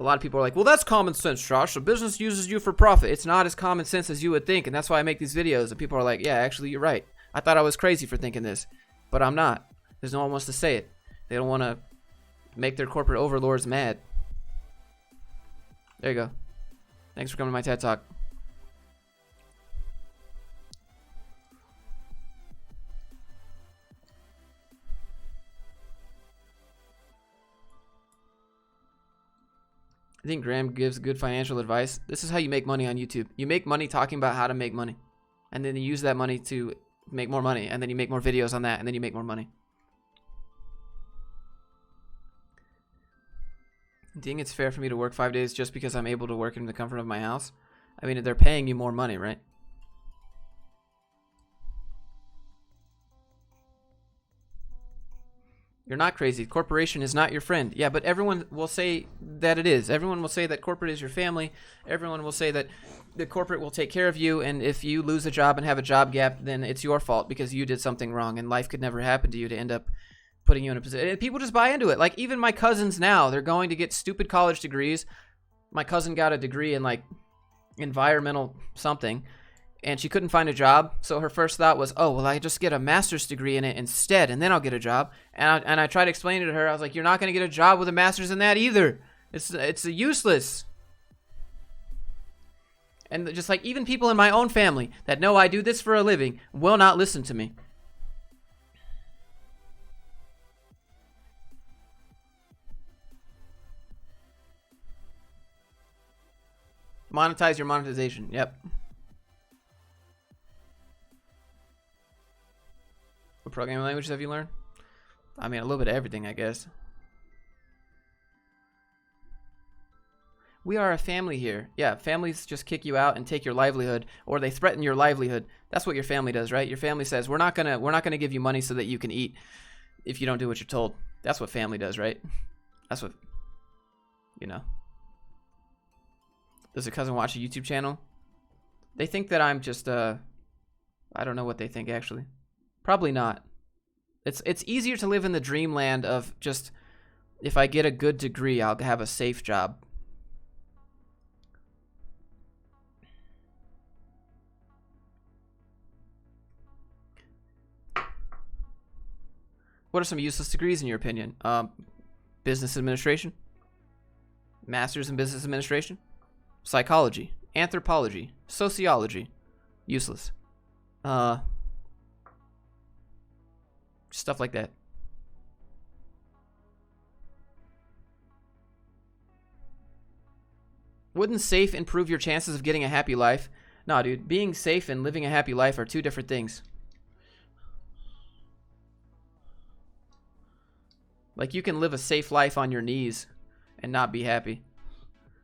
a lot of people are like, well, that's common sense, Josh. A business uses you for profit. It's not as common sense as you would think, and that's why I make these videos. And people are like, yeah, actually, you're right. I thought I was crazy for thinking this, but I'm not. Because no one wants to say it. They don't want to make their corporate overlords mad. There you go. Thanks for coming to my TED Talk. I think Graham gives good financial advice. This is how you make money on YouTube. You make money talking about how to make money. And then you use that money to make more money. And then you make more videos on that. And then you make more money. Do you think it's fair for me to work 5 days just because I'm able to work in the comfort of my house? I mean, they're paying you more money, right? You're not crazy. Corporation is not your friend. Yeah, but everyone will say that it is. Everyone will say that corporate is your family. Everyone will say that the corporate will take care of you, and if you lose a job and have a job gap, then it's your fault because you did something wrong, and life could never happen to you to end up putting you in a position. And people just buy into it. Like, even my cousins now, they're going to get stupid college degrees. My cousin got a degree in, like, environmental something, and she couldn't find a job, so her first thought was, oh, well, I just get a master's degree in it instead, and then I'll get a job. And I tried to explain it to her. I was like, you're not going to get a job with a master's in that either. It's useless. And just like even people in my own family that know I do this for a living will not listen to me. Monetize your monetization. Yep. What programming languages have you learned? I mean, a little bit of everything, I guess. We are a family here. Yeah, families just kick you out and take your livelihood, or they threaten your livelihood. That's what your family does, right? Your family says, we're not gonna give you money so that you can eat if you don't do what you're told. That's what family does, right? That's what, you know. Does a cousin watch a YouTube channel? They think that I'm just I don't know what they think actually. Probably not. It's easier to live in the dreamland of just, if I get a good degree, I'll have a safe job. What are some useless degrees in your opinion? Business administration, master's in business administration, psychology, anthropology, sociology, useless. Stuff like that. Wouldn't safe improve your chances of getting a happy life? Nah, dude. Being safe and living a happy life are two different things. Like, you can live a safe life on your knees and not be happy.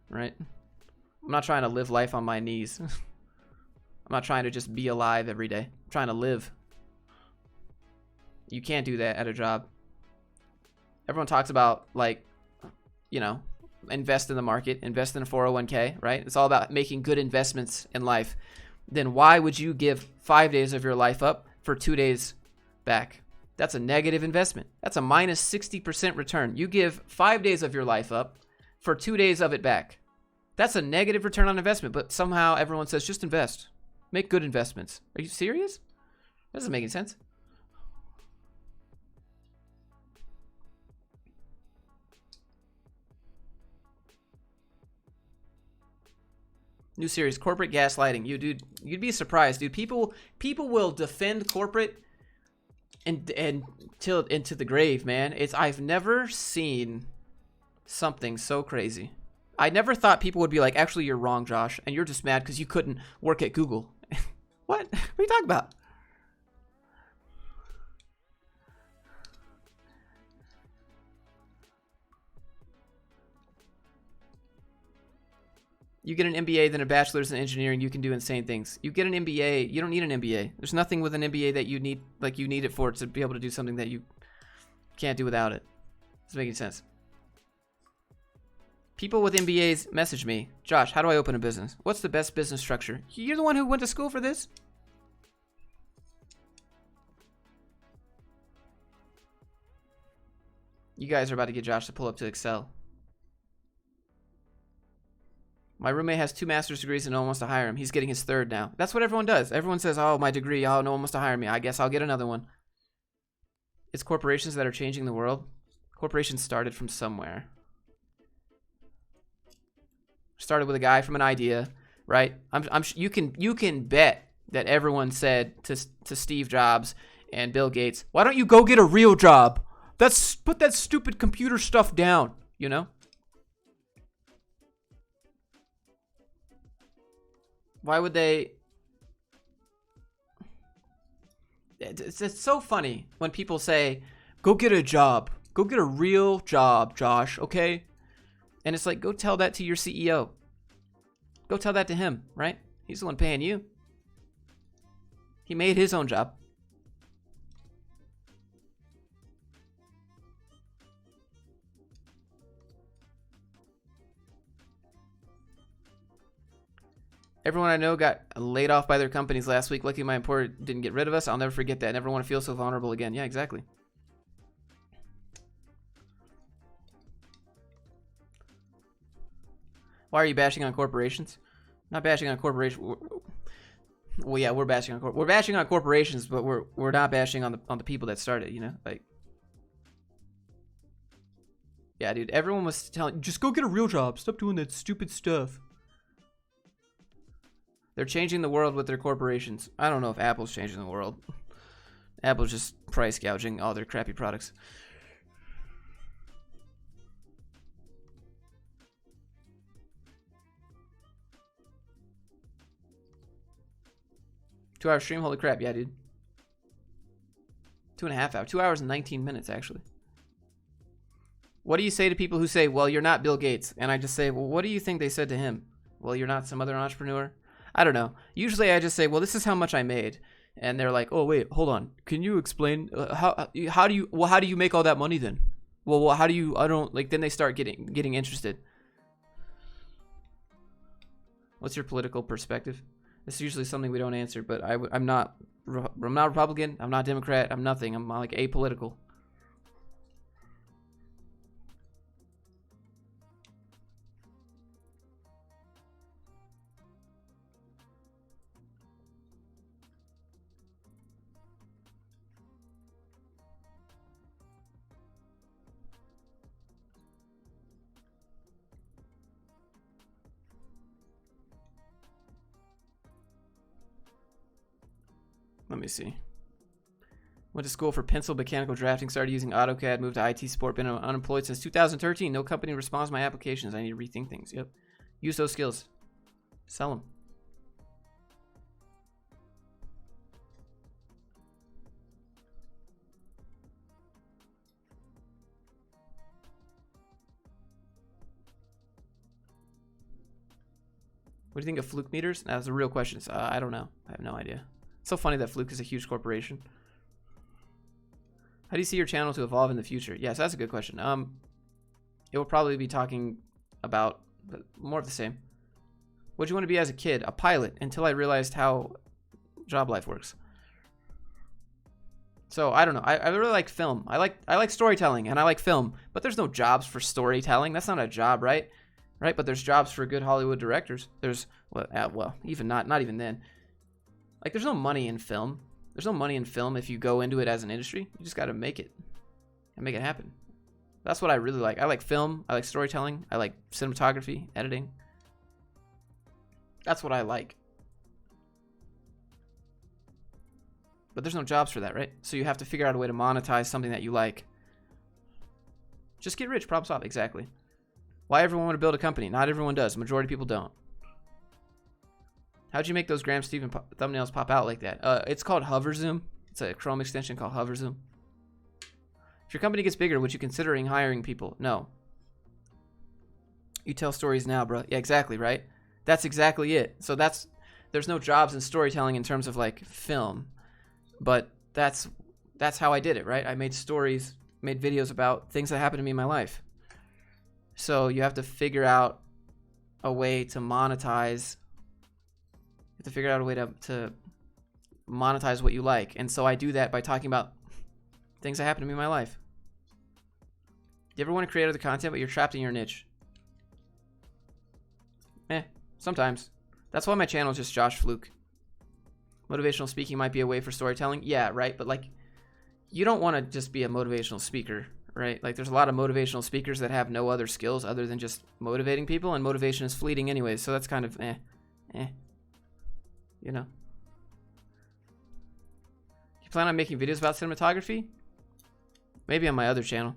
right? I'm not trying to live life on my knees. I'm not trying to just be alive every day. I'm trying to live. You can't do that at a job. Everyone talks about, like, you know, invest in the market, invest in a 401k, right? It's all about making good investments in life. Then why would you give 5 days of your life up for 2 days back? That's a negative investment. That's a minus 60% return. You give 5 days of your life up for 2 days of it back. That's a negative return on investment, but somehow everyone says just invest. Make good investments. Are you serious? That doesn't make any sense. New series, corporate gaslighting. You'd be surprised, dude. People will defend corporate and till into the grave, man. I've never seen something so crazy. I never thought people would be like, actually, you're wrong, Josh, and you're just mad because you couldn't work at Google. What? What are you talking about? You get an MBA, then a bachelor's in engineering, you can do insane things. You get an MBA, you don't need an MBA. There's nothing with an MBA that you need, like you need it for to be able to do something that you can't do without it. Doesn't make any sense. People with MBAs message me, Josh, how do I open a business? What's the best business structure? You're the one who went to school for this? You guys are about to get Josh to pull up to Excel. My roommate has 2 master's degrees and no one wants to hire him. He's getting his 3rd now. That's what everyone does. Everyone says, oh, my degree, oh, no one wants to hire me. I guess I'll get another one. It's corporations that are changing the world. Corporations started from somewhere. Started with a guy from an idea, right? You can bet that everyone said to Steve Jobs and Bill Gates, why don't you go get a real job? Put that stupid computer stuff down, you know? Why would they? It's so funny when people say, go get a job. Go get a real job, Josh, okay? And it's like, go tell that to your CEO. Go tell that to him, right? He's the one paying you. He made his own job. Everyone I know got laid off by their companies last week. Lucky my employer didn't get rid of us. I'll never forget that. I never want to feel so vulnerable again. Yeah, exactly. Why are you bashing on corporations? Not bashing on corporations. Well, yeah, we're bashing on corporations, but we're not bashing on the people that started. You know, like, yeah, dude. Everyone was telling, just go get a real job. Stop doing that stupid stuff. They're changing the world with their corporations. I don't know if Apple's changing the world. Apple's just price gouging all their crappy products. Two-hour stream? Holy crap, yeah, dude. 2.5 hours. 2 hours and 19 minutes, actually. What do you say to people who say, well, you're not Bill Gates? And I just say, well, what do you think they said to him? Well, you're not some other entrepreneur? I don't know. Usually I just say, well, this is how much I made. And they're like, oh, wait, hold on. Can you explain how do you make all that money then? Well, how do you, I don't, like, then they start getting interested. What's your political perspective? This is usually something we don't answer, but I'm not Republican. I'm not Democrat. I'm nothing. I'm like apolitical. Let me see. Went to school for pencil mechanical drafting, started using AutoCAD, moved to IT support, been unemployed since 2013. No company responds to my applications. I need to rethink things. Yep. Use those skills. Sell them. What do you think of Fluke meters? That's a real question. I don't know. I have no idea. It's so funny that Fluke is a huge corporation. How do you see your channel to evolve in the future? Yes, that's a good question. It will probably be talking about more of the same. What do you want to be as a kid? A pilot, until I realized how job life works. So I don't know. I really like film. I like storytelling, and I like film. But there's no jobs for storytelling. That's not a job, right? Right? But there's jobs for good Hollywood directors. There's well, even not even then. Like, there's no money in film. There's no money in film if you go into it as an industry. You just got to make it and make it happen. That's what I really like. I like film. I like storytelling. I like cinematography, editing. That's what I like. But there's no jobs for that, right? So you have to figure out a way to monetize something that you like. Just get rich, problem solved. Exactly. Why everyone want to build a company? Not everyone does. Majority of people don't. How'd you make those Graham Stephen thumbnails pop out like that? It's called Hover Zoom. It's a Chrome extension called Hover Zoom. If your company gets bigger, would you considering hiring people? No. You tell stories now, bro. Yeah, exactly, right? That's exactly it. So there's no jobs in storytelling in terms of like film, but that's how I did it, right? I made stories, made videos about things that happened to me in my life. So you have to figure out a way to monetize. You have to figure out a way to monetize what you like. And so I do that by talking about things that happened to me in my life. Do you ever want to create other content, but you're trapped in your niche? Sometimes. That's why my channel is just Josh Fluke. Motivational speaking might be a way for storytelling. Yeah, right? But like, you don't want to just be a motivational speaker, right? Like, there's a lot of motivational speakers that have no other skills other than just motivating people, and motivation is fleeting anyways, so that's kind of you know. You plan on making videos about cinematography? Maybe on my other channel.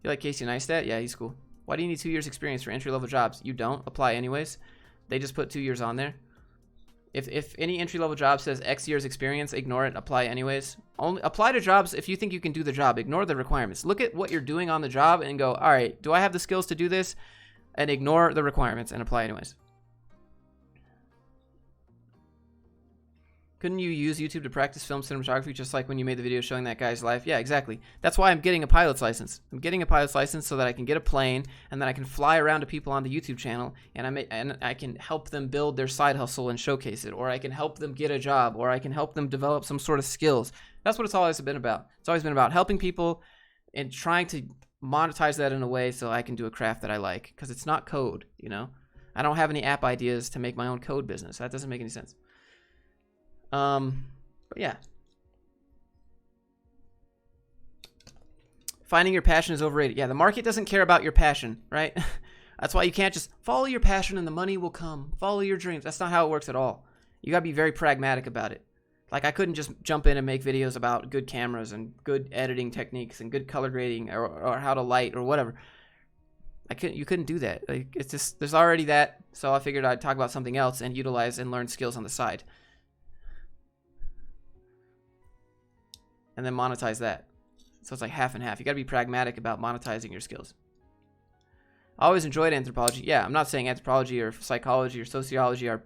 You like Casey Neistat? Yeah, he's cool. Why do you need 2 years experience for entry-level jobs? You don't. Apply anyways. They just put 2 years on there. If any entry-level job says X years experience, ignore it. Apply anyways. Only apply to jobs if you think you can do the job. Ignore the requirements. Look at what you're doing on the job and go, all right, do I have the skills to do this? And ignore the requirements and apply anyways. Couldn't you use YouTube to practice film cinematography just like when you made the video showing that guy's life? Yeah, exactly. That's why I'm getting a pilot's license. I'm getting a pilot's license so that I can get a plane and then I can fly around to people on the YouTube channel and I can help them build their side hustle and showcase it, or I can help them get a job, or I can help them develop some sort of skills. That's what it's always been about. It's always been about helping people and trying to monetize that in a way so I can do a craft that I like, because it's not code, you know? I don't have any app ideas to make my own code business. That doesn't make any sense. But yeah. Finding your passion is overrated. Yeah, the market doesn't care about your passion, right? That's why you can't just follow your passion and the money will come. Follow your dreams. That's not how it works at all. You gotta be very pragmatic about it. Like, I couldn't just jump in and make videos about good cameras and good editing techniques and good color grading or how to light or whatever. You couldn't do that. Like, it's just, there's already that. So I figured I'd talk about something else and utilize and learn skills on the side. And then monetize that. So it's like half and half. You got to be pragmatic about monetizing your skills. I always enjoyed anthropology. Yeah, I'm not saying anthropology or psychology or sociology are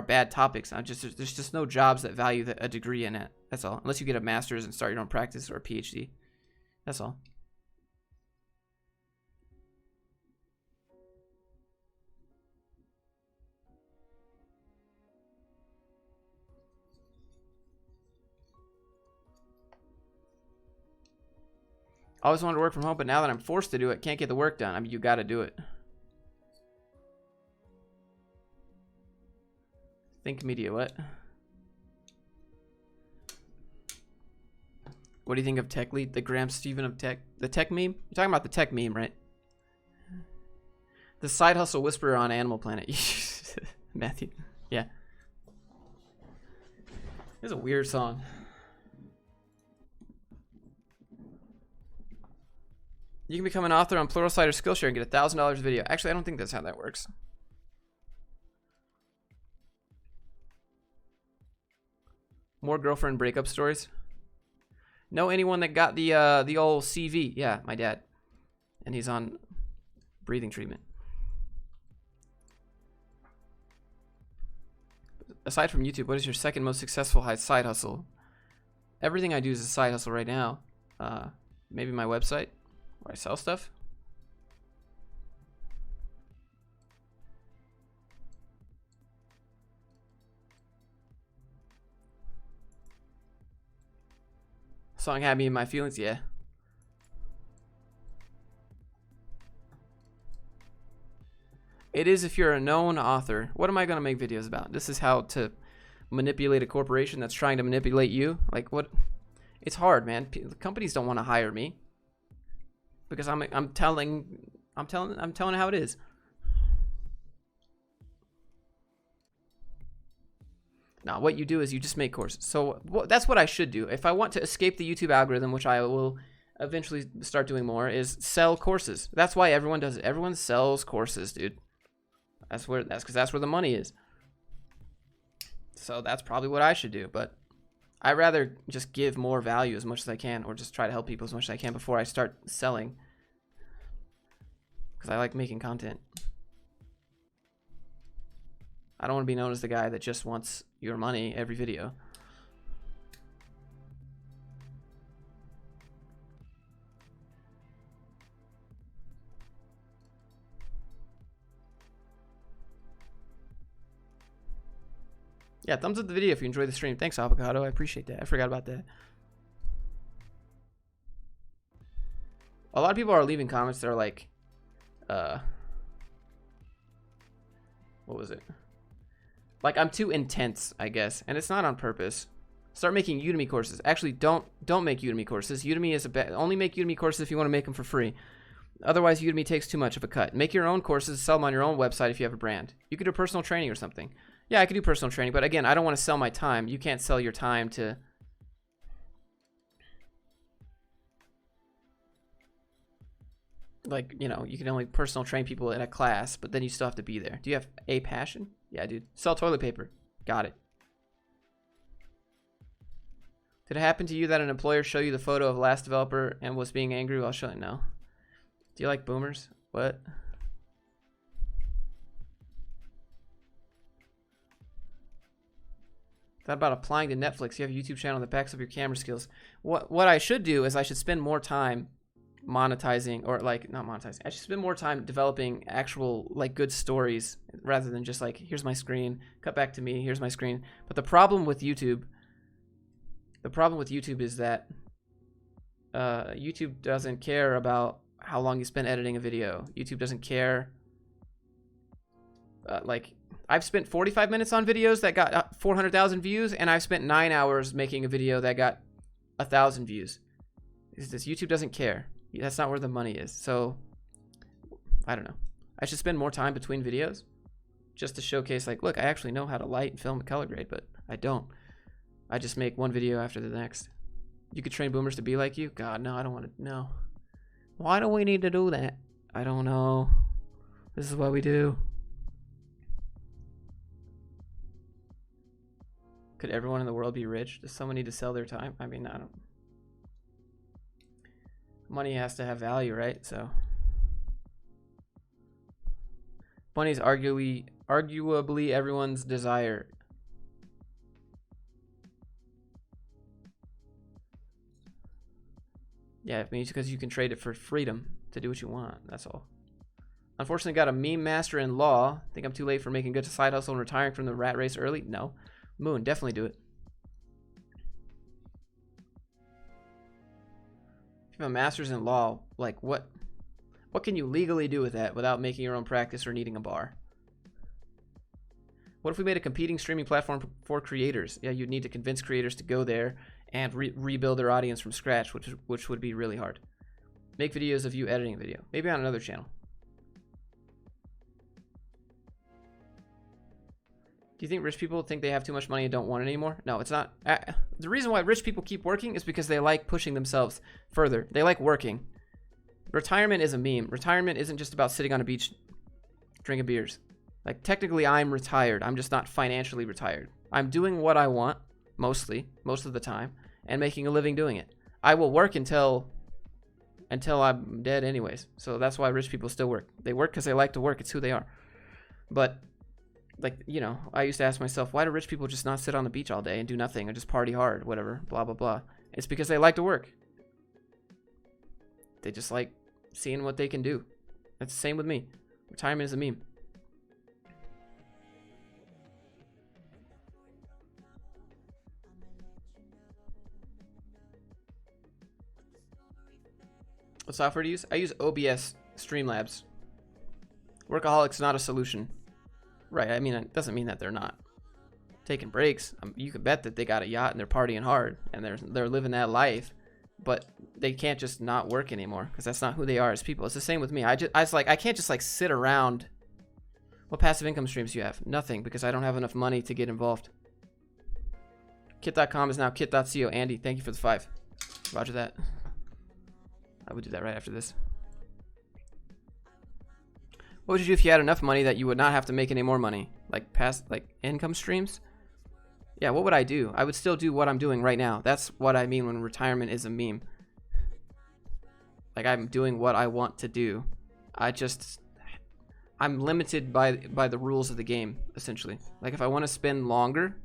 bad topics. There's just no jobs that value a degree in it. That's all. Unless you get a master's and start your own practice or a PhD. That's all. I always wanted to work from home, but now that I'm forced to do it, can't get the work done. I mean, you got to do it. Think Media, what? What do you think of Tech Lead? The Graham Stephen of Tech? The Tech meme? You're talking about the Tech meme, right? The Side Hustle Whisperer on Animal Planet. Matthew. Yeah. It's a weird song. You can become an author on Pluralsight or Skillshare and get $1,000 a video. Actually, I don't think that's how that works. More girlfriend breakup stories. Know anyone that got the old CV? Yeah, my dad. And he's on breathing treatment. aside from YouTube, what is your second most successful side hustle? Everything I do is a side hustle right now. Maybe my website where I sell stuff. Song had me in my feelings, yeah. It is if you're a known author. What am I going to make videos about? This is how to manipulate a corporation that's trying to manipulate you. Like what? It's hard, man. Companies don't want to hire me because I'm telling how it is. Now, what you do is you just make courses. So that's what I should do. If I want to escape the YouTube algorithm, which I will eventually start doing more, is sell courses. That's why everyone does it. Everyone sells courses, dude. That's because that's where the money is. So that's probably what I should do. But I'd rather just give more value as much as I can, or just try to help people as much as I can before I start selling. Because I like making content. I don't want to be known as the guy that just wants your money every video. Yeah, thumbs up the video if you enjoyed the stream. Thanks, Avocado. I appreciate that. I forgot about that. A lot of people are leaving comments that are like, what was it? Like, I'm too intense, I guess, and it's not on purpose. Start making Udemy courses. Actually, don't make Udemy courses. Udemy is only make Udemy courses if you want to make them for free. Otherwise, Udemy takes too much of a cut. Make your own courses, sell them on your own website if you have a brand. You could do personal training or something. Yeah, I could do personal training, but again, I don't want to sell my time. You can't sell your time to... Like, you know, you can only personal train people in a class, but then you still have to be there. Do you have a passion? Yeah, dude. Sell toilet paper. Got it. Did it happen to you that an employer showed you the photo of last developer and was being angry while showing? No. Do you like boomers? What? That about applying to Netflix. You have a YouTube channel that backs up your camera skills. What I should do is I should spend more time monetizing, or like not monetizing. I should spend more time developing actual like good stories rather than just like, here's my screen, cut back to me, here's my screen. But the problem with YouTube is that YouTube doesn't care about how long you spend editing a video. YouTube doesn't care. Like, I've spent 45 minutes on videos that got 400,000 views, and I've spent 9 hours making a video that got 1,000 views. YouTube doesn't care. That's not where the money is. So, I don't know. I should spend more time between videos just to showcase, like, look, I actually know how to light and film and color grade, but I don't. I just make one video after the next. You could train boomers to be like you? God, no, I don't want to. No. Why do we need to do that? I don't know. This is what we do. Could everyone in the world be rich? Does someone need to sell their time? I mean, I don't. Money has to have value, right? So money is arguably everyone's desire. Yeah, it means because you can trade it for freedom to do what you want. That's all. Unfortunately, got a meme master in law. Think I'm too late for making good side hustle and retiring from the rat race early? No. Moon, definitely do it. If you have a master's in law, like what can you legally do with that without making your own practice or needing a bar? What if we made a competing streaming platform for creators? Yeah, you'd need to convince creators to go there and rebuild their audience from scratch, which would be really hard. Make videos of you editing a video, maybe on another channel. Do you think rich people think they have too much money and don't want it anymore? No, it's not. The reason why rich people keep working is because they like pushing themselves further. They like working. Retirement is a meme. Retirement isn't just about sitting on a beach drinking beers. Like, technically, I'm retired. I'm just not financially retired. I'm doing what I want, most of the time, and making a living doing it. I will work until I'm dead anyways. So that's why rich people still work. They work because they like to work. It's who they are. But like, you know, I used to ask myself, why do rich people just not sit on the beach all day and do nothing and just party hard, whatever, blah, blah, blah. It's because they like to work. They just like seeing what they can do. That's the same with me. Retirement is a meme. What software do you use? I use OBS Streamlabs. Workaholic's not a solution. Right, I mean, it doesn't mean that they're not taking breaks. You can bet that they got a yacht and they're partying hard and they're living that life, but they can't just not work anymore because that's not who they are as people. It's the same with me. I was like, I can't just like sit around. What passive income streams do you have? Nothing, because I don't have enough money to get involved. Kit.com is now kit.co. Andy, thank you for the 5. Roger that. I would do that right after this. What would you do if you had enough money that you would not have to make any more money? Like income streams? Yeah, what would I do? I would still do what I'm doing right now. That's what I mean when retirement is a meme. Like, I'm doing what I want to do. I'm limited by the rules of the game, essentially. Like, if I want to spend longer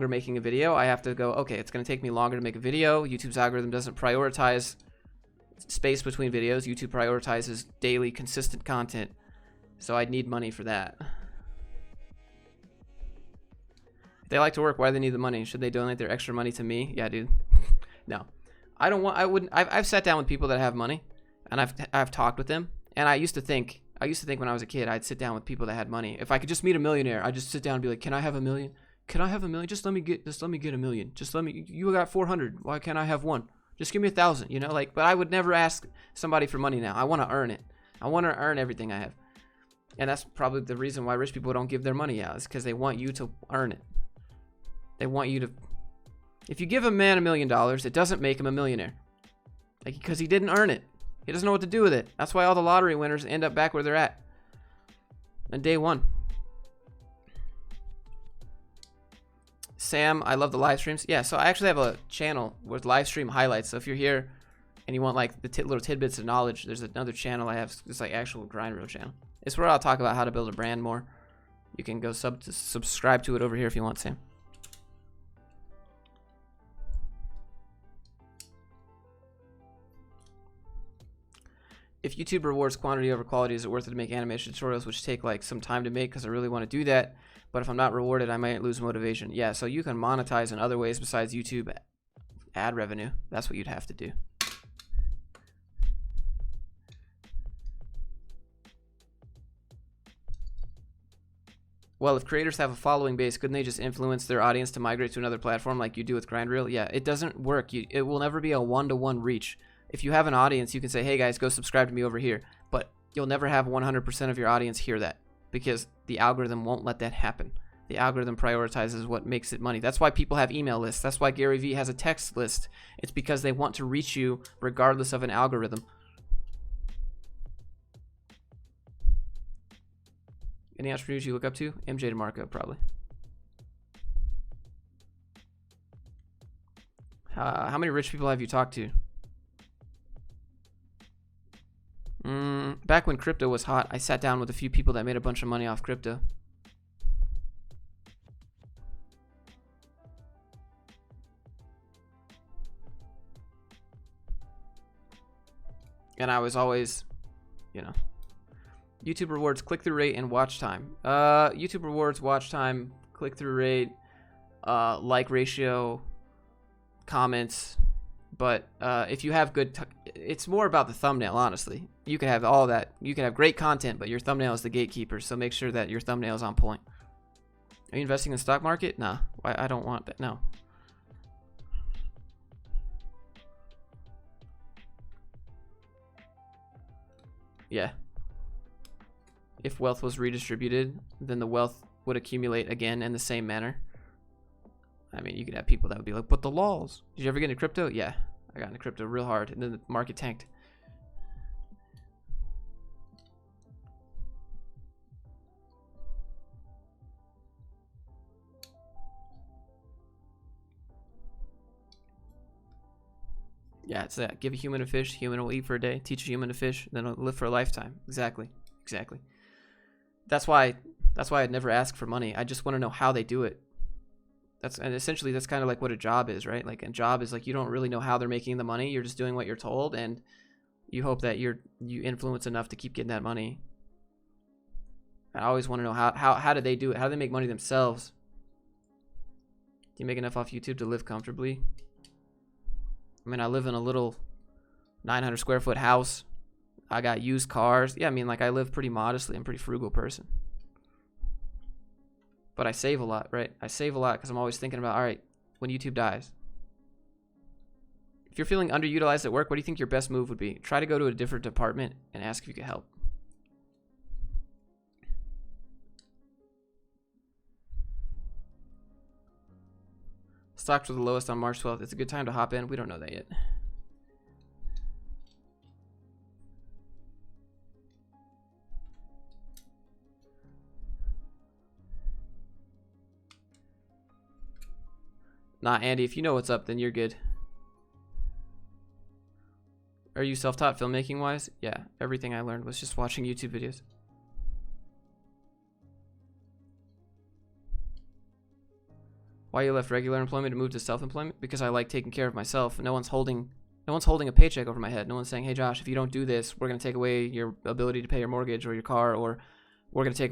making a video, I have to go, okay, it's going to take me longer to make a video. YouTube's algorithm doesn't prioritize space between videos. YouTube prioritizes daily consistent content, so I'd need money for that. If they like to work, why do they need the money? Should they donate their extra money to me? Yeah, dude. No, I don't want. I wouldn't. I've sat down with people that have money, and I've talked with them. And I used to think when I was a kid, I'd sit down with people that had money. If I could just meet a millionaire, I'd just sit down and be like, "Can I have $1 million? Can I have $1 million? Just let me get $1 million. Just let me. You got 400. Why can't I have one? Just give me 1,000." You know, like. But I would never ask somebody for money now. I want to earn it. I want to earn everything I have. And that's probably the reason why rich people don't give their money out. Is because they want you to earn it. They want you to. If you give a man $1 million, it doesn't make him a millionaire. Like, because he didn't earn it. He doesn't know what to do with it. That's why all the lottery winners end up back where they're at. On day one. Sam, I love the live streams. Yeah, so I actually have a channel with live stream highlights. So if you're here and you want like the little tidbits of knowledge, there's another channel I have. It's like actual grind reel channel. It's where I'll talk about how to build a brand more. You can go subscribe to it over here if you want, Sam. If YouTube rewards quantity over quality, is it worth it to make animation tutorials which take like some time to make because I really want to do that? But if I'm not rewarded, I might lose motivation. Yeah, so you can monetize in other ways besides YouTube ad revenue. That's what you'd have to do. Well, if creators have a following base, couldn't they just influence their audience to migrate to another platform like you do with GrindReel? Yeah, it doesn't work. It will never be a one-to-one reach. If you have an audience, you can say, hey guys, go subscribe to me over here. But you'll never have 100% of your audience hear that because the algorithm won't let that happen. The algorithm prioritizes what makes it money. That's why people have email lists. That's why Gary Vee has a text list. It's because they want to reach you regardless of an algorithm. Any entrepreneurs you look up to? MJ DeMarco, probably. How many rich people have you talked to? Back when crypto was hot, I sat down with a few people that made a bunch of money off crypto. And I was always, you know, YouTube rewards click-through rate and watch time. YouTube rewards watch time, click-through rate, like ratio, comments. But if you have good, it's more about the thumbnail, honestly. You can have all that. You can have great content, but your thumbnail is the gatekeeper. So make sure that your thumbnail is on point. Are you investing in the stock market? Nah, I don't want that. No. Yeah. If wealth was redistributed, then the wealth would accumulate again in the same manner. I mean, you could have people that would be like, but the laws. Did you ever get into crypto? Yeah, I got into crypto real hard, and then the market tanked. Yeah, it's that. Give a human a fish, human will eat for a day. Teach a human to fish, then it'll live for a lifetime. Exactly. Exactly. That's why That's why I'd never ask for money. I just want to know how they do it. And essentially that's kind of like what a job is, right? Like a job is like you don't really know how they're making the money. You're just doing what you're told, and you hope that you influence enough to keep getting that money. I always want to know how do they do it? How do they make money themselves? Do you make enough off YouTube to live comfortably? I mean, I live in a little 900 square foot house. I got used cars. Yeah, I mean, like I live pretty modestly. I'm a pretty frugal person. But I save a lot, right? I save a lot because I'm always thinking about, all right, when YouTube dies. If you're feeling underutilized at work, what do you think your best move would be? Try to go to a different department and ask if you could help. Stocks were the lowest on March 12th. It's a good time to hop in. We don't know that yet. Nah, Andy, if you know what's up, then you're good. Are you self-taught filmmaking wise? Yeah, everything I learned was just watching YouTube videos. Why you left regular employment to move to self-employment? Because I like taking care of myself. No one's holding a paycheck over my head. No one's saying, "Hey Josh, if you don't do this, we're going to take away your ability to pay your mortgage or your car, or we're going to take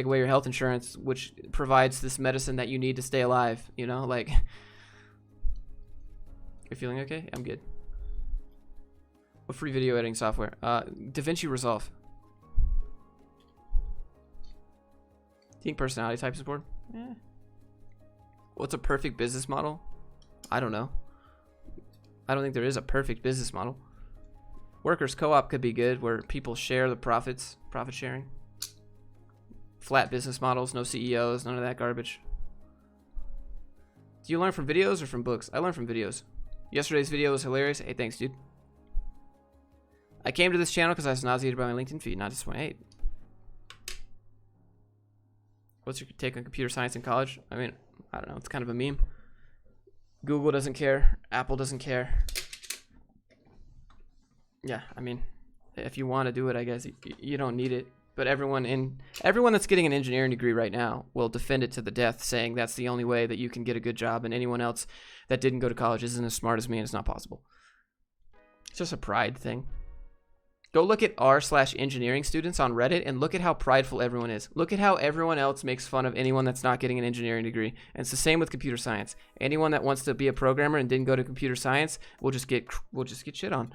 away your health insurance, which provides this medicine that you need to stay alive." You know, like, you're feeling okay? I'm good. What free video editing software? DaVinci Resolve. Do you think personality type support? Yeah. What's a perfect business model? I don't know. I don't think there is a perfect business model. Workers co-op could be good, where people share the profits, profit sharing. Flat business models, no CEOs, none of that garbage. Do you learn from videos or from books? I learn from videos. Yesterday's video was hilarious. Hey, thanks, dude. I came to this channel because I was nauseated by my LinkedIn feed, not just 28. What's your take on computer science in college? I mean, I don't know. It's kind of a meme. Google doesn't care. Apple doesn't care. Yeah, I mean, if you want to do it, I guess you don't need it. But everyone that's getting an engineering degree right now will defend it to the death, saying that's the only way that you can get a good job, and anyone else that didn't go to college isn't as smart as me, and it's not possible. It's just a pride thing. Go look at r/engineering students on Reddit and look at how prideful everyone is. Look at how everyone else makes fun of anyone that's not getting an engineering degree. And it's the same with computer science. Anyone that wants to be a programmer and didn't go to computer science will just get shit on.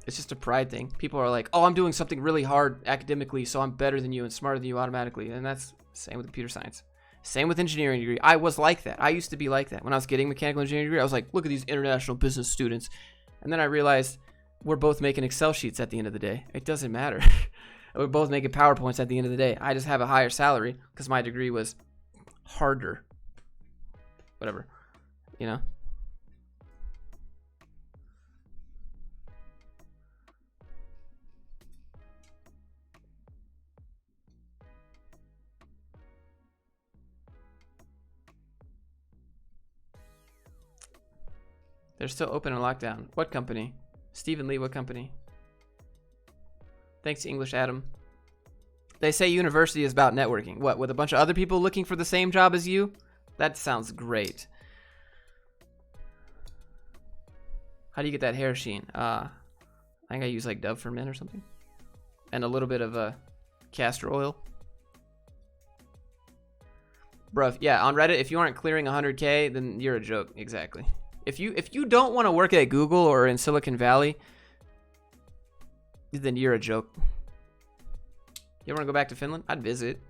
It's just a pride thing. People are like, "Oh, I'm doing something really hard academically, so I'm better than you and smarter than you automatically." And that's the same with computer science. Same with engineering degree. I was like that. I used to be like that. When I was getting mechanical engineering degree, I was like, look at these international business students. And then I realized we're both making Excel sheets at the end of the day. It doesn't matter. We're both making PowerPoints at the end of the day. I just have a higher salary because my degree was harder. Whatever. You know? They're still open in lockdown. What company? Stephen Lee, what company? Thanks to English Adam. They say university is about networking. What, with a bunch of other people looking for the same job as you? That sounds great. How do you get that hair sheen? I think I use like Dove for Men or something. And a little bit of castor oil. Bruh, yeah, on Reddit, if you aren't clearing 100K, then you're a joke. Exactly. If you don't want to work at Google or in Silicon Valley, then you're a joke. You ever want to go back to Finland? I'd visit.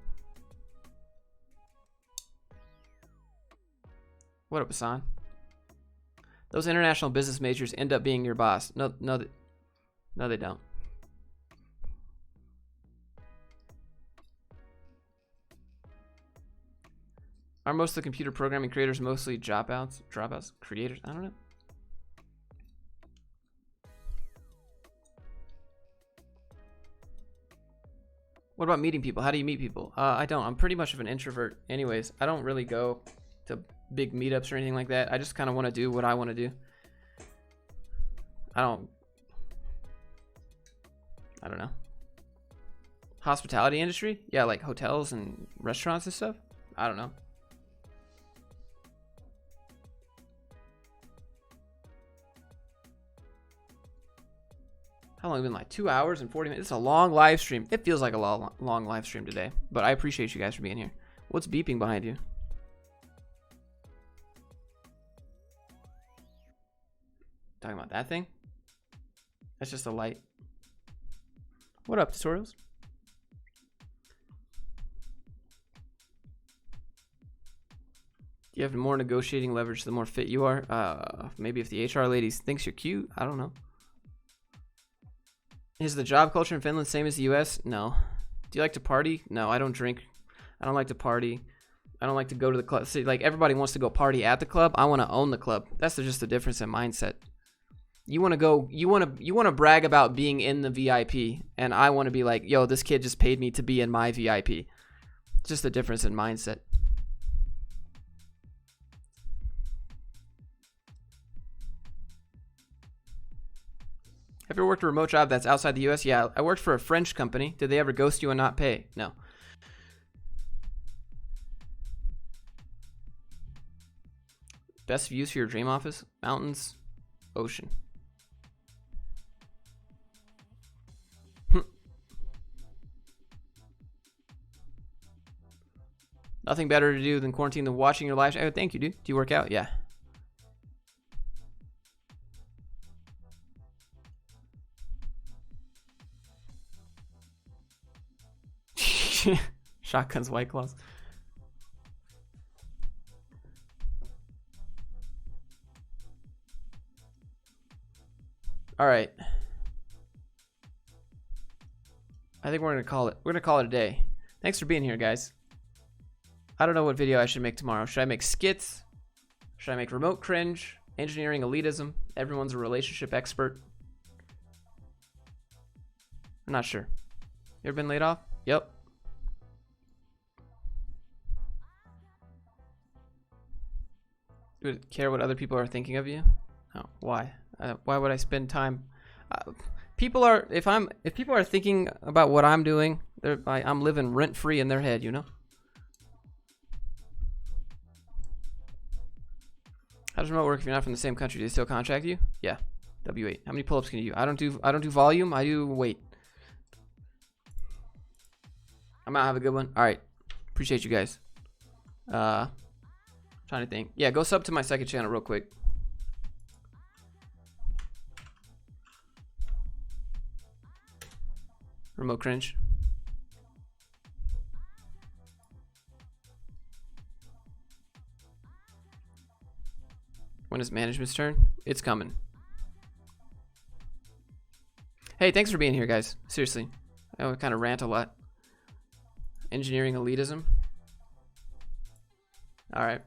What up, Hassan? Those international business majors end up being your boss. No, they don't. Are most of the computer programming creators mostly dropouts, creators? I don't know. What about meeting people? How do you meet people? I don't. I'm pretty much of an introvert anyways. I don't really go to big meetups or anything like that. I just kind of want to do what I want to do. I don't know. Hospitality industry? Yeah, like hotels and restaurants and stuff? I don't know. How long have it been? Like 2 hours and 40 minutes? It's a long live stream. It feels like a long live stream today. But I appreciate you guys for being here. What's beeping behind you? Talking about that thing? That's just a light. What up, tutorials? You have more negotiating leverage the more fit you are. Maybe if the HR lady thinks you're cute. I don't know. Is the job culture in Finland same as the US? No. Do you like to party? No, I don't drink. I don't like to party. I don't like to go to the club. See, like everybody wants to go party at the club. I want to own the club. That's just the difference in mindset. You want to go, you want to brag about being in the VIP, and I want to be like, yo, this kid just paid me to be in my VIP. It's just the difference in mindset. Have you ever worked a remote job that's outside the US? Yeah, I worked for a French company. Did they ever ghost you and not pay? No. Best views for your dream office? Mountains, ocean. Nothing better to do than quarantine than watching your live. Oh, thank you, dude. Do you work out? Yeah. Shotguns, White Claws. All right. I think we're gonna call it. We're gonna call it a day. Thanks for being here, guys. I don't know what video I should make tomorrow. Should I make skits? Should I make remote cringe? Engineering elitism? Everyone's a relationship expert? I'm not sure. You ever been laid off? Yep. Do you care what other people are thinking of you? No. Why? Why would I spend time? People are. If people are thinking about what I'm doing, I'm living rent free in their head. You know. How does remote work if you're not from the same country? Do they still contract you? Yeah. W8. How many pull-ups can you do? I don't do volume. I do weight. I'm out. Have a good one. All right. Appreciate you guys. Trying to think. Yeah, go sub to my second channel real quick. Remote cringe. When is management's turn? It's coming. Hey, thanks for being here, guys. Seriously. I kind of rant a lot. Engineering elitism. All right.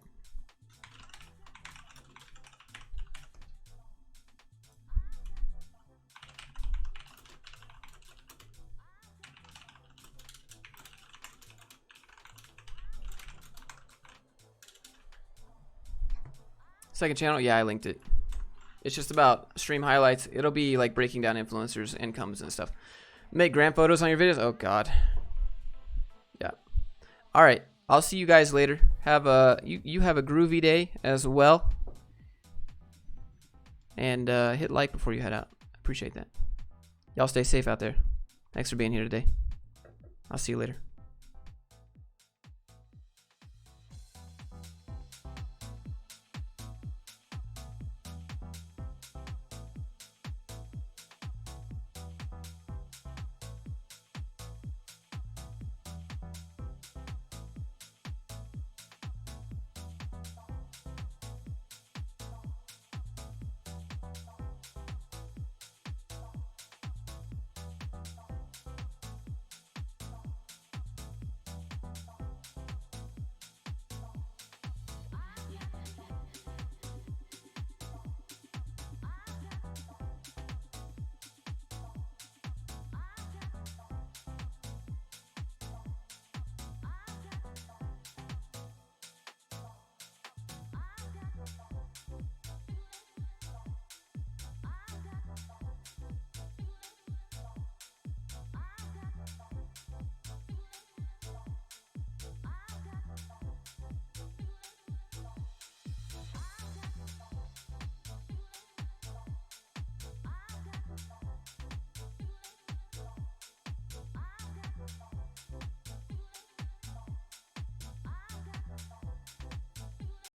Second channel? Yeah, I linked it. It's just about stream highlights. It'll be like breaking down influencers' incomes and stuff. Make grand photos on your videos? Oh, God. Yeah. All right. I'll see you guys later. Have a you have a groovy day as well. And hit like before you head out. Appreciate that. Y'all stay safe out there. Thanks for being here today. I'll see you later.